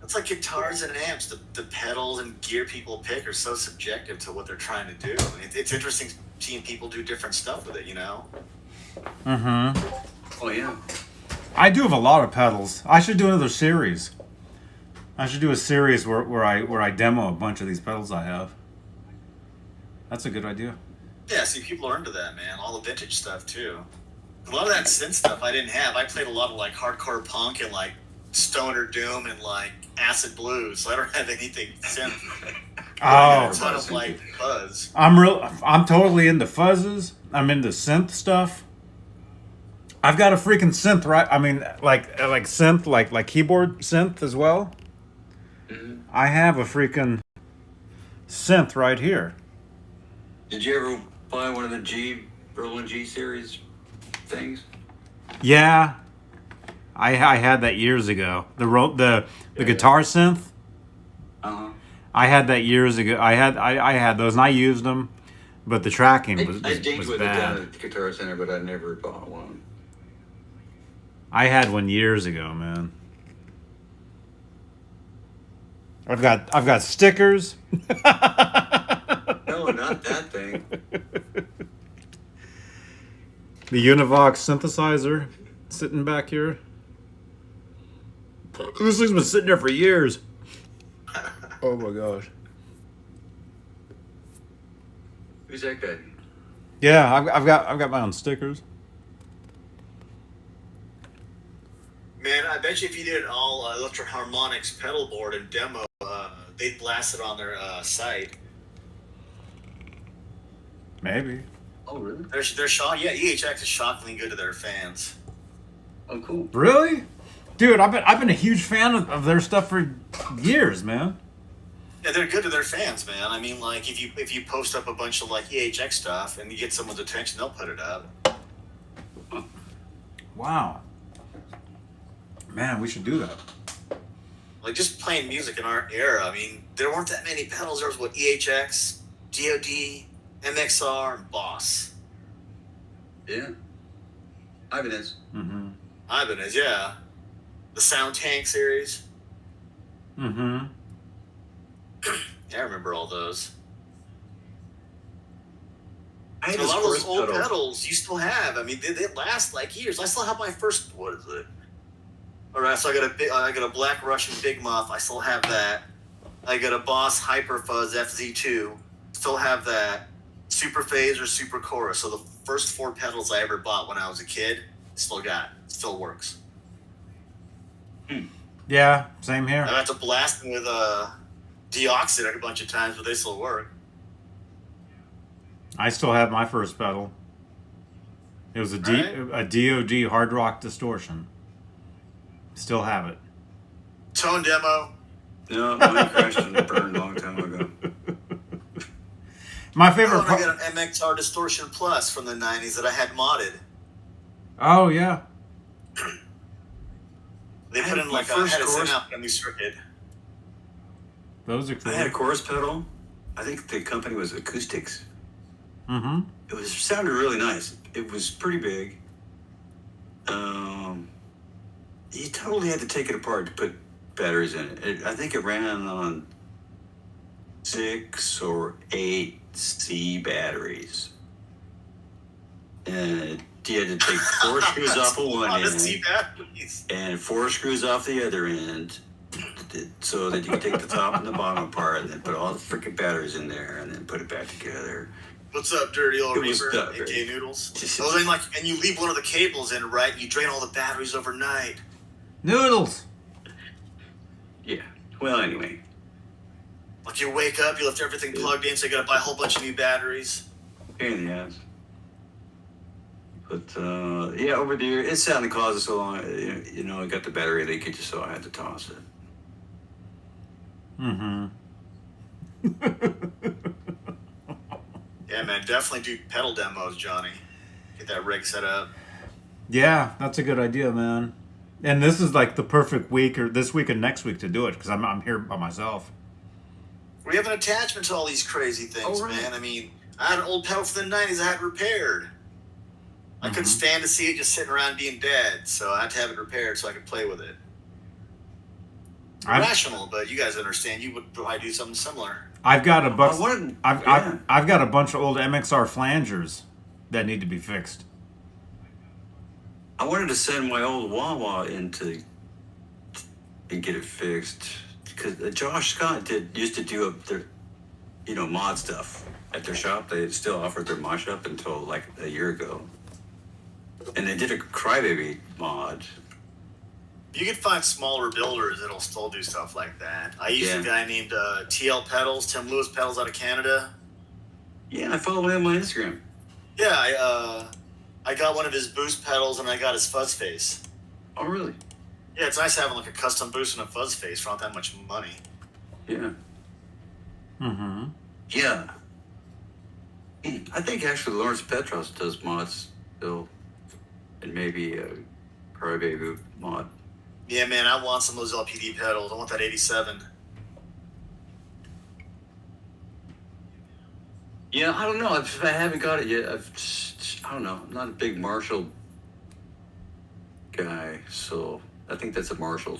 S3: It's like guitars and amps. The pedals and gear people pick are so subjective to what they're trying to do. I mean, it's interesting seeing people do different stuff with it, you know?
S1: Mm-hmm.
S4: Oh yeah.
S1: I do have a lot of pedals. I should do another series. I should do a series where I demo a bunch of these pedals I have. That's a good idea.
S3: Yeah, see, people are into that, man. All the vintage stuff, too. A lot of that synth stuff I didn't have. I played a lot of, like, hardcore punk and, like, stoner doom and, like, acid blues. So I don't have anything synth. I got a ton of, like, fuzz.
S1: I'm totally into fuzzes. I'm into synth stuff. I've got a freaking synth, right? I mean, like synth, like keyboard synth as well.
S4: Mhm.
S1: I have a freaking synth right here.
S4: Did you ever buy one of the Roland G series things?
S1: Yeah, I had that years ago. The guitar synth.
S4: Uh-huh.
S1: I had that years ago. I had those and I used them, but the tracking
S4: I
S1: was
S4: digged with it down
S1: bad.
S4: at the Guitar Center, but I never bought one.
S1: I had one years ago, man. I've got stickers.
S4: Oh, Not that thing.
S1: The Univox synthesizer sitting back here. This thing's been sitting there for years. Oh my gosh.
S4: Who's that guy?
S1: Yeah, I've got my own stickers.
S3: Man, I bet you if you did an all Electro Harmonics pedal board and demo, they'd blast it on their site.
S1: Maybe.
S4: Oh, really?
S3: They're EHX is shockingly good to their fans.
S4: Oh, cool.
S1: Really? Dude, I've been a huge fan of their stuff for years, man.
S3: Yeah, they're good to their fans, man. I mean, like if you post up a bunch of like EHX stuff and you get someone's attention, they'll put it up.
S1: Wow. Man, we should do that.
S3: Like just playing music in our era. I mean, there weren't that many pedals. There was what EHX, DoD, MXR, and Boss.
S4: Yeah. Ibanez.
S1: Mm-hmm.
S3: Ibanez, yeah. The Sound Tank series.
S1: Mm-hmm.
S3: Yeah, I remember all those.
S4: I had
S3: A
S4: this
S3: lot of those
S4: chorus
S3: old
S4: pedal.
S3: pedals you still have. I mean, they last like years. I still have my first. What is it? All right, so I got a Black Russian Big Muff. I still have that. I got a Boss Hyperfuzz FZ2. Still have that. Super Phase or Super Chorus. So the first 4 pedals I ever bought when I was a kid, still got. Still works.
S1: Yeah, same here.
S3: I got to blast them with Deoxit a bunch of times, but they still work.
S1: I still have my first pedal. It was a DoD Hard Rock Distortion. Still have it.
S3: Tone demo.
S4: No, mine crashed and burned a long time ago.
S1: My
S3: Oh,
S1: favorite
S3: and I got an MXR Distortion Plus from the 90s that I had modded.
S1: Oh, yeah.
S3: They put in
S4: My
S3: like
S4: first
S3: had it sent
S4: chorus-
S3: out a new circuit.
S1: Those are
S4: I
S1: cool.
S4: had a chorus pedal. I think the company was Acoustics.
S1: Mm-hmm.
S4: It sounded really nice. It was pretty big. You totally had to take it apart to put batteries in it. I think it ran on 6 or 8 C batteries. And you had to take 4 screws off of one end
S3: batteries.
S4: and 4 screws off the other end, so that you could take the top and the bottom apart and then put all the freaking batteries in there and then put it back together.
S3: What's up, dirty old
S4: It was
S3: Reaper?
S4: stuff,
S3: AK
S4: right?
S3: Noodles.
S4: Just-
S3: Oh, then and you leave one of the cables in, right? And you drain all the batteries overnight.
S1: Noodles.
S4: Yeah. Well, anyway.
S3: Like you wake up, you left everything plugged in, so you gotta buy a whole bunch of new batteries.
S4: Pain in the ass. But yeah, over the year, it sat in the closet so long. You know, it got the battery leakage, so I had to toss it.
S1: Mm-hmm.
S3: Yeah, man, definitely do pedal demos, Johnny. Get that rig set up.
S1: Yeah, that's a good idea, man. And this is like the perfect week, or this week and next week, to do it, because I'm here by myself.
S3: We have an attachment to all these crazy things,
S4: Oh, right.
S3: man. I mean, I had an old pedal from the 90s I had repaired. I couldn't stand to see it just sitting around being dead, so I had to have it repaired so I could play with it. Rational, but you guys understand. You would probably do something similar.
S1: I've got a bunch.
S4: I wanted-
S1: I've
S4: yeah.
S1: I've got a bunch of old MXR flangers that need to be fixed.
S4: I wanted to send my old Wawa and get it fixed, because Josh Scott used to do up their, mod stuff at their shop. They still offered their mod shop until like a year ago, and they did a Crybaby mod.
S3: You could find smaller builders that'll still do stuff like that. I used
S4: Yeah.
S3: a guy named TL Pedals, Tim Lewis Pedals out of Canada.
S4: Yeah, I follow him on Instagram.
S3: Yeah, I got one of his boost pedals and I got his fuzz face.
S4: Oh, really?
S3: Yeah, it's nice having like a custom boost and a fuzz face for not that much money.
S4: Yeah.
S1: Mm-hmm.
S4: Yeah. I think actually Lawrence Petros does mods still, and maybe a Crybaby mod.
S3: Yeah, man, I want some of those LPD pedals. I want that 87.
S4: Yeah, I don't know. If I haven't got it yet, I don't know. I'm not a big Marshall guy, so I think that's a Marshall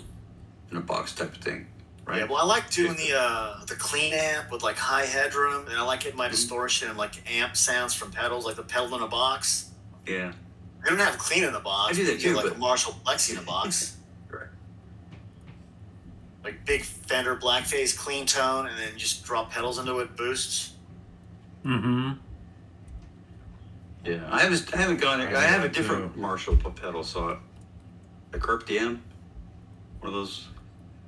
S4: in a box type of thing. right?
S3: Yeah, well, I like doing the clean amp with like high headroom, and I like getting my distortion and like amp sounds from pedals, like the pedal in a box.
S4: Yeah.
S3: I don't have clean in a box.
S4: I do that
S3: but you
S4: too,
S3: like
S4: but-
S3: a Marshall Plexi in a box.
S4: Correct.
S3: Like big Fender Blackface clean tone, and then just drop pedals into it, boosts.
S1: Mm-hmm.
S4: Yeah, I haven't gone. I have a
S1: that
S4: different
S1: too.
S4: Marshall pedal saw, a Kerp DM, one of those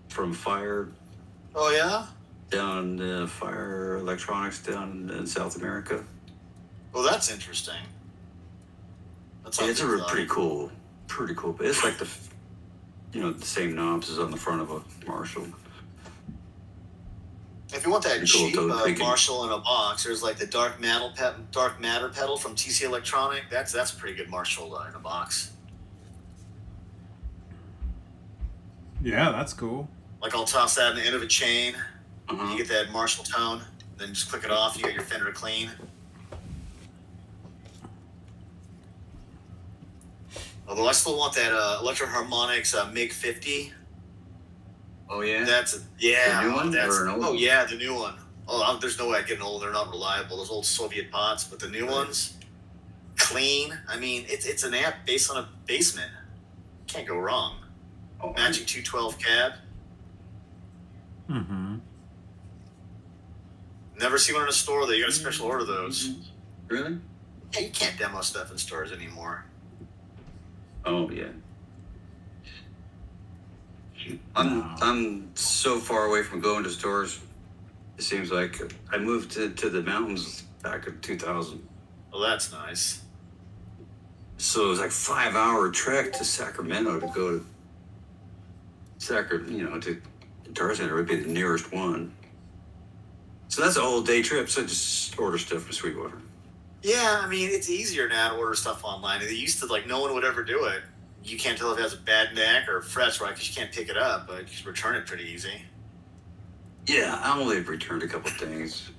S4: from Fire
S3: Oh yeah.
S4: down Fire Electronics down in South America.
S3: Well, that's interesting. That's
S4: Yeah, it's pretty cool, but it's like the same knobs as on the front of a Marshall.
S3: If you want that
S4: Pretty cool,
S3: cheap
S4: totally thinking.
S3: Marshall in a box, there's like the Dark Matter pedal from TC Electronic. That's a pretty good Marshall in a box.
S1: Yeah, that's cool.
S3: Like I'll toss that in the end of a chain.
S4: Uh-huh.
S3: You get that Marshall tone, then just click it off. You get your Fender clean. Although I still want that Electro Harmonix MiG 50.
S4: Oh yeah.
S3: That's
S4: The new one
S3: That's,
S4: or an old
S3: oh
S4: one?
S3: yeah, the new one. Oh, there's no way I'd get an old. They're not reliable. Those old Soviet pots, but the new
S4: Right.
S3: ones, clean. I mean, it's an amp based on a basement. Can't go wrong.
S4: Oh,
S3: Magic 212 cab.
S1: Mm-hmm.
S3: Never see one in a store though. You got to special order those.
S4: Really?
S3: Yeah, you can't demo stuff in stores anymore.
S4: Oh yeah. I'm so far away from going to stores. It seems like I moved to the mountains back in 2000.
S3: Well, that's nice.
S4: So it was like 5-hour trek to Sacramento to go to to Guitar Center would be the nearest one. So that's a whole day trip. So I just order stuff from Sweetwater.
S3: Yeah, I mean, it's easier now to order stuff online. They used to, like, no one would ever do it. You can't tell if it has a bad neck or frets, right? Because you can't pick it up, but you can return it pretty easy.
S4: Yeah, I only returned a couple things.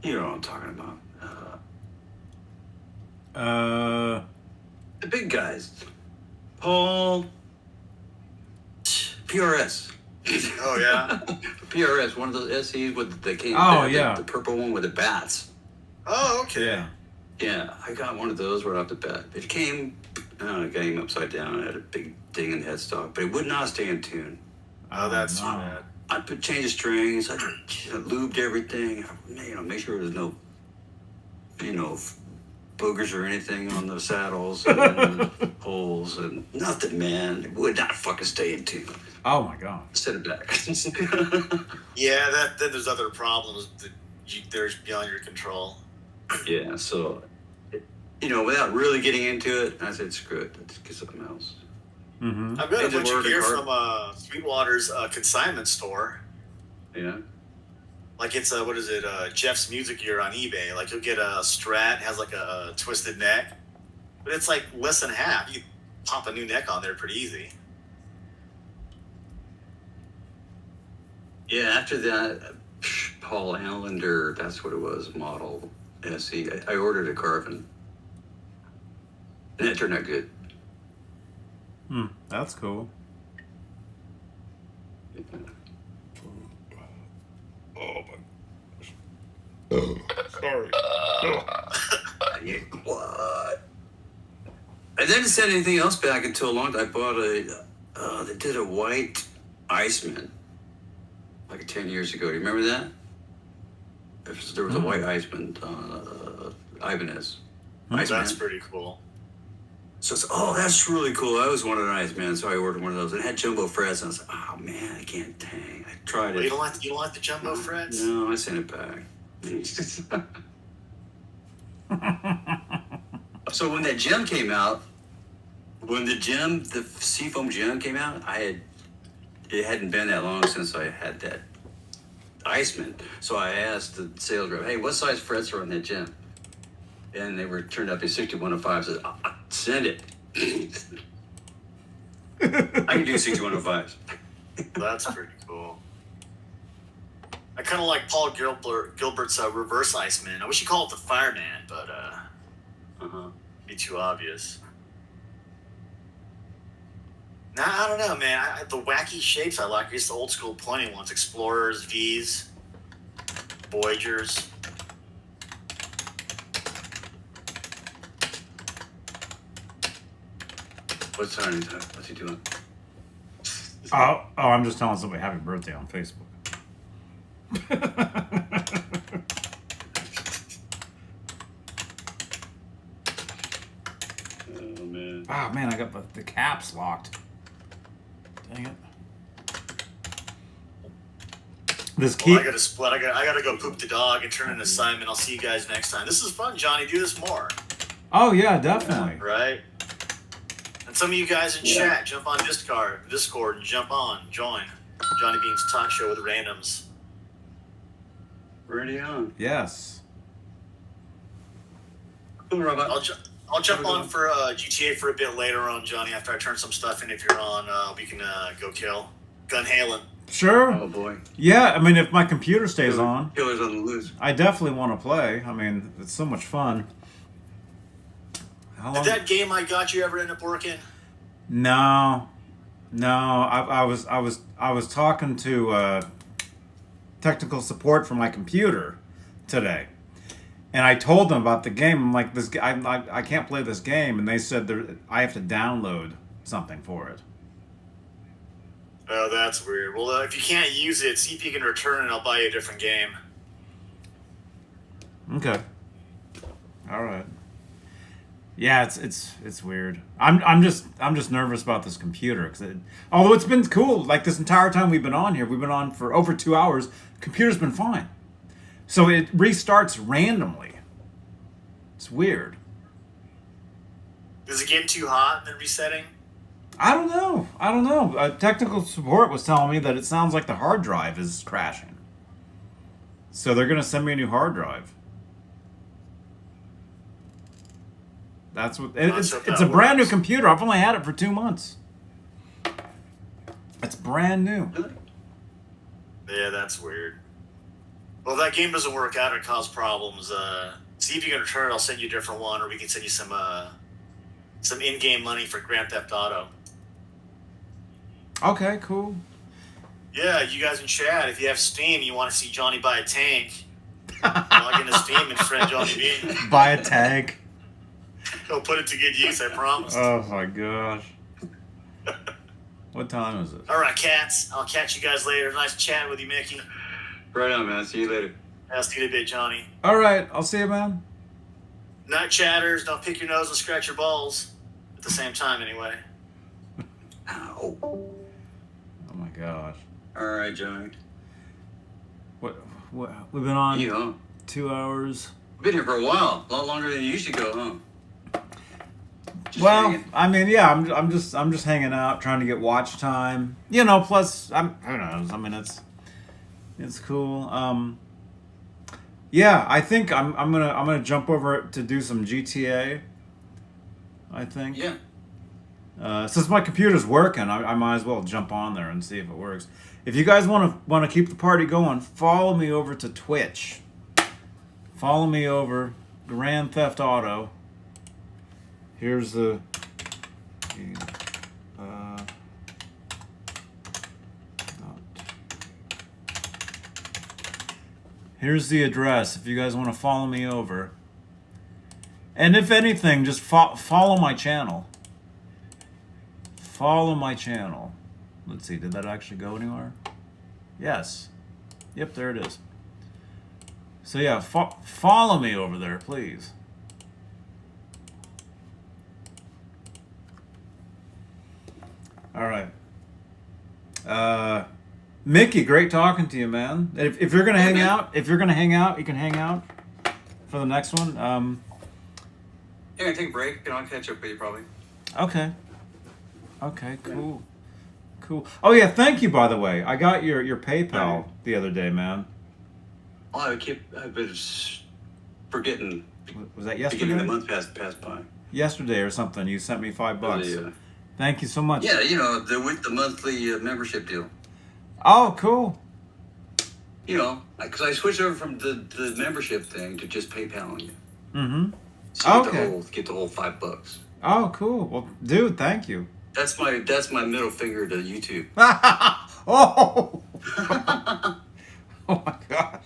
S4: You know what I'm talking about. The big guys. Paul. PRS.
S3: Oh, yeah?
S4: PRS, one of those SEs with the
S1: Oh, yeah.
S4: the purple one with the bats.
S3: Oh, okay.
S1: Yeah.
S4: Yeah, I got one of those right off the bat. It came, I got him upside down. It had a big ding in the headstock, but it would not stay in tune.
S3: Oh, that's too
S1: no.
S3: bad.
S4: I change the strings. I lubed everything. Make sure there's no, boogers or anything on the saddles and holes and nothing, man. It would not fucking stay in tune.
S1: Oh my god.
S4: Set it back.
S3: Yeah, then there's other problems that there's beyond your control.
S4: Yeah, so, without really getting into it, I said, screw it. Let's get something else.
S1: Mm-hmm.
S3: I've got a
S4: Engine
S3: bunch of
S4: work
S3: gear
S4: card.
S3: from Sweetwater's consignment store.
S4: Yeah.
S3: Like it's Jeff's Music Gear on eBay. Like you'll get a Strat, has like a twisted neck, but it's like less than half. You pop a new neck on there pretty easy.
S4: Yeah, after that, Paul Allender, that's what it was, model SE. I ordered a Carvin. And it turned out good.
S1: That's cool.
S4: Yeah, what? I didn't send anything else back until a long time. I bought they did a white Iceman like 10 years ago. Do you remember that? There was a white Iceman, Ibanez. Iceman.
S3: That's pretty cool.
S4: So it's, that's really cool. I always wanted an Iceman, so I ordered one of those. It had jumbo frets, and I was like, oh man, I can't dang. I tried
S3: Well,
S4: it.
S3: you don't like the jumbo frets?
S4: No, I sent it back. So when that gem came out, the Seafoam gem came out, it hadn't been that long since I had that Iceman. So I asked the sales rep, hey, what size frets are on that gem? And they turned out to be 6105. I said, send it. I can do 6105s.
S3: That's pretty cool. I kind of like Paul Gilbert's reverse Iceman. I wish you call it the Fireman, but
S4: Uh-huh.
S3: be too obvious. Nah, I don't know, man. The wacky shapes I like are just the old school pointing ones: Explorers, V's, Voyagers.
S4: What's Tiny? What's he doing?
S1: Oh, I'm just telling somebody happy birthday on Facebook.
S4: Oh man.
S1: Ah, man, I got the caps locked. Dang it. This
S3: Well,
S1: key.
S3: I gotta split. I gotta go poop the dog and turn in an assignment. I'll see you guys next time. This is fun, Johnny. Do this more,
S1: Oh yeah, definitely.
S3: right? And some of you guys in
S4: Yeah.
S3: chat, jump on Discord, and join Johnny Bean's talk show with randoms.
S4: Ready on.
S1: Yes.
S4: Cool, Robot.
S3: I'll jump on for GTA for a bit later on, Johnny. After I turn some stuff in, if you're on, we can go kill Gun Halen.
S1: Sure.
S4: Oh boy.
S1: Yeah, I mean, if my computer stays on,
S4: Killers on the loose.
S1: I definitely want to play. I mean, it's so much fun. How
S3: Did
S1: long?
S3: that game I got you ever end up working?
S1: No. I was talking to technical support for my computer today, and I told them about the game. I'm like, I can't play this game, and they said I have to download something for it.
S3: Oh, that's weird. Well, if you can't use it, see if you can return it. I'll buy you a different game.
S1: Okay. All right. Yeah, it's weird. I'm just nervous about this computer because although it's been cool, like this entire time we've been on here, we've been on for over 2 hours. Computer's been fine, so it restarts randomly. It's weird.
S3: Is it getting too hot and then resetting?
S1: I don't know. Technical support was telling me that it sounds like the hard drive is crashing, so they're gonna send me a new hard drive. That's what it's
S3: hope
S1: a
S3: that
S1: brand new
S3: works.
S1: computer. I've only had it for 2 months. It's brand new.
S3: Yeah, that's weird. Well, if that game doesn't work out or cause problems, see if you can return it. I'll send you a different one, or we can send you some in-game money for Grand Theft Auto.
S1: Okay, cool.
S3: Yeah, you guys in chat, if you have Steam, you want to see Johnny buy a tank, log into Steam and friend Johnny Bean.
S1: Buy a tank.
S3: He'll put it to good use, I promise.
S1: Oh my gosh. What time is it?
S3: All right, cats. I'll catch you guys later. Nice chatting with you, Mickey.
S4: Right on, man. See you later.
S3: I'll see you in a bit, Johnny.
S1: All right, I'll see you, man.
S3: Night chatters. Don't pick your nose and scratch your balls at the same time, anyway.
S4: Ow.
S1: Oh my gosh.
S4: All right, Johnny.
S1: What we've been on
S4: You, huh?
S1: 2 hours.
S4: Been here for a while. A lot longer than you used to go, huh? Just
S1: Well,
S4: hanging.
S1: I mean, yeah, I'm just hanging out, trying to get watch time. You know, plus who knows? I mean, it's cool. Yeah, I think I'm gonna jump over to do some GTA. I think.
S4: Yeah.
S1: Since my computer's working, I might as well jump on there and see if it works. If you guys want to keep the party going, follow me over to Twitch. Follow me over Grand Theft Auto. Here's the. Here's the address if you guys want to follow me over. And if anything, just follow my channel. Follow my channel. Let's see, did that actually go anywhere? Yes. Yep, there it is. So yeah, follow me over there, please. All right. Mickey, great talking to you, man. If you're gonna hang out, you can hang out for the next one.
S4: Yeah, gonna take a break and I'll catch up with you probably.
S1: Okay. Okay, cool. Cool. Oh yeah, thank you by the way. I got your PayPal the other day, man.
S4: Oh, I've been forgetting.
S1: Was that
S4: Beginning
S1: yesterday?
S4: of the month passed by.
S1: Yesterday or something. You sent me $5.
S4: Yeah.
S1: Thank you so much.
S4: Yeah, you know, with the monthly membership deal.
S1: Oh, cool.
S4: You know, because I switched over from the membership thing to just PayPal you.
S1: Mm-hmm.
S4: So
S1: Okay.
S4: get the whole $5.
S1: Oh, cool. Well, dude, thank you.
S4: That's my middle finger to YouTube.
S1: Oh! Oh my gosh.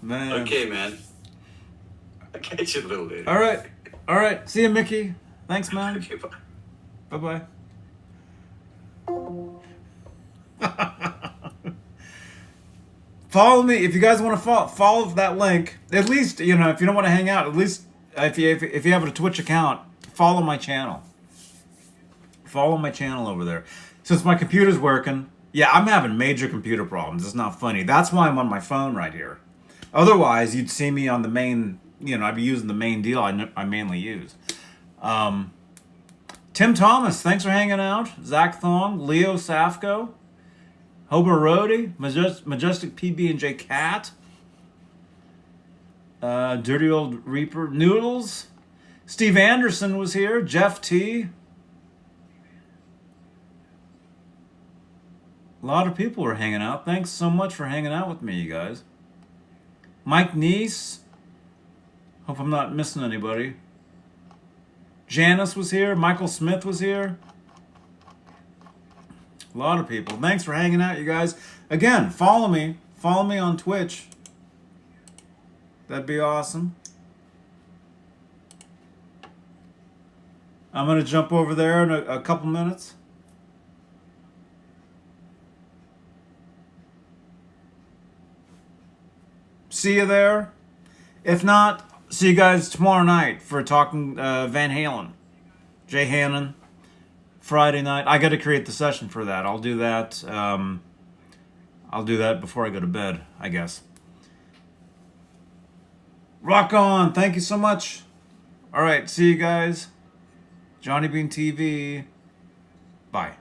S1: Man.
S4: Okay, man. I'll catch you a little later.
S1: All right. All right. See you, Mickey. Thanks, man.
S4: Okay, bye.
S1: Bye-bye. Follow me if you guys want to follow that link. At least, you know, if you don't want to hang out, at least if you have a Twitch account, follow my channel. Follow my channel over there. Since my computer's working, yeah, I'm having major computer problems. It's not funny. That's why I'm on my phone right here. Otherwise, you'd see me on the main, you know, I'd be using the main deal I mainly use. Tim Thomas, thanks for hanging out. Zach Thong, Leo Safko, Hober Rody, Majestic PB&J Cat, Dirty Old Reaper, Noodles, Steve Anderson was here, Jeff T. A lot of people were hanging out. Thanks so much for hanging out with me, you guys. Mike Neese. Hope I'm not missing anybody. Janice was here. Michael Smith was here. A lot of people. Thanks for hanging out, you guys. Again, follow me. Follow me on Twitch. That'd be awesome. I'm going to jump over there in a couple minutes. See you there. If not, see you guys tomorrow night for talking Van Halen. Jay Hannon. Friday night. I got to create the session for that. I'll do that. I'll do that before I go to bed, I guess. Rock on. Thank you so much. All right. See you guys. Johnny Bean TV. Bye.